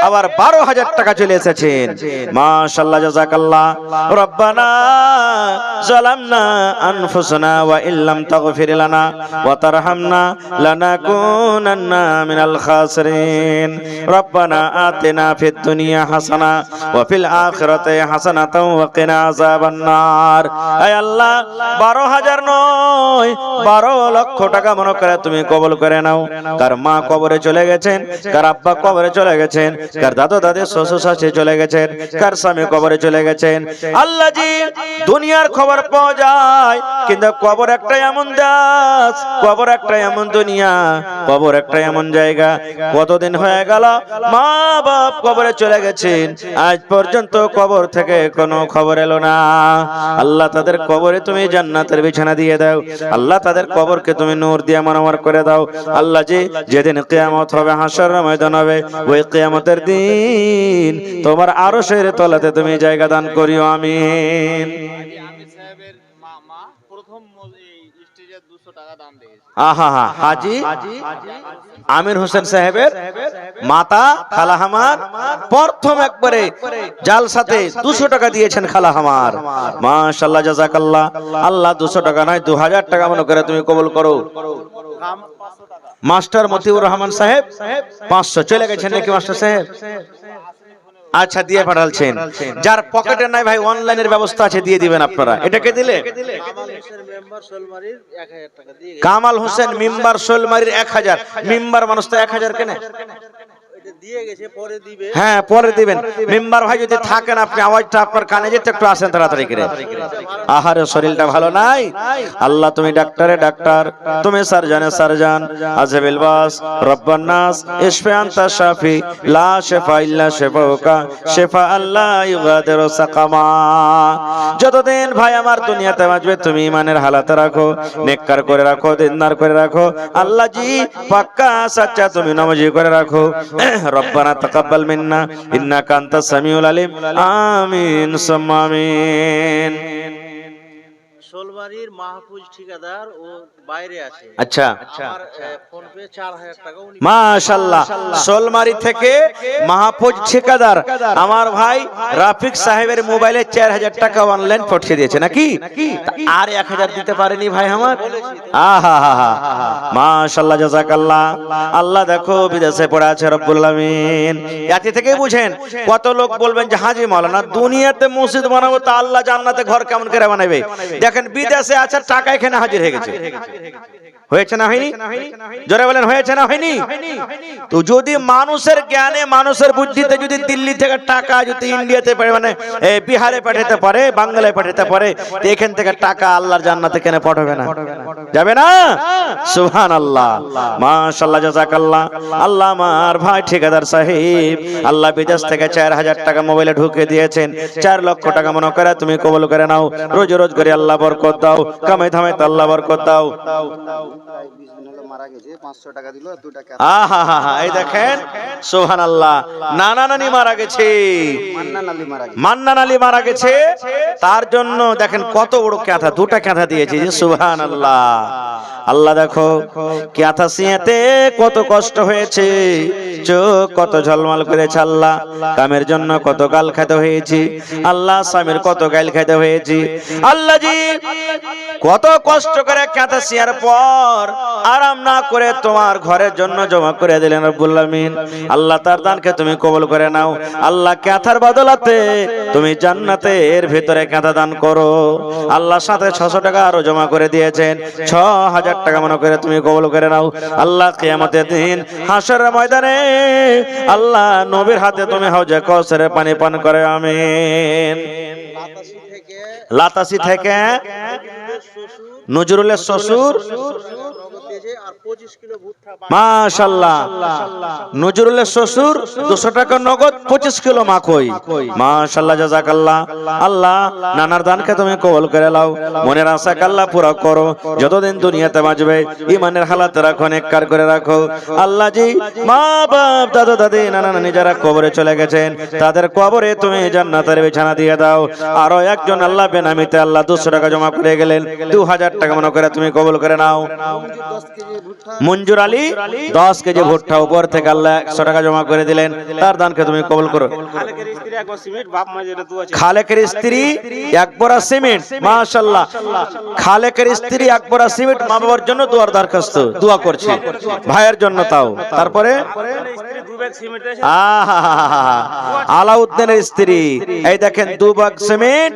আবার 12,000 টাকা চলে এসেছেন। মাশাআল্লাহ, জাযাকাল্লাহ। রব্বানা যালামনা আনফুসানা ওয়া ইল্লাম তাগফির লানা ওয়া তারহামনা লানাকুনান্না মিনাল খাসিরিন। রব্বানা আতিনা ফিদ দুনিয়া হাসানা ওয়া ফিল আখিরাতি হাসানাতাও ওয়া কিনা আযাবান নার। হে আল্লাহ, 12,000 নয়, 12 লক্ষ টাকা মনে করে তুমি কবুল করে নাও। কার মা কবরে চলে গেছেন, গেছেন, কার আব্বা কবরে চলে গেছেন, কার দাদা দাদি শ্বশুর শাশুড়ি চলে গেছেন, কার স্বামী কবরে চলে গেছেন। আল্লাহ জি, দুনিয়ার খবর পাওয়া যায়, কিন্তু কবর একটা এমন দাস, কবর একটা এমন দুনিয়া, কবর একটা এমন জায়গা। কতদিন হয়ে গেল মা বাপ কবরে চলে গেছেন, আজ পর্যন্ত কবর থেকে কোনো খবর এলো না। আল্লাহ তাদের কবরে তুমি জান্নাতের বিছানা দিয়ে দাও। আল্লাহ তাদের কবরকে তুমি নূর দিয়ে মনোমর করে দাও। আল্লাহ জি, যেদিন কিয়ামত হবে, হাসরের ময়দান হবে, ওই কিয়ামতের দিন তোমার আরশের তলাতে তুমি জায়গা দান করিও, আমিন। আহা হা, হাজি আমির হোসেন সাহেবের মাতা খালা হামার প্রথম একবারে জালসাতে 200 টাকা দিয়েছেন খালা হামার। মাশাআল্লাহ, জাযাকাল্লাহ। আল্লাহ 200 টাকা নয় 2000 টাকা মনে করে তুমি কবুল করো। মাস্টার মতিউর রহমান সাহেব 500 চলে গেছেন নাকি মাস্টার সাহেব? আচ্ছা, দিয়ে পাঠালছেন। যার পকেটে নাই ভাই, অনলাইনের ব্যবস্থা আছে, দিয়ে দিবেন আপনারা। এটাকে দিলে কামাল হোসেন মেম্বার শোলমারির 1000। মেম্বার মানুষ তো 1000 কেন দিয়ে গেছে, পরে দিবে। হ্যাঁ, পরে দিবেন। মেম্বার ভাই যদি থাকেন, আপনি আওয়াজটা আপনার কানে যেতে একটু আসেন তাড়াতাড়ি করে। আহারে, শরীরটা ভালো নাই। আল্লাহ তুমি ডাক্তারে ডাক্তার, তুমি সার্জনে সার্জন, আজবিল বাস রব্বান নাস, ইশফি আনতা শাফি, লা শিফা ইল্লা শিফাউকা, শিফা আল্লাহ ইউগাদিরু সাকামা। যতদিন ভাই আমার দুনিয়াতে বাঁচবে, তুমি ইমানের হালাতে রাখো, নেককার করে রাখো, দিনদার করে রাখো। আল্লাহ জি, পাক্কা সাচ্চা তুমি নামাজি করে রাখো। রব্বানা তাকাব্বাল মিন্না ইন্নাকা আনতাস সামিউল আলিম, আমিন সুম্মা আমিন। শোলবাড়ির মাহফুজ ঠিকাদার ও বাইরে আছে। আচ্ছা, আমার ফোন পে 4000 টাকা উনি। মাশাআল্লাহ। শোলমারি থেকে মাহফুজ ঠিকাদার আমার ভাই রাফিক সাহেবের মোবাইলে 4000 টাকা অনলাইন পাঠিয়ে দিয়েছে নাকি? আর 1000 দিতে পারেনি ভাই আমার। আহা হা হা, মাশাআল্লাহ, জাযাকাল্লাহ। আল্লাহ দেখো বিদেশে পড়ে আছে রব্বুল আমিন। এতে থেকেই বুঝেন কত লোক বলবেন যে হাজী মাওলানা দুনিয়াতে মসজিদ বানাবো, তা আল্লাহ জান্নাতে ঘর কেমন করে বানাবে? দেখেন বিদেশে আছে, টাকা এখানে হাজির হয়ে গেছে। হয়েছে না হয়নি? জোরে বলেন, হয়েছে না হয়নি? তো যদি মানুষের জ্ঞানে, মানুষের বুদ্ধিতে যদি দিল্লি থেকে টাকা যদি ইন্ডিয়াতে মানে বিহারে পাঠাতে পারে, বাংলায় পাঠাতে পারে, তো এখান থেকে টাকা আল্লাহর জান্নাতে কেন পাঠাবে না? যাবে না? সুবহানাল্লাহ, মাশাআল্লাহ, জাযাকাল্লাহ। আল্লাহ আমার ভাই ঠিকাদার সাহেব, আল্লাহ বিদেশ থেকে 4000 টাকা মোবাইলে ঢুকে দিয়েছেন। 4 লক্ষ টাকা মনে করে তুমি কবুল করে নাও। রোজ রোজ করে আল্লাহ বরকত দাও, কামাই ধামাই আল্লাহ বরকত দাও। এই দেখেন, সুবহানাল্লাহ, নানা নানি মারা গেছে, মান্নান আলী মারা গেছে। তার জন্য দেখেন কত বড় ক্যাথা, 2টা ক্যাথা দিয়েছে। সুবহানাল্লাহ। আল্লাহ দেখো ক্যাথা সিঁয়াতে কত কষ্ট হয়েছে, চোখ কত ঝলমল করেছে। আল্লাহ কামের জন্য কত গাল খেতে হয়েছে, আল্লাহ স্বামীর কত গাল খেতে হয়েছে। আল্লাহ জি কত কষ্ট করে ক্যাথা সিঁয়ার পর আরাম না করে তোমার ঘরের জন্য জমা করে দিলেন রব্বুল আমিন। আল্লাহ তার দানকে তুমি কবুল করে নাও। আল্লাহ ক্যাথার বদলাতে তুমি জান্নাতের ভিতরে ক্যাথা দান করো। আল্লাহ সাথে 600 টাকা আরো জমা করে দিয়েছেন, 6000 টাকা মনে করে তুমি কবুল করে নাও। আল্লাহ কিয়ামতের দিন হাশরের ময়দানে আল্লাহ নবীর হাতে তুমি হাউজে কাউসারের পানি পান করে, আমিন। লাতাসি থেকে নজরুলের শ্বশুর, মাশাআল্লাহ, নজরুলের শ্বশুর 200 টাকা নগদ, 25 কিলো মাকই। মাশাআল্লাহ, জাযাকাল্লাহ। আল্লাহ নানার দানকে তুমি কবুল করে নাও, মনের আশাকে আল্লাহ পুরো করো। যতদিন দুনিয়াতে বাঁচবে ইমানের হালাতে রাখো, নেককার করে রাখো। আল্লাহ জি মা বাপ, দাদা দাদি, নানা নানি যারা কবরে চলে গেছেন, তাদের কবরে তুমি জান্নাতের বিছানা দিয়ে দাও। আরো একজন আল্লাহ বেনামিতে আল্লাহ 200 টাকা জমা করে গেলেন, 2000 টাকা মনে করে তুমি কবুল করে নাও। মঞ্জুর আলী 10 কেজি ভুট্টা উপর থেকে আল্লাহ 100 টাকা জমা করে দিলেন, তার দানকে তুমি কবুল করো। খালেকের স্ত্রী 1 বড়া সিমেন্ট, মাশাআল্লাহ, খালেকের স্ত্রী 1 বড়া সিমেন্ট মা বাবার জন্য দোয়ার দরখাস্ত, দোয়া করছি ভাইয়ের জন্য। তাও তারপরে ব্যাগ সিমেন্ট এসে আলাউদ্দিনের স্ত্রী এই দেখেন 2 ভাগ সিমেন্ট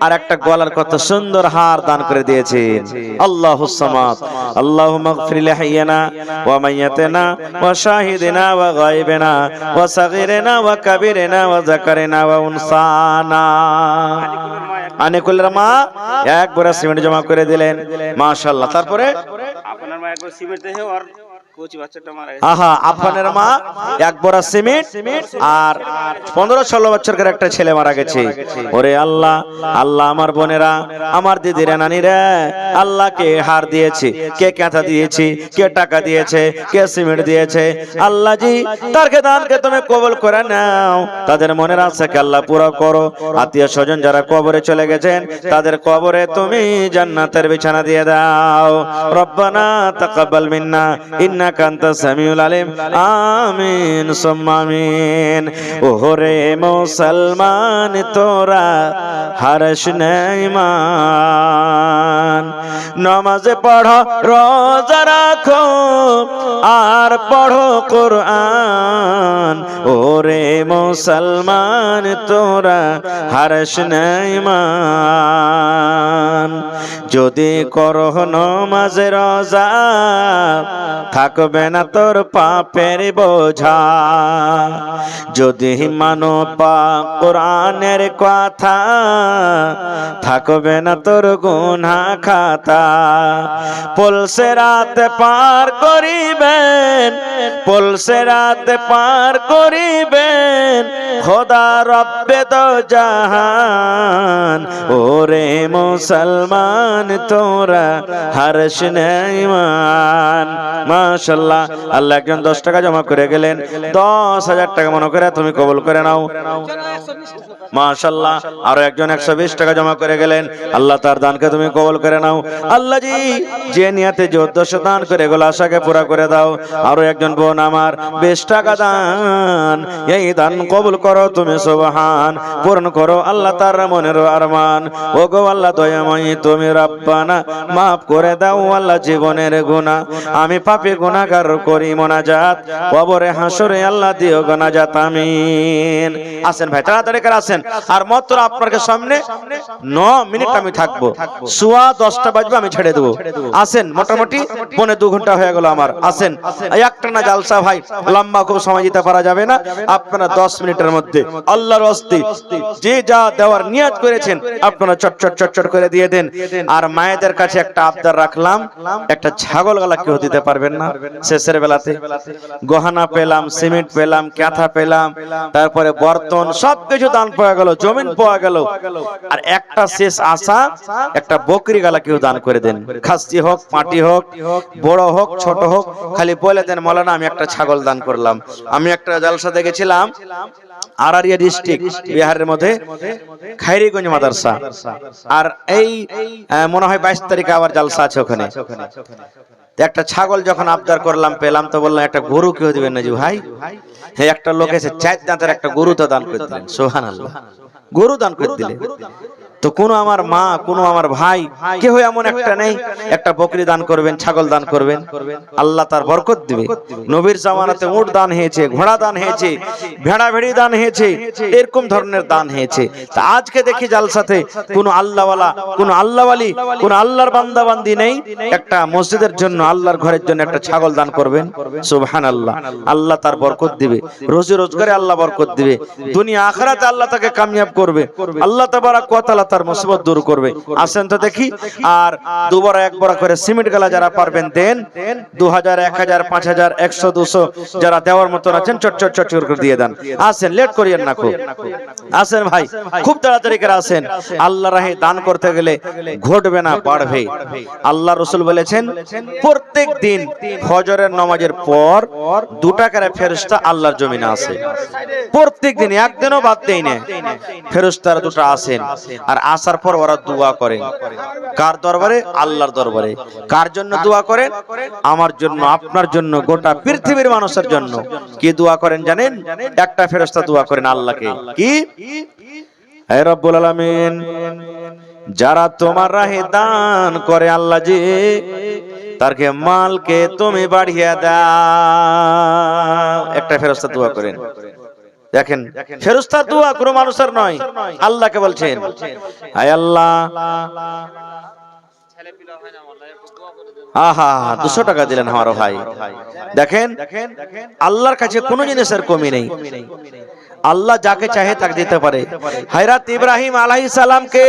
আর একটা গলার কত সুন্দর হার দান করে দিয়েছেন। আল্লাহুস সামাদ। আল্লাহুম্মা গফির লিহাইয়ানা ওয়া মাইয়াতিনা ওয়া শাহিদিনা ওয়া গায়বিনা ওয়া সাগীরিনা ওয়া কাবীরিনা ওয়া যাকারিনা ওয়া উনসানা। আনিকুলের মা এক বড় সিমেন্ট জমা করে দিলেন, মাশাআল্লাহ। তারপরে আপনার মা একবার সিমেন্ট দেখে আর কোচি বাচ্চাটা মারা গেছে। আহা, আপনার মা এক বড়া সিমেন্ট আর 15-16 বছরের একটা ছেলে মারা গেছে। ওরে আল্লাহ, আল্লাহ আমার বোনেরা, আমার দিদিরা, নানিরা, আল্লাহকে হার দিয়েছে, কে কাঁথা দিয়েছে, কে টাকা দিয়েছে, কে সিমেন্ট দিয়েছে। আল্লাহ জি তারকে দানকে তুমি কবুল করে নাও, তাদের মনের আশাকে আল্লাহ পুরো করো। আত্মীয় স্বজন যারা কবরে চলে গেছেন তাদের কবরে তুমি জান্নাতের বিছানা দিয়ে দাও। রব্বানা তাকাব্বাল মিন্না ইন্নাকা আনতাস সামিউল আলিম। আমিন সুম্মা আমিন। ওরে মুসলমান তোরা হারস নেইমান, নামাজে পড়ো, রোজা রাখো, আর পড়ো কোরআন। ওরে মুসলমান তোরা হারস নেইমান। যদি করো নামাজে রোজা থাকবে না তোর পাপের বোঝা। যদি মানো পাক কোরআনের কথা থাকবে না তোর গুনাহ খাতা। পলসে রাত পার করিবেন, পলসে রাত পার করিবেন খোদা রব্বে দো জাহান। ওরে মুসলমান তোরা হারস নেইমান। মাশাআল্লাহ, আল্লাহ একজন 10 টাকা জমা করে গেলেন, 10,000 টাকা মনে করে তুমি কবুল করে নাও। মাশাআল্লাহ, আরো একজন 120 টাকা জমা করে গেলেন, আল্লাহ তার দানকে তুমি কবুল করে নাও। আল্লাহ জি যে নিয়তে যে উদ্দেশ্য দান করে এগুলো আশাকে পুরা করে দাও। আরো একজন বোন আমার 20 টাকা দান, এই দান কবুল করো তুমি সুবহান, পূর্ণ করো আল্লাহ তার মনের আরমান। ও গো আল্লাহ দয়াময়ী তুমি রব্বানা মাফ করে দাও আল্লাহ জীবনের গুনাহ। আমি পাপী গুনাহগার করি মোনাজাত, কবরে হাসরে আল্লাহ দিও গুনাজাত। আমিন। আসেন ভাই, তাড়াতাড়ি করে আসেন। আর মাত্র আপনার সামনে 9 মিনিট আমি থাকবো, সোয়া 10টা বাজবে আমি ছেড়ে দেবো। আসেন, মোটামুটি 2.25 ঘন্টা হয়ে গেল আমার। আসেন, একটা না জালসা ভাই, লম্বা খুব সময় দিতে পারা যাবে না। আপনারা 10 মিনিটের মধ্যে আল্লাহর ওয়াস্তে যে যা দেওয়ার নিয়ত করেছেন আপনারা চটচট চটচট করে দিয়ে দেন। আর মায়েদের কাছে একটা আবদার রাখলাম, একটা ছাগল গলা কেউ দিতে পারবেন না? শেষের বেলাতে গহনা পেলাম, সিমেন্ট পেলাম, কাঁথা পেলাম, তারপরে বর্তন, সবকিছু দান পাওয়া গেল, জমিন পাওয়া গেল। আর একটা শেষ আশা, একটা বকরি গলা কেউ দান করে দেন। খাসি হোক, পাটি হোক, বড় হোক, ছোট হোক, খালি বলে দেন মৌলানা আমি একটা ছাগল দান করলাম। আমি একটা জালসা দেখেছিলাম আরারিয়া ডিস্ট্রিক্ট বিহারের মধ্যে, খাইরিগঞ্জ মাদ্রাসা। আর এই মনে হয় 22 তারিখে আবার জালসা আছে ওখানে। একটা ছাগল যখন আবদার করলাম, পেলাম, তো বললাম একটা গরু কেউ দিবেন না জি ভাই? হ্যাঁ, একটা লোক এসে 4 দাঁতের একটা গরু তো দান করে দিলেন। সুবহানাল্লাহ, গরু দান করে দিলেন। তো কোনো আমার মা, কোনো আমার ভাই, কেউ এমন একটা নেই একটা বকরি দান করবেন, ছাগল দান করবেন, আল্লাহ তার বরকত দিবে। নবীর জামানাতে উট দান হয়েছে, ঘোড়া দান হয়েছে, ভেড়া ভেড়ি দান হয়েছে, এরকম ধরনের দান হয়েছে। তা আজকে দেখি জালসাতে কোনো আল্লাহওয়ালা, কোনো আল্লাহওয়ালি, কোনো আল্লাহর বান্দা বান্দি নেই একটা মসজিদের জন্য, আল্লাহর ঘরের জন্য একটা ছাগল দান করবেন। সুবহানাল্লাহ, আল্লাহ তার বরকত দিবে, রোজি রোজগারে আল্লাহ বরকত দিবে, দুনিয়া আখিরাতে আল্লাহ তাকে কামিয়াব করবে, আল্লাহ তাবারাক ওয়া তাআলা তার মুসিবত দূর করবে। আসেন তো দেখি। আর 2 বড়া 1 বড়া করে সিমেন্ট গালা যারা পারবেন দেন, 2000, 1000, 5000, 100, 200 যারা দেওয়ার মতন আছেন চট চট চট করে দিয়ে দেন। আসেন, লেট করিয়েন না খুব। আসেন ভাই, খুব তাড়াতাড়ি করে আসেন। আল্লাহর রাহে দান করতে গেলে ঘটবে না, বাড়বে। আল্লাহ রাসূল বলেছেন প্রত্যেক দিন ফজরের নামাজের পর 2 টাকার ফেরেশতা আল্লাহর জমিনে আসে। প্রত্যেক দিন, একদিনও বাদ দেয় না, ফেরেশতারা 2টা আসেন। আর আসার পর ওরা দোয়া করেন। কার দরবারে? আল্লাহর দরবারে। কার জন্য দোয়া করেন? আমার জন্য, আপনার জন্য, গোটা পৃথিবীর মানুষের জন্য। কি দোয়া করেন জানেন? একটা ফেরেশতা দোয়া করেন আল্লাহকে, কি? হে রব্বুল আলামিন, যারা তোমার রাহে দান করে আল্লাহ জি তারকে মালকে তুমি বাড়িয়ে দাও। একটা ফেরেশতা দোয়া করেন, দেখেন ফেরেশতা দোয়া কোনো মানুষের নয়, আল্লাহকে বলছেন আয় আল্লাহ, আহা 200 টাকা দিলেন আমার ভাই। দেখেন আল্লাহর কাছে কোনো জিনিসের কমি নেই, আল্লাহ যাকে চাহে তাকে দিতে পারে। হযরত ইব্রাহিম আলাইহিস সালামকে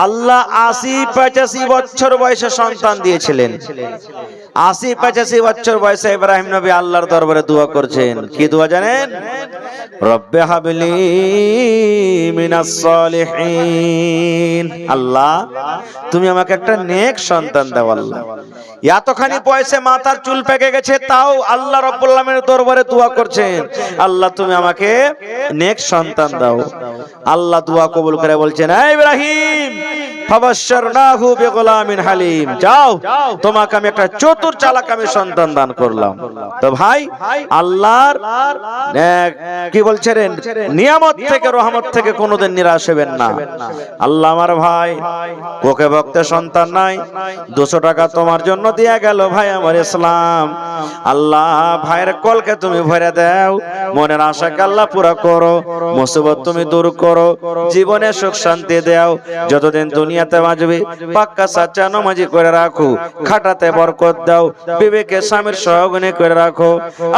আল্লাহ 80-85 বছর বয়সে সন্তান দিয়েছিলেন। 80-85 বছর বয়সে ইব্রাহিম নবী আল্লাহর দরবারে দোয়া করছেন, কি দোয়া জানেন? রব্বে হাবলি মিনাস সলিহিন, আল্লাহ তুমি আমাকে একটা নেক সন্তান দাও। আল্লাহ এতখানি বয়সে মাথার চুল পেকে গেছে, তাও আল্লাহ রাব্বুল আলামিনের দরবারে দোয়া করছেন, আল্লাহ তুমি আমাকে নেক সন্তান দাও। আল্লাহ দোয়া কবুল করে বলছেন, হে ইব্রাহিম ফাবাশশারনাহু বিগুলামিন হালিম, যাও তোমাকে আমি একটা চতুর চালাক আমি সন্তান দান করলাম। তো ভাই আল্লাহর কি বলছেন, নিয়ামত থেকে রহমত থেকে কোনোদিন নিরাশ হবেন না। আল্লাহ আমার ভাই ওকে ভক্ত সন্তান নাই, 200 টাকা তোমার জন্য দিয়া গেল ভাই আমার ইসলাম। আল্লাহ ভাইয়ের কলকে তুমি ভরে দাও, মনের আশাকে আল্লাহ পুরা করো, মুসিবত তুমি দূর করো, জীবনে সুখ শান্তি দাও। যতদিন দুনিয়াতে বাঁচবে পাক্কা সাচ্চা নামাজি করে রাখো, খাটাতে বরকত দাও, বিবেকে স্বামীর সহগুণী করে রাখো।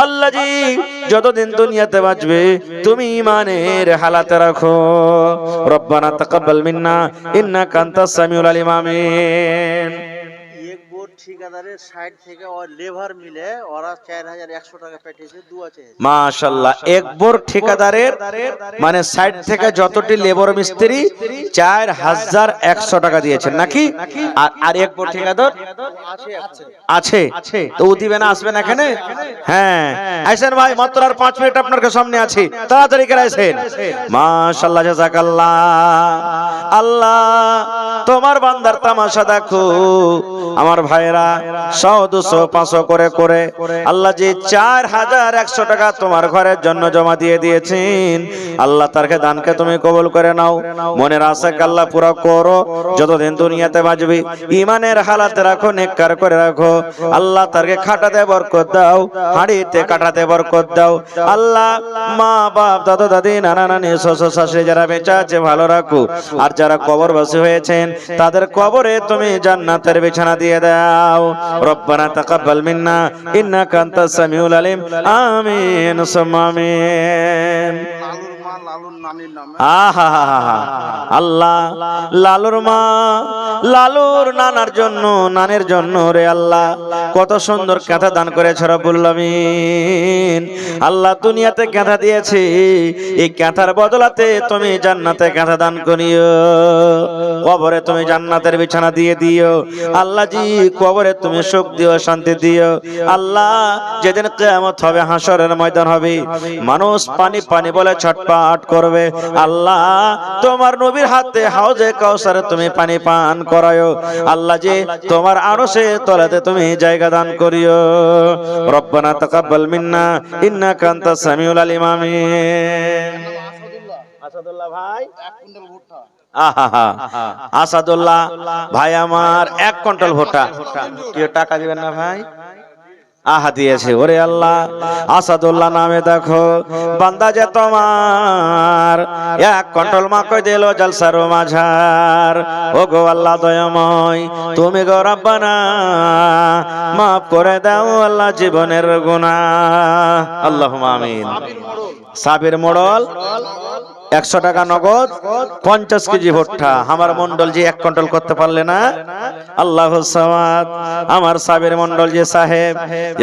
আল্লাহ জি যতদিন দুনিয়াতে বাঁচবে তুমি ঈমানের হালাতে রাখো। রব্বানা তাকাব্বাল মিন্না ইন্নাকা আনতাস সামিউল আলিম, আমিন। এক বোর্ড ঠিকাদারের সাইড থেকে ওর লেভার মিলে ওরা 4100 টাকা পেটেছে, দোয়া চেয়েছে। মাশাআল্লাহ, এক বোর ঠিকাদারের মানে সাইড থেকে যতটি লেবার মিস্ত্রি 4100 টাকা দিয়েছেন নাকি? আর এক বোর ঠিকাদার আছে, তো ও দিবে না, আসবেন এখানে? হ্যাঁ আইসেন ভাই, মাত্র আর 5 মিনিট আপনার সামনে আছে, তাড়াতাড়ি করে আইসেন। মাশাআল্লাহ, জাযাকাল্লাহ। আল্লাহ তোমার বান্দার তামাশা দেখো, আমার ভাইরা 100, 200, 500 করে করে আল্লাহ যে 4100 টাকা তোমার ঘরের জন্য জমা দিয়ে দিয়েছেন, আল্লাহ তারকে দানকে তুমি কবুল করে নাও, মনের আশাকে আল্লাহ পুরো করো। যতদিন দুনিয়াতে বাঁচবে ঈমানের হালাতে রাখো, নেককার করে রাখো। আল্লাহ তারকে খাটাতে বরকত দাও, হাড়িতে কাটাতে বরকত দাও। আল্লাহ মা বাপ দাদা দাদি নানা নানি শ্বশুর শাশুড়ি যারা বেঁচে আছে ভালো রাখো, আর যারা কবরবাসী হয়েছেন তাদের কবরে তুমি জান্নাতের বিছানা দিয়ে দাও। রব্বানা তাকাব্বাল মিন্না ইন্নাকা আনতাস সামিউল আলিম, আমিন সুম্মা আমিন। আহা আল্লাহ লালুর মা লালুর নানার জন্য নানের জন্য রে আল্লাহ কত সুন্দর কাঁথা দান করেছে রব্বুল আমিন। আল্লাহ দুনিয়াতে কাঁথা দিয়েছে, এই কাঁথার বদলাতে তুমি জান্নাতে কাঁথা দান করিও, কবরে তুমি জান্নাতের বিছানা দিয়ে দিও। আল্লাহ জি কবরে তুমি সুখ দিও, শান্তি দিও। আল্লাহ যেদিন কিয়ামত হবে, হাসরের ময়দান হবে, মানুষ পানি পানি বলে ছটপট করবে, আল্লাহ তোমার নবীর হাতে হাউজে কাউসারে তুমি পানি পান করায়ো। আল্লাহ জি তোমার আরশে তলাতে তুমি জায়গা দান করিও। রব্বানা তাকাব্বাল মিন্না ইন্নাকা আনতাস সামিউল আলিম, আমিন। আসাদুল্লাহ ভাই, আহা আসাদুল্লাহ ভাই আমার 1 কুইন্টাল ভুট্টা, কেউ টাকা দিবেন না ভাই? আহা দিয়েছে। ওরে আল্লাহ আসাদুল্লাহ নামে দেখো বান্দা যে তোমার 1 কুইন্টাল মাকই দিল জলসার মাঝার। ও গো আল্লাহ দয়াময়, তুমি গো রব্বানা মাফ করে দাও আল্লাহ জীবনের গুনাহ। আল্লাহুম্মা আমিন। সাবির মোড়ল 100 টাকা নগদ, 50 কেজি ভুট্টা। আমার মন্ডল জি 1 কুইন্টাল করতে পারলে না, আল্লাহু সামাদ। আমার সাবির মন্ডল জি সাহেব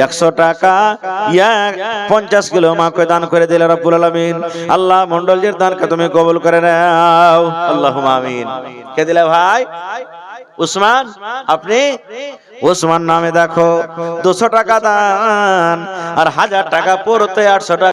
100 টাকা 50 কিলো মাকে দান করে দিলে রব্বুল আলামিন। আল্লাহ মন্ডল জির দানকে তুমি কবুল করে নাও, আল্লাহুম্মা আমিন। কে দিলে ভাই? উসমান। আপনি উসমান নামে দেখো 200 টাকা দান আর 1000 টাকা পড়তে 800 টাকা